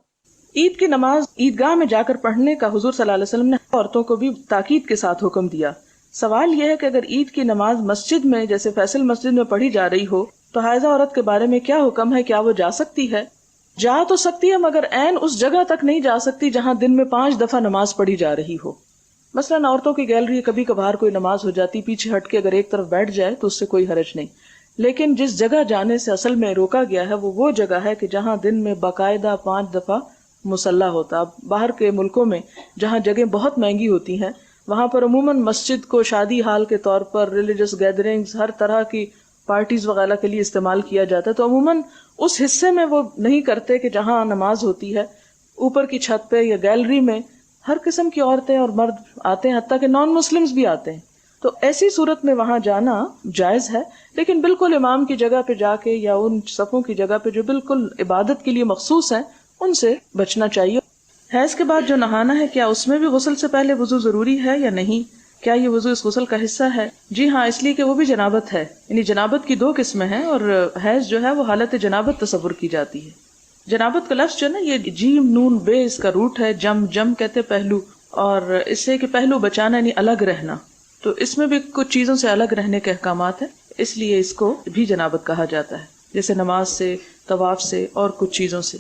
عید کی نماز عیدگاہ میں جا کر پڑھنے کا حضور صلی اللہ علیہ وسلم نے عورتوں کو بھی تاکید کے ساتھ حکم دیا. سوال یہ ہے کہ اگر عید کی نماز مسجد میں جیسے فیصل مسجد میں پڑھی جا رہی ہو تو حائضہ عورت کے بارے میں کیا حکم ہے؟ کیا وہ جا سکتی ہے؟ جا تو سکتی ہے مگر عین اس جگہ تک نہیں جا سکتی جہاں دن میں 5 دفعہ نماز پڑھی جا رہی ہو. مثلاً عورتوں کی گیلری کبھی کبھار کوئی نماز ہو جاتی، پیچھے ہٹ کے اگر ایک طرف بیٹھ جائے تو اس سے کوئی حرج نہیں. لیکن جس جگہ جانے سے اصل میں روکا گیا ہے وہ جگہ ہے کہ جہاں دن میں باقاعدہ 5 دفعہ مصلی ہوتا. اب باہر کے ملکوں میں جہاں جگہ بہت مہنگی ہوتی ہیں وہاں پر عموماً مسجد کو شادی ہال کے طور پر، ریلیجس گیدرنگز، ہر طرح کی پارٹیز وغیرہ کے لیے استعمال کیا جاتا ہے. تو عموماً اس حصے میں وہ نہیں کرتے کہ جہاں نماز ہوتی ہے. اوپر کی چھت پہ یا گیلری میں ہر قسم کی عورتیں اور مرد آتے ہیں، حتیٰ کہ نان مسلمز بھی آتے ہیں. تو ایسی صورت میں وہاں جانا جائز ہے، لیکن بالکل امام کی جگہ پہ جا کے یا ان صفوں کی جگہ پہ جو بالکل عبادت کے لیے مخصوص ہیں ان سے بچنا چاہیے. حیض کے بعد جو نہانا ہے کیا اس میں بھی غسل سے پہلے وضو ضروری ہے یا نہیں؟ کیا یہ وضو اس غسل کا حصہ ہے؟ جی ہاں، اس لیے کہ وہ بھی جنابت ہے. یعنی جنابت کی 2 قسمیں ہیں اور حیض جو ہے وہ حالت جنابت تصور کی جاتی ہے. جنابت کا لفظ جو ہے نا یہ جیم نون بے اس کا روٹ ہے. جم کہتے پہلو، اور اس سے کہ پہلو بچانا یعنی الگ رہنا. تو اس میں بھی کچھ چیزوں سے الگ رہنے کے احکامات ہیں، اس لیے اس کو بھی جنابت کہا جاتا ہے، جیسے نماز سے، طواف سے اور کچھ چیزوں سے.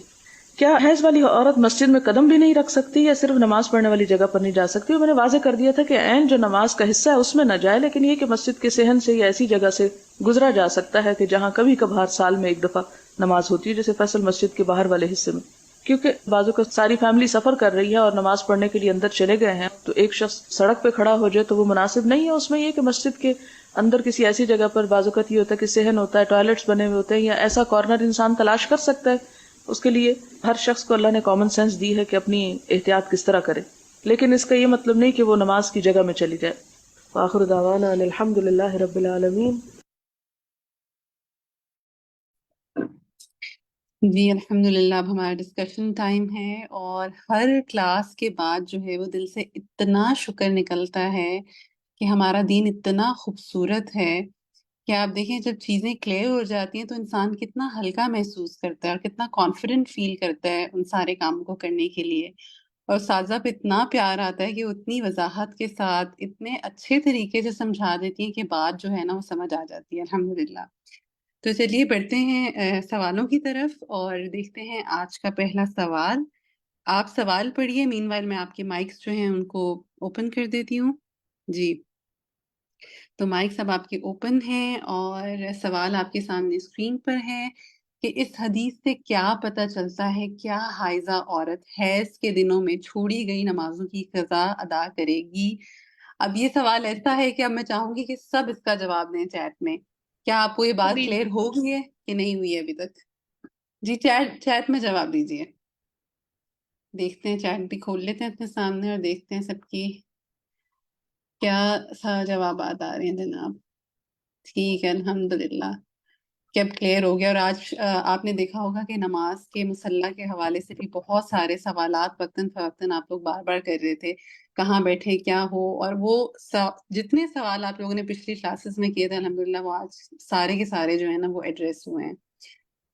کیا حیض والی عورت مسجد میں قدم بھی نہیں رکھ سکتی یا صرف نماز پڑھنے والی جگہ پر نہیں جا سکتی؟ میں نے واضح کر دیا تھا کہ عین جو نماز کا حصہ ہے اس میں نہ جائے، لیکن یہ کہ مسجد کے صحن سے یا ایسی جگہ سے گزرا جا سکتا ہے کہ جہاں کبھی کبھار سال میں 1 دفعہ نماز ہوتی ہے، جیسے فیصل مسجد کے باہر والے حصے میں. کیونکہ بازو کا ساری فیملی سفر کر رہی ہے اور نماز پڑھنے کے لیے اندر چلے گئے ہیں تو ایک شخص سڑک پہ کھڑا ہو جائے تو وہ مناسب نہیں ہے. اس میں یہ کہ مسجد کے اندر کسی ایسی جگہ پر بازو کا یہ ہوتا ہے کہ صحن ہوتا ہے، ٹوائلٹس بنے ہوئے ہوتے ہیں، یا ایسا کارنر انسان تلاش کر سکتا ہے. اس کے لیے ہر شخص کو اللہ نے کامن سینس دی ہے کہ اپنی احتیاط کس طرح کرے، لیکن اس کا یہ مطلب نہیں کہ وہ نماز کی جگہ میں چلی جائے. وآخر دعوانا ان الحمد للہ رب العالمین. جی الحمدللہ. اب ہمارا ڈسکشن ٹائم ہے اور ہر کلاس کے بعد جو ہے وہ دل سے اتنا شکر نکلتا ہے کہ ہمارا دین اتنا خوبصورت ہے کہ آپ دیکھیں جب چیزیں کلیئر ہو جاتی ہیں تو انسان کتنا ہلکا محسوس کرتا ہے اور کتنا کانفیڈنٹ فیل کرتا ہے ان سارے کاموں کو کرنے کے لیے. اور اساتذہ پہ اتنا پیار آتا ہے کہ وہ اتنی وضاحت کے ساتھ اتنے اچھے طریقے سے سمجھا دیتی ہیں کہ بات جو ہے نا وہ سمجھ آ جاتی ہے الحمدللہ. تو چلیے بڑھتے ہیں سوالوں کی طرف اور دیکھتے ہیں آج کا پہلا سوال. آپ سوال پڑھیے، مین وائل میں آپ کے مائکس جو ہیں ان کو اوپن کر دیتی ہوں. جی تو مائکس اب آپ کے اوپن ہیں اور سوال آپ کے سامنے اسکرین پر ہے کہ اس حدیث سے کیا پتہ چلتا ہے کیا حائضہ عورت حیض کے دنوں میں چھوڑی گئی نمازوں کی قضا ادا کرے گی. اب یہ سوال ایسا ہے کہ اب میں چاہوں گی کہ سب اس کا جواب دیں چیٹ میں. کیا آپ کو یہ بات کلیئر ہو گئی ہے کہ نہیں ہوئی ہے ابھی تک؟ جی چیٹ میں جواب دیجیے. دیکھتے ہیں چیٹ بھی کھول لیتے ہیں اپنے سامنے اور دیکھتے ہیں سب کی کیا سا جوابات آ رہے ہیں جناب. ٹھیک ہے الحمدللہ کہ اب کلیئر ہو گیا. اور آج آپ نے دیکھا ہوگا کہ نماز کے مصلی کے حوالے سے بھی بہت سارے سوالات وقتاً فوقتاً آپ لوگ بار بار کر رہے تھے کہاں بیٹھے کیا ہو، اور وہ جتنے سوال آپ لوگوں نے پچھلی کلاسز میں کیے تھے الحمدللہ وہ آج سارے کے سارے جو ہیں نا وہ ایڈریس ہوئے ہیں.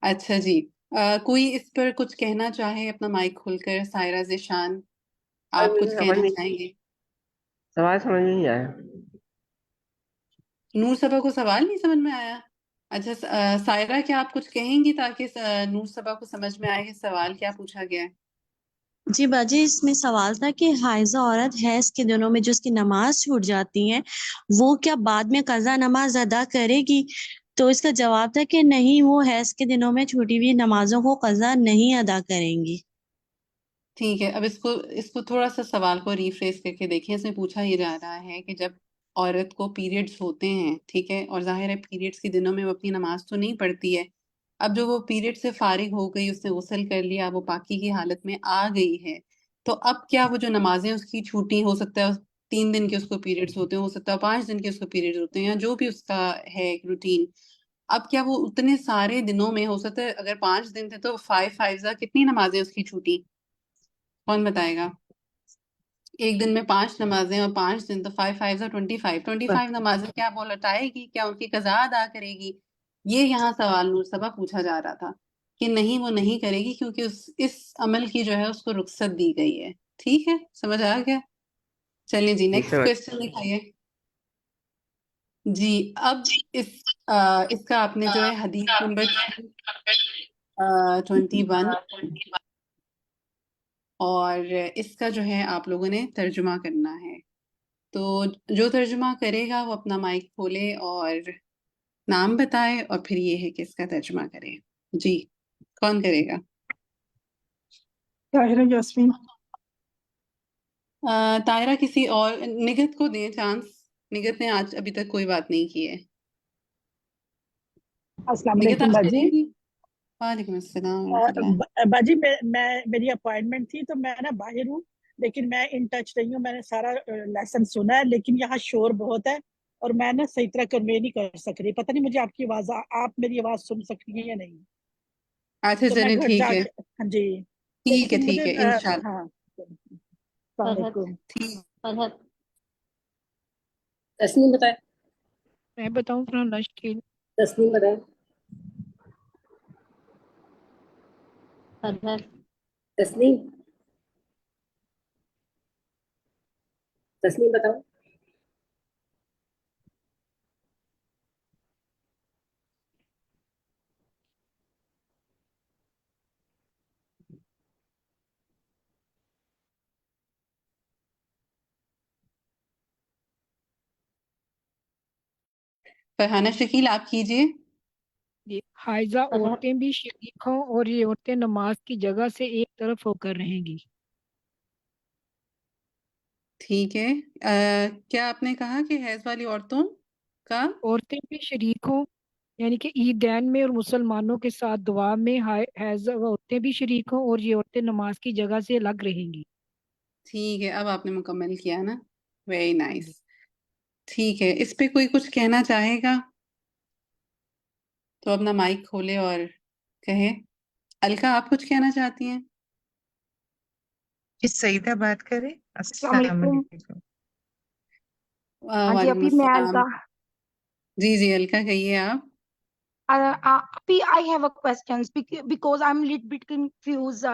اچھا جی کوئی اس پر کچھ کہنا چاہے اپنا مائک کھول کر؟ سائرہ ذیشان آپ کچھ کہنا چاہیں گے؟ سوال سمجھ نہیں آیا. نور صبا کو سوال نہیں سمجھ میں آیا؟ اچھا سائرہ کیا آپ کچھ کہیں گی تاکہ نور صبا کو سمجھ میں آئے کہ سوال کیا پوچھا گیا ہے؟ جی باجی اس میں سوال تھا کہ حائضہ عورت حیض کے دنوں میں جو اس کی نماز چھوٹ جاتی ہے وہ کیا بعد میں قضا نماز ادا کرے گی؟ تو اس کا جواب تھا کہ نہیں، وہ حیض کے دنوں میں چھوٹی ہوئی نمازوں کو قضا نہیں ادا کریں گی. ٹھیک ہے اب اس کو تھوڑا سا سوال کو ریفریز کر کے دیکھیں. اس میں پوچھا یہ جا رہا ہے کہ جب عورت کو پیریڈز ہوتے ہیں، ٹھیک ہے، اور ظاہر ہے پیریڈز کے دنوں میں وہ اپنی نماز تو نہیں پڑھتی ہے. اب جو وہ پیریڈ سے فارغ ہو گئی، اس نے غسل کر لیا، وہ پاکی کی حالت میں آ گئی ہے، تو اب کیا وہ جو نمازیں اس کی چھوٹی، ہو سکتا ہے 3 دن کے اس کو پیریڈز ہوتے ہیں، ہو سکتا ہے 5 دن کے اس کو پیریڈز ہوتے ہیں، یا جو بھی اس کا ہے روٹین، اب کیا وہ اتنے سارے دنوں میں، ہو سکتا ہے اگر 5 دن تھے تو 5 5 کتنی نمازیں اس کی چھوٹی؟ کون بتائے گا؟ ایک دن میں 5 نمازیں اور 5 دن تو 5 5 25 نمازیں کیا وہ لٹائے گی؟ کیا ان کی قضا ادا کرے گی؟ یہ یہاں سوال نور صبا پوچھا جا رہا تھا کہ نہیں وہ نہیں کرے گی کیونکہ اس عمل کی جو ہے اس کو رخصت دی گئی ہے. ٹھیک ہے سمجھ آ گیا؟ چلیے جی نیکسٹ کویسچن دکھائیے. جی اب اس کا آپ نے جو ہے حدیث نمبر 21 اور اس کا جو ہے آپ لوگوں نے ترجمہ کرنا ہے. تو جو ترجمہ کرے گا وہ اپنا مائک کھولے اور نام بتائے اور پھر یہ ہے کہ اس کا ترجمہ کرے. جی کون کرے گا؟ طاہرہ یاسمین. طاہرہ کسی اور، نگت کو دیں چانس. نگت نے آج ابھی تک کوئی بات نہیں کی ہے. السلام نگت علیکم آپ باجی. کریں گی؟ وعلیکم السلام ورحمۃ اللہ. باجی میری اپوائنٹمنٹ تھی تو میں نا باہر ہوں، لیکن میں ان ٹچ نہیں ہوں. میں نے سارا لیسن سنا ہے لیکن یہاں شور بہت ہے اور میں نا صحیح طرح کنوے نہیں کر سک رہی. پتہ نہیں مجھے آپ کی آواز، آپ میری آواز سن سکتی ہیں یا نہیں؟ اچھا تو میں چلیں گھر ٹھیک جا ہے کے، ہاں جی ٹھیک ہے لیکن ٹھیک مجھے ہے انشاءاللہ. ہاں السلام علیکم. تسنیم بتائے. میں بتاؤں اپنا نشکیل. تسنیم بتائے. تسنیم تسنیم بتاؤ. فرحانہ شکیل آپ کیجئے. حائضہ عورتیں بھی شریک ہوں اور یہ عورتیں نماز کی جگہ سے ایک طرف ہو کر رہیں گی. ٹھیک ہے کیا آپ نے کہا کہ حیض والی عورتوں کا؟ عورتیں بھی شریک ہوں یعنی کہ عیدین میں اور مسلمانوں کے ساتھ دعا میں حائضہ عورتیں بھی شریک ہوں اور یہ عورتیں نماز کی جگہ سے الگ رہیں گی. ٹھیک ہے اب آپ نے مکمل کیا نا، ویری نائس. ٹھیک ہے اس پہ کوئی کچھ کہنا چاہے گا تو اپنا مائک کھولے اور کہے. الکا آپ کچھ کہنا چاہتی ہیں؟ جی سعیدہ بات کریں. السلام السلام علیکم. علیکم. ہاں جی وعلیکم ابھی میں السلام. الکا. جی جی الکا کہیے آپ. ابھی I have a questions because I'm little bit confused.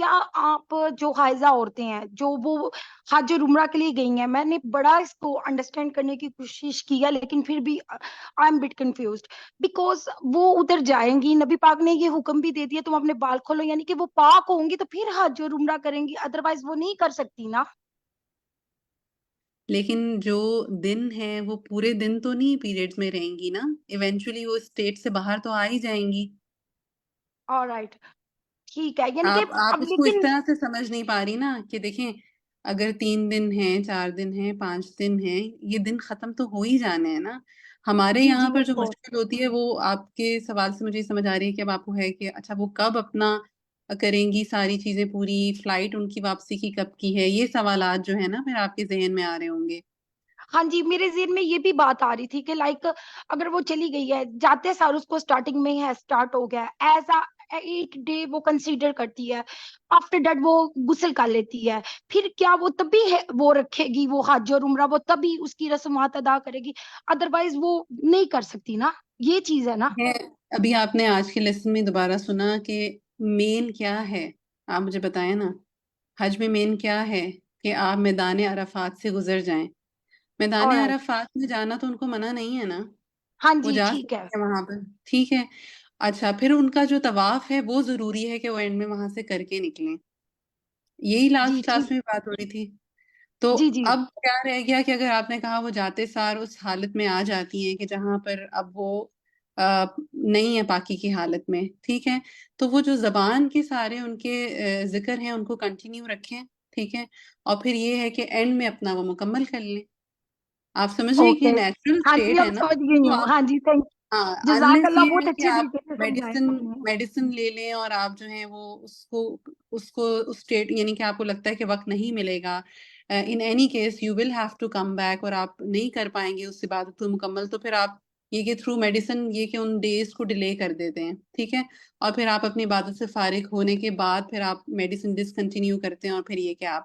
کیا آپ جو حائضہ عورتیں ہیں جو وہ حج اور عمرہ کے لیے گئی ہیں، میں نے بڑا اس کو انڈرسٹینڈ کرنے کی کوشش کی ہے لیکن پھر بھی I am but confused because وہ ادھر جائیں گی، نبی پاک نے یہ حکم بھی دے دیا تم اپنے بال کھولو، یعنی کہ وہ پاک ہوں گی تو پھر حج اور عمرہ کریں گی، ادروائز وہ نہیں کر سکتی نا. لیکن جو دن ہے وہ پورے دن تو نہیں پیریڈز میں رہیں گی نا، ایونچولی وہ اسٹیٹ سے باہر تو آ ہی جائیں گی. آلرائٹ، ٹھیک ہے، یعنی کہ آپ اب اس کو اس لیکن طرح سے سمجھ نہیں پا رہی نا کہ دیکھیں اگر 3 دن ہیں، 4 دن ہیں، 5 دن ہیں، یہ دن ختم تو ہو ہی جانے ہیں نا. ہمارے جی یہاں جی پر آف جو کورس. مشکل ہوتی ہے وہ آپ کے سوال سے مجھے یہ سمجھ آ رہی ہے کہ اب آپ کو ہے کہ اچھا وہ کب اپنا کریں گی ساری چیزیں پوری، فلائٹ ان کی واپسی کی کب کی ہے، یہ سوالات جو ہے نا پھر آپ کے ذہن میں آ رہے ہوں گے. ہاں جی، میرے ذہن میں یہ بھی بات آ رہی تھی کہ لائک اگر وہ چلی گئی ہے، جاتے سار اس کو اسٹارٹنگ میں ہے اسٹارٹ ہو گیا ایز ایک ڈے وہ کنسیڈر کرتی ہے، آفٹر دیٹ وہ غسل کر لیتی ہے، پھر کیا وہ تبھی وہ رکھے گی وہ حج اور عمرہ، وہ تبھی اس کی رسومات ادا کرے گی، ادروائز وہ نہیں کر سکتی نا، یہ چیز ہے نا. ہے ابھی آپ نے آج کے لیسن میں دوبارہ سنا کہ مین کیا ہے، آپ مجھے بتائیں نا. حج میں مین کیا ہے کہ آپ میدان عرفات سے گزر جائیں. میدان آلرائٹ، عرفات میں جانا تو ان کو منع نہیں ہے نا، ہاں وہ جی جا ٹھیک ہے. سکتے ہیں وہاں پر، ٹھیک ہے. اچھا پھر ان کا جو طواف ہے وہ ضروری ہے کہ وہ اینڈ میں وہاں سے کر کے نکلیں. یہی جی لاسٹ ٹھیک، کلاس میں بات ہو رہی تھی. تو جی جی اب کیا رہ گیا کہ اگر آپ نے کہا وہ جاتے سار اس حالت میں آ جاتی ہیں کہ جہاں پر اب وہ نہیں ہے پاکی کی حالت میں، ٹھیک ہے، تو وہ جو زبان کے سارے ان کے ذکر ہیں ان کو کنٹینیو رکھیں، ٹھیک ہے، اور پھر یہ ہے کہ اینڈ میں اپنا وہ مکمل کر لیں. آپ سمجھ رہے ہیں کہ یہ اوکے. نیچرل ہاں جی اسٹیٹ ہے اب نا. سمجھ گئی تو ہوں، آپ ہاں جی تھینک، ہاں جزاک انلیس اللہ، یہ بہت ہے کہ اچھے آپ طریقے سے سمجھایا میڈیسن آپ نے. میڈیسن لے لیں اور آپ جو ہیں وہ اس کو اسٹیٹ یعنی کہ آپ کو لگتا ہے کہ وقت نہیں ملے گا، in any case you will have to come back, اور آپ نہیں کر پائیں گے اس عبادت کو مکمل، تو پھر آپ یہ کہ تھرو میڈیسن یہ کہ ان ڈیز کو ڈیلے کر دیتے ہیں، ٹھیک ہے، اور پھر آپ اپنی عبادت سے فارغ ہونے کے بعد پھر آپ میڈیسن ڈسکنٹینیو کرتے ہیں، اور پھر یہ کہ آپ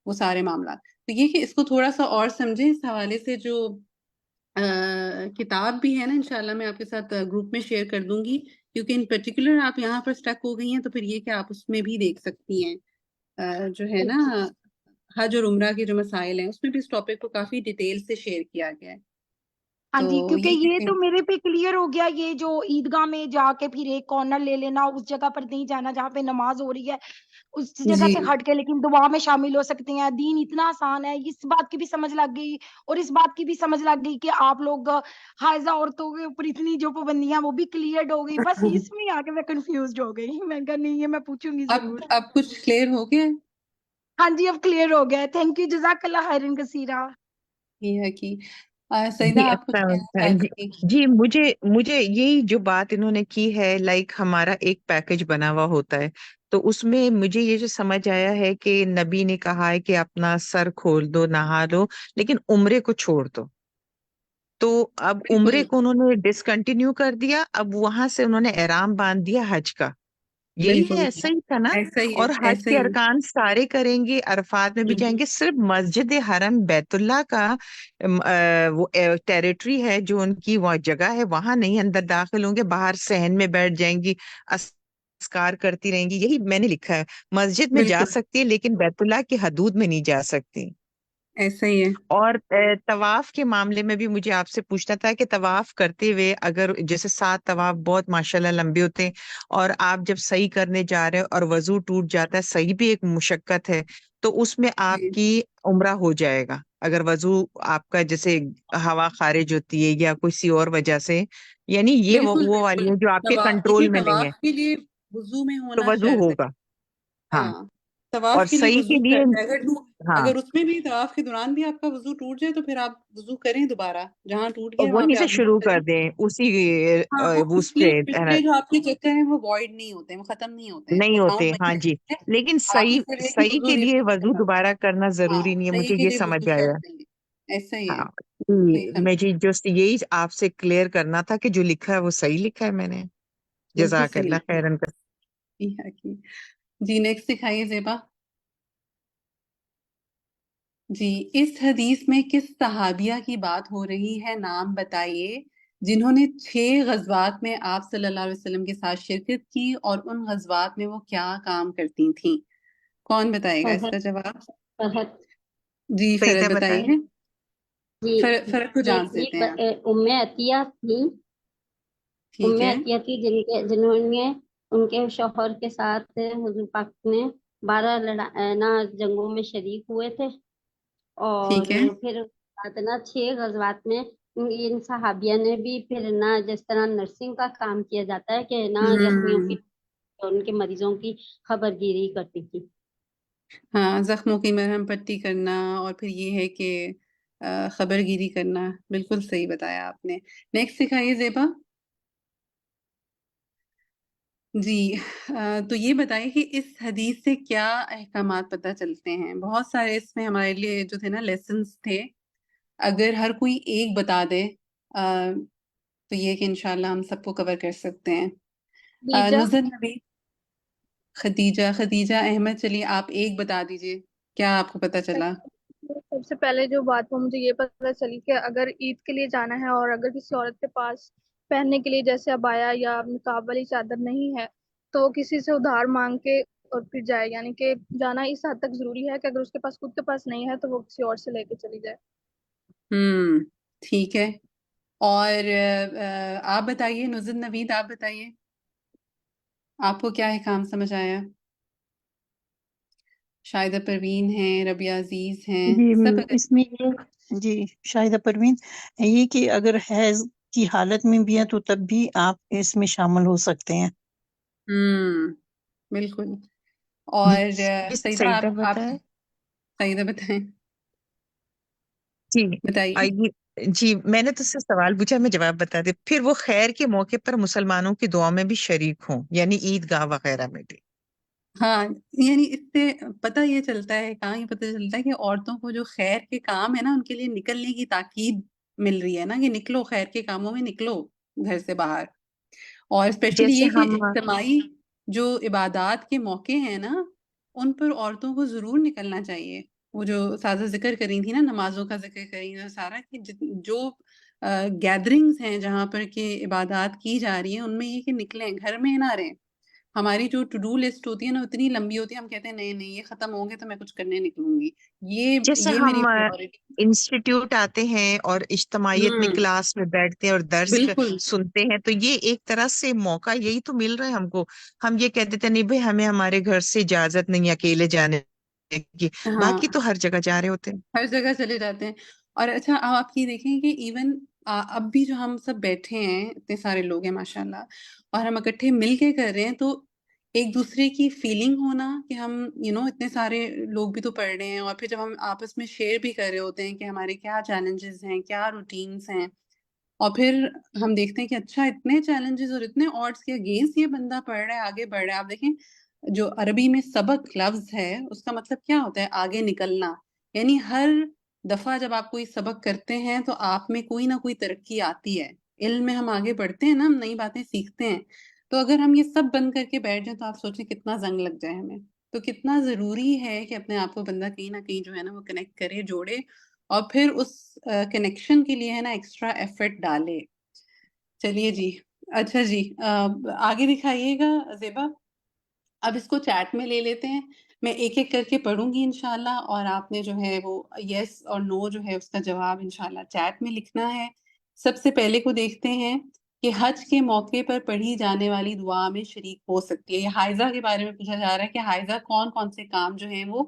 وہ سارے معاملات. تو یہ کہ اس کو تھوڑا سا اور سمجھیں. اس حوالے سے جو کتاب بھی ہے نا انشاءاللہ میں آپ کے ساتھ گروپ میں شیئر کر دوں گی، کیونکہ ان پرٹیکولر آپ یہاں پر سٹک ہو گئی ہیں تو پھر یہ کہ آپ اس میں بھی دیکھ سکتی ہیں جو ہے نا حج اور عمرہ کے جو مسائل ہیں اس میں بھی اس ٹاپک کو کافی ڈیٹیل سے شیئر کیا گیا ہے. ہاں تو جی، کیونکہ یہ یہ ہے تو میرے پہ کلیئر ہو گیا، یہ جو عیدگاہ میں جا کے پھر ایک کارنر لے لینا، اس جگہ پر نہیں جانا جہاں پہ نماز ہو رہی ہے، اس جگہ جی سے ہٹ کے لیکن دعا میں شامل ہو سکتے ہیں. دین اتنا آسان ہے، اس بات کی بھی سمجھ لگ گئی اور اس بات کی بھی سمجھ لگ گئی کہ آپ لوگ حائضہ عورتوں کے اوپر اتنی جو پابندیاں وہ بھی کلیئر ہو گئی. بس اس میں آ کے میں کنفیوزڈ ہو گئی، میں نے کہا نہیں یہ میں پوچھوں گی ضرور. اب کچھ کلیئر ہو گیا ہے. ہاں جی اب کلیئر ہو گیا ہے، تھینک یو، جزاک اللہ خیرن کثیرہ. یہ ہے کہ سعیدہ جی آپ کچھ السلام کہنا علیکم. چاہتی جی تھی. جی مجھے یہی جو بات انہوں نے کی ہے، لائک ہمارا ایک پیکج بنا ہوا ہوتا ہے، تو اس میں مجھے یہ جو سمجھ آیا ہے کہ نبی نے کہا ہے کہ اپنا سر کھول دو، نہا لو، لیکن عمرے کو چھوڑ دو. تو اب عمرے بالکل کو انہوں نے ڈسکنٹینیو کر دیا، اب وہاں سے انہوں نے احرام باندھ دیا حج کا. یہی ہے، بالکل ایسا ہی تھا نا. ایسا ہی ہے، اور حج ایسا کے ہی ہے. ارکان سارے کریں گے، عرفات میں بھی جائیں گے. صرف مسجد حرم بیت اللہ کا وہ ٹیریٹری ہے جو ان کی وہ جگہ ہے، وہاں نہیں اندر داخل ہوں گے، باہر صحن میں بیٹھ جائیں گی، اذکار کرتی رہیں گی. یہی میں نے لکھا ہے، مسجد میں جا بالکل سکتی ہے لیکن بیت اللہ کی حدود میں نہیں جا سکتی. ایسا ہی ہے. اور طواف کے معاملے میں بھی مجھے آپ سے پوچھنا تھا کہ طواف کرتے ہوئے اگر جیسے 7 طواف بہت ماشاءاللہ لمبے ہوتے ہیں، اور آپ جب صحیح کرنے جا رہے ہو اور وضو ٹوٹ جاتا ہے، صحیح بھی ایک مشقت ہے، تو اس میں آپ جی کی عمرہ ہو جائے گا اگر وضو آپ کا جیسے ہوا خارج ہوتی ہے یا کسی اور وجہ سے، یعنی یہ بالکل وہ بالکل. والی ہے جو آپ کے دیکھیے کنٹرول میں نہیں ہے، طواف کے لیے وضو میں تو ہونا وضو شرط ہے. ہوگا. ہاں، ہاں اور طواف کے لیے صحیح وضو کے لیے شرط ہے. ہاں، اگر اس میں بھی طواف کے دوران بھی آپ کا وضو ٹوٹ جائے تو پھر آپ وضو کریں دوبارہ، جہاں ٹوٹ اور گیا وہاں وہیں پہ سے آپ وضو شروع کریں. کر دیں اسی ہاں وہ اس پہ ہے نا. پچھلے جو آپ کے چکر ہیں وہ وائڈ نہیں ہوتے ہیں، وہ ختم نہیں ہوتے ہیں، نہیں وہ ہوتے، کاؤنٹ ہاں نہیں جی. کرتے ہیں. لیکن آپ صحیح نے صرف ایک ہی صحیح وضو کے لیے ریپیٹ وضو کرنا. دوبارہ کرنا ہاں ضروری نہیں ہے، صحیح مجھے کے یہ لیے سمجھ وضو آیا. شرط نہیں ہے. ایسا ہی ہے. ہاں جی، صحیح فرما. مجھے جسٹ یہی آپ سے کلیئر کرنا تھا کہ جو لکھا ہے وہ صحیح لکھا ہے میں نے. بالکل جزاک صحیح اللہ لکھا خیرن. ہے. جی نیکسٹ دکھائیے زیبا. جی اس حدیث میں کس صحابیہ کی بات ہو رہی ہے، نام بتائیے، جنہوں نے 6 غزوات میں آپ صلی اللہ علیہ وسلم کے ساتھ شرکت کی اور ان غزوات میں وہ کیا کام کرتی تھیں. کون بتائے گا اس کا فرحت جواب؟ فرحت جی سیدہ فرد بتائیں۔ بتائیے، جی فرد کو یہ چانس تھی دیتے ہیں آپ۔ ام عطیہ تھی ٹھیک ہے، جنہوں نے ان کے شوہر کے ساتھ حضور پاک نے 12 جنگوں میں شریک ہوئے تھے، اور ٹھیک ہے، پھر نا 6 غزوات میں ان صحابیہ نے بھی پھر نہ جس طرح نرسنگ کا کام کیا جاتا ہے کہ نہ زخمیوں کی ہوں، ان کے مریضوں کی خبر گیری کرتی تھی۔ ہاں زخموں کی مرہم پٹی کرنا، اور پھر یہ ہے کہ خبر گیری کرنا، بالکل صحیح بتایا آپ نے۔ نیکسٹ سکھائیے زیبا۔ جی تو یہ بتائیں کہ اس حدیث سے کیا احکامات پتہ چلتے ہیں؟ بہت سارے اس میں ہمارے لیے جو تھے نا لیسنس تھے، اگر ہر کوئی ایک بتا دے تو یہ کہ انشاءاللہ ہم سب کو کور کر سکتے ہیں۔ خدیجہ، نظر نبی، خدیجہ احمد، چلیے آپ ایک بتا دیجئے، کیا آپ کو پتہ چلا؟ سب سے پہلے جو بات وہ مجھے یہ پتہ چلی کہ اگر عید کے لیے جانا ہے اور اگر کسی عورت کے پاس پہننے کے لیے جیسے عبایا یا نقاب والی چادر نہیں ہے تو کسی سے ادھار مانگ کے اور پھر جائے، یعنی کہ جانا اس حد تک ضروری ہے کہ اگر اس کے پاس خود کے پاس نہیں ہے تو وہ کسی اور سے لے کے چلی جائے۔ ٹھیک ہے، اور آپ بتائیے نظر نوید، آپ بتائیے آپ کو کیا احکام سمجھ آیا؟ شاہدہ پروین ہیں، ربیہ عزیز ہیں، جی سب اگر اس میں یہ جی شاہدہ پروین، یہ کہ اگر حیض کی حالت میں بھی ہے تو تب بھی آپ اس میں شامل ہو سکتے ہیں۔ بالکل۔ اور جی سعیدہ سیدہ آپ بتائیں۔ سعیدہ بتائیں، جی بتائیے۔ جی میں نے تجھ سے سوال پوچھا، میں جواب بتا دے۔ پھر وہ خیر کے موقع پر مسلمانوں کی دعا میں بھی شریک ہوں، یعنی عید گاہ وغیرہ میں بھی۔ ہاں یعنی اس سے پتہ یہ چلتا ہے، کہاں یہ پتہ چلتا ہے کہ عورتوں کو جو خیر کے کام ہے نا ان کے لیے نکلنے کی تاکید مل رہی ہے نا، کہ نکلو خیر کے کاموں میں، نکلو گھر سے باہر۔ اور اسپیشلی جیسے یہ کہ ہم اجتماعی جو عبادات کے موقع ہیں نا ان پر عورتوں کو ضرور نکلنا چاہیے۔ وہ جو سازہ ذکر کر رہی تھی نا، نمازوں کا ذکر کر رہی تھی سارا، کہ جو گیدرنگز ہیں جہاں پر کہ عبادات کی جا رہی ہیں ان میں یہ کہ نکلیں، گھر میں نہ رہیں۔ ہماری جو ٹو ڈو لسٹ ہوتی ہے نا اتنی لمبی ہوتی ہے، ہم کہتے ہیں نہیں نہیں یہ ختم ہوں گے تو میں کچھ کرنے نکلوں گی، جیسے یہ میری ہم پریورٹی۔ انسٹیٹیوٹ آتے ہیں اور اجتماعیت میں کلاس میں بیٹھتے ہیں اور درس بالکل، سنتے ہیں، تو یہ ایک طرح سے موقع یہی تو مل رہا ہے ہم کو۔ ہم یہ کہتے تھے نہیں بھائی ہمیں ہمارے گھر سے اجازت نہیں اکیلے جانے کی، ہاں باقی تو ہر جگہ جا رہے ہوتے ہیں۔ ہر جگہ چلے جاتے ہیں۔ اور اچھا آپ یہ دیکھیں کہ ایون اب بھی جو ہم سب بیٹھے ہیں، اتنے سارے لوگ ہیں ماشاءاللہ، اور ہم اکٹھے مل کے کر رہے ہیں، تو ایک دوسرے کی فیلنگ ہونا کہ ہم اتنے سارے لوگ بھی تو پڑھ رہے ہیں، اور پھر جب ہم آپس میں شیئر بھی کر رہے ہوتے ہیں کہ ہمارے کیا چیلنجز ہیں، کیا روٹینز ہیں، اور پھر ہم دیکھتے ہیں کہ اچھا اتنے چیلنجز اور اتنے آڈس کے اگینسٹ یہ بندہ پڑھ رہا ہے، آگے بڑھ رہا ہے۔ آپ دیکھیں جو عربی میں سبق لفظ ہے اس کا مطلب کیا ہوتا ہے؟ آگے نکلنا۔ یعنی ہر دفعہ جب آپ کوئی سبق کرتے ہیں تو آپ میں کوئی نہ کوئی ترقی آتی ہے، علم میں ہم آگے بڑھتے ہیں نا، ہم نئی باتیں سیکھتے ہیں۔ تو اگر ہم یہ سب بند کر کے بیٹھ جائیں تو آپ سوچیں کتنا زنگ لگ جائے ہمیں۔ تو کتنا ضروری ہے کہ اپنے آپ کو بندہ کہیں نہ کہیں جو ہے نا وہ کنیکٹ کرے، جوڑے، اور پھر اس کنیکشن کے لیے ہے نا ایکسٹرا ایفرٹ ڈالے۔ چلیے جی، اچھا جی آگے دکھائیے گا زیبا۔ اب اس کو چیٹ میں لے لیتے ہیں، میں ایک ایک کر کے پڑھوں گی انشاءاللہ، اور آپ نے جو ہے وہ یس اور نو جو ہے اس کا جواب انشاءاللہ چیٹ میں لکھنا ہے۔ سب سے پہلے کو دیکھتے ہیں کہ حج کے موقع پر پڑھی جانے والی دعا میں شریک ہو سکتی ہے۔ یہ حائضہ کے بارے میں پوچھا جا رہا ہے کہ حائضہ کون کون سے کام جو ہیں وہ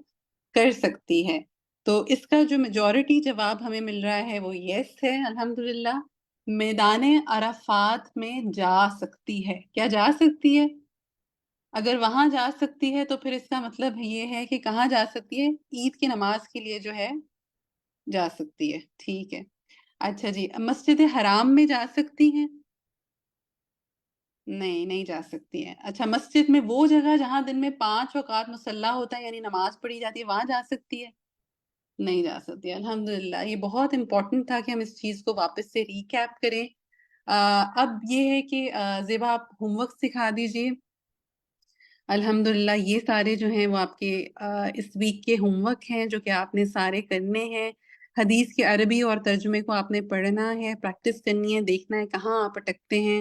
کر سکتی ہے۔ تو اس کا جو میجورٹی جواب ہمیں مل رہا ہے وہ یس ہے الحمدللہ۔ میدان عرفات میں جا سکتی ہے۔ کیا جا سکتی ہے؟ اگر وہاں جا سکتی ہے تو پھر اس کا مطلب یہ ہے کہ کہاں جا سکتی ہے؟ عید کی نماز کے لیے جو ہے جا سکتی ہے۔ ٹھیک ہے، اچھا جی، مسجد حرام میں جا سکتی ہیں؟ نہیں جا سکتی ہے۔ اچھا، مسجد میں وہ جگہ جہاں دن میں 5 اوقات مصلی ہوتا ہے یعنی نماز پڑھی جاتی ہے، وہاں جا سکتی ہے؟ نہیں جا سکتی۔ الحمدللہ، یہ بہت امپورٹنٹ تھا کہ ہم اس چیز کو واپس سے ریکیپ کریں۔ اب یہ ہے کہ زیبا آپ ہوم ورک سکھا دیجئے۔ الحمدللہ یہ سارے جو ہیں وہ آپ کے اس ویک کے ہوم ورک ہیں جو کہ آپ نے سارے کرنے ہیں۔ حدیث کے عربی اور ترجمے کو آپ نے پڑھنا ہے، پریکٹس کرنی ہے، دیکھنا ہے کہاں آپ اٹکتے ہیں۔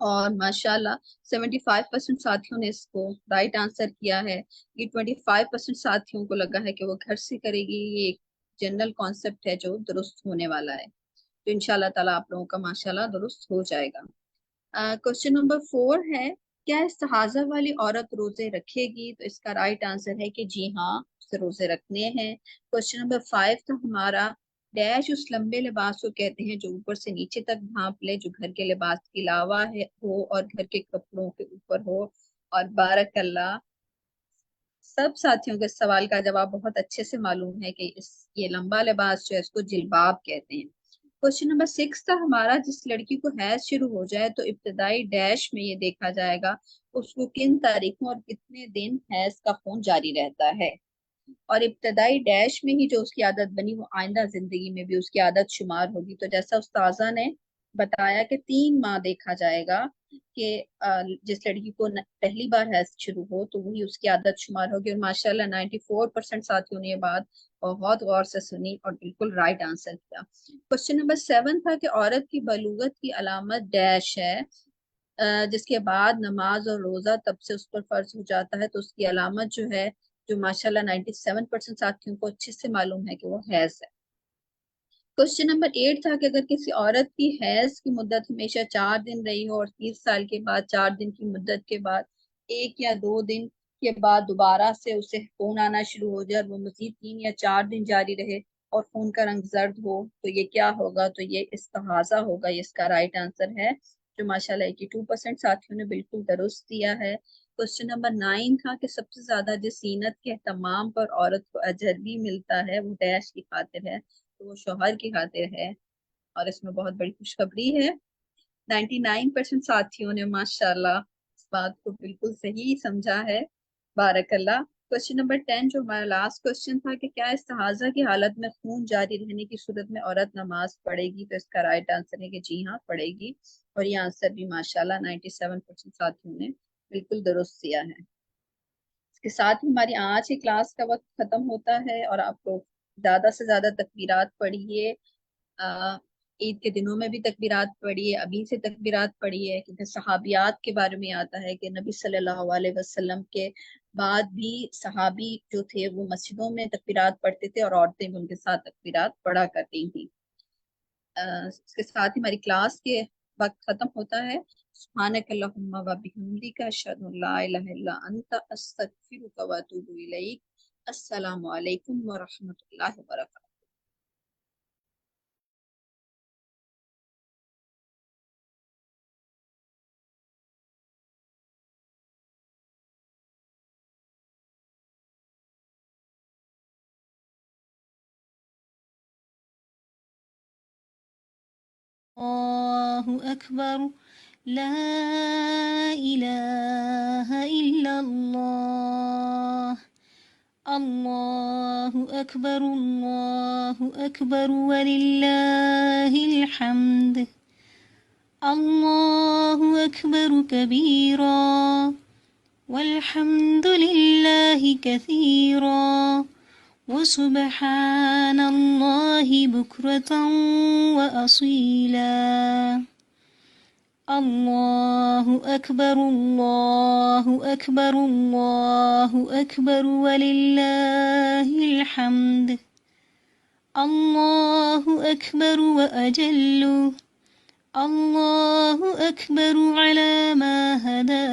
اور ماشاءاللہ 75% ساتھیوں نے اس کو رائٹ آنسر کیا ہے. یہ 25% ساتھیوں کو لگا ہے کہ وہ گھر سے کرے گی. یہ ایک جنرل کانسیپٹ ہے جو درست ہونے والا ہے. تو انشاءاللہ تعالیٰ آپ لوگوں کا ماشاءاللہ درست ہو جائے گا. کوشچن نمبر 4 ہے کیا استحاضہ والی عورت روزے رکھے گی؟ تو اس کا رائٹ آنسر ہے کہ جی ہاں اسے روزے رکھنے ہیں. کوشچن نمبر 5 تھا ہمارا ڈیش اس لمبے لباس کو کہتے ہیں جو اوپر سے نیچے تک ڈھانپ لے، جو گھر کے لباس کے علاوہ ہو اور گھر کے کپڑوں کے اوپر ہو. اور بارک اللہ سب ساتھیوں کے سوال کا جواب بہت اچھے سے معلوم ہے کہ یہ لمبا لباس جو ہے اس کو جلباب کہتے ہیں. کوشچن نمبر 6 تھا ہمارا جس لڑکی کو حیض شروع ہو جائے تو ابتدائی ڈیش میں یہ دیکھا جائے گا اس کو کن تاریخوں اور کتنے دن حیض کا خون جاری رہتا ہے. اور ابتدائی ڈیش میں ہی جو اس کی عادت بنی وہ آئندہ زندگی میں بھی اس کی عادت شمار ہوگی. تو جیسا استاذہ نے بتایا کہ 3 ماہ دیکھا جائے گا کہ جس لڑکی کو پہلی بار حیض شروع ہو تو وہی اس کی عادت شمار ہوگی. اور ماشاءاللہ 94% ساتھیوں نے یہ بات بہت غور سے سنی اور بالکل رائٹ آنسر کیا. کوشچن نمبر 7 تھا کہ عورت کی بلوغت کی علامت ڈیش ہے جس کے بعد نماز اور روزہ تب سے اس پر فرض ہو جاتا ہے. تو اس کی علامت جو ہے جو ماشاءاللہ 97% ساتھیوں کو اچھے سے معلوم ہے کہ وہ حیض ہے. کوشچن نمبر 8 تھا کہ اگر کسی عورت کی حیض کی مدت ہمیشہ 4 دن رہی ہو اور 30 سال کے بعد 4 دن کی مدت کے بعد 1 یا 2 دن کے بعد دوبارہ سے اسے خون آنا شروع ہو جائے اور وہ مزید 3 یا 4 دن جاری رہے اور خون کا رنگ زرد ہو تو یہ کیا ہوگا؟ تو یہ استحاضہ ہوگا. یہ اس کا رائٹ آنسر ہے جو ماشاءاللہ 82% ساتھیوں نے بالکل درست دیا ہے. کوشچن نمبر 9 تھا کہ سب سے زیادہ جس زینت کے اہتمام پر عورت کو اجر بھی ملتا ہے وہ ڈیش کی خاطر ہے تو وہ شوہر کی خاطر ہے. اور اس میں بہت بڑی خوشخبری ہے 99% ساتھیوں نے ماشاءاللہ اس بات کو بالکل صحیح سمجھا ہے. بارک اللہ. کوشچن نمبر 10 جو ہمارا لاسٹ کوشچن تھا کہ کیا استحاضہ کی حالت میں خون جاری رہنے کی صورت میں عورت نماز پڑھے گی؟ تو اس کا رائٹ آنسر ہے کہ جی ہاں پڑھے گی. اور یہ آنسر بھی ماشاءاللہ 97% ساتھیوں نے بالکل درست دیا ہے. اس کے ساتھ ہی ہماری آج کی کلاس کا وقت ختم ہوتا ہے اور آپ کو زیادہ سے زیادہ تکبیرات پڑھیے. عید کے دنوں میں بھی تکبیرات پڑھیے، ابھی سے تکبیرات پڑھیے کیونکہ صحابیات کے بارے میں آتا ہے کہ نبی صلی اللہ علیہ وسلم کے بعد بھی صحابی جو تھے وہ مسجدوں میں تکبیرات پڑھتے تھے اور عورتیں بھی ان کے ساتھ تکبیرات پڑھا کرتی تھیں. اس کے ساتھ ہی ہماری کلاس کے وقت ختم ہوتا ہے. سبحانک اللہم و بحمدک اشہد ان لا الہ الا انت استغفرک و اتوب الیک. السلام علیکم ورحمۃ اللہ وبرکاتہ. الله أكبر لا إله إلا الله الله أكبر الله أكبر ولله الحمد الله أكبر كبيرا والحمد لله كثيرا وسبحان الله بكرة وأصيلا الله أكبر الله أكبر الله أكبر ولله الحمد الله أكبر وأجل الله أكبر على ما هدى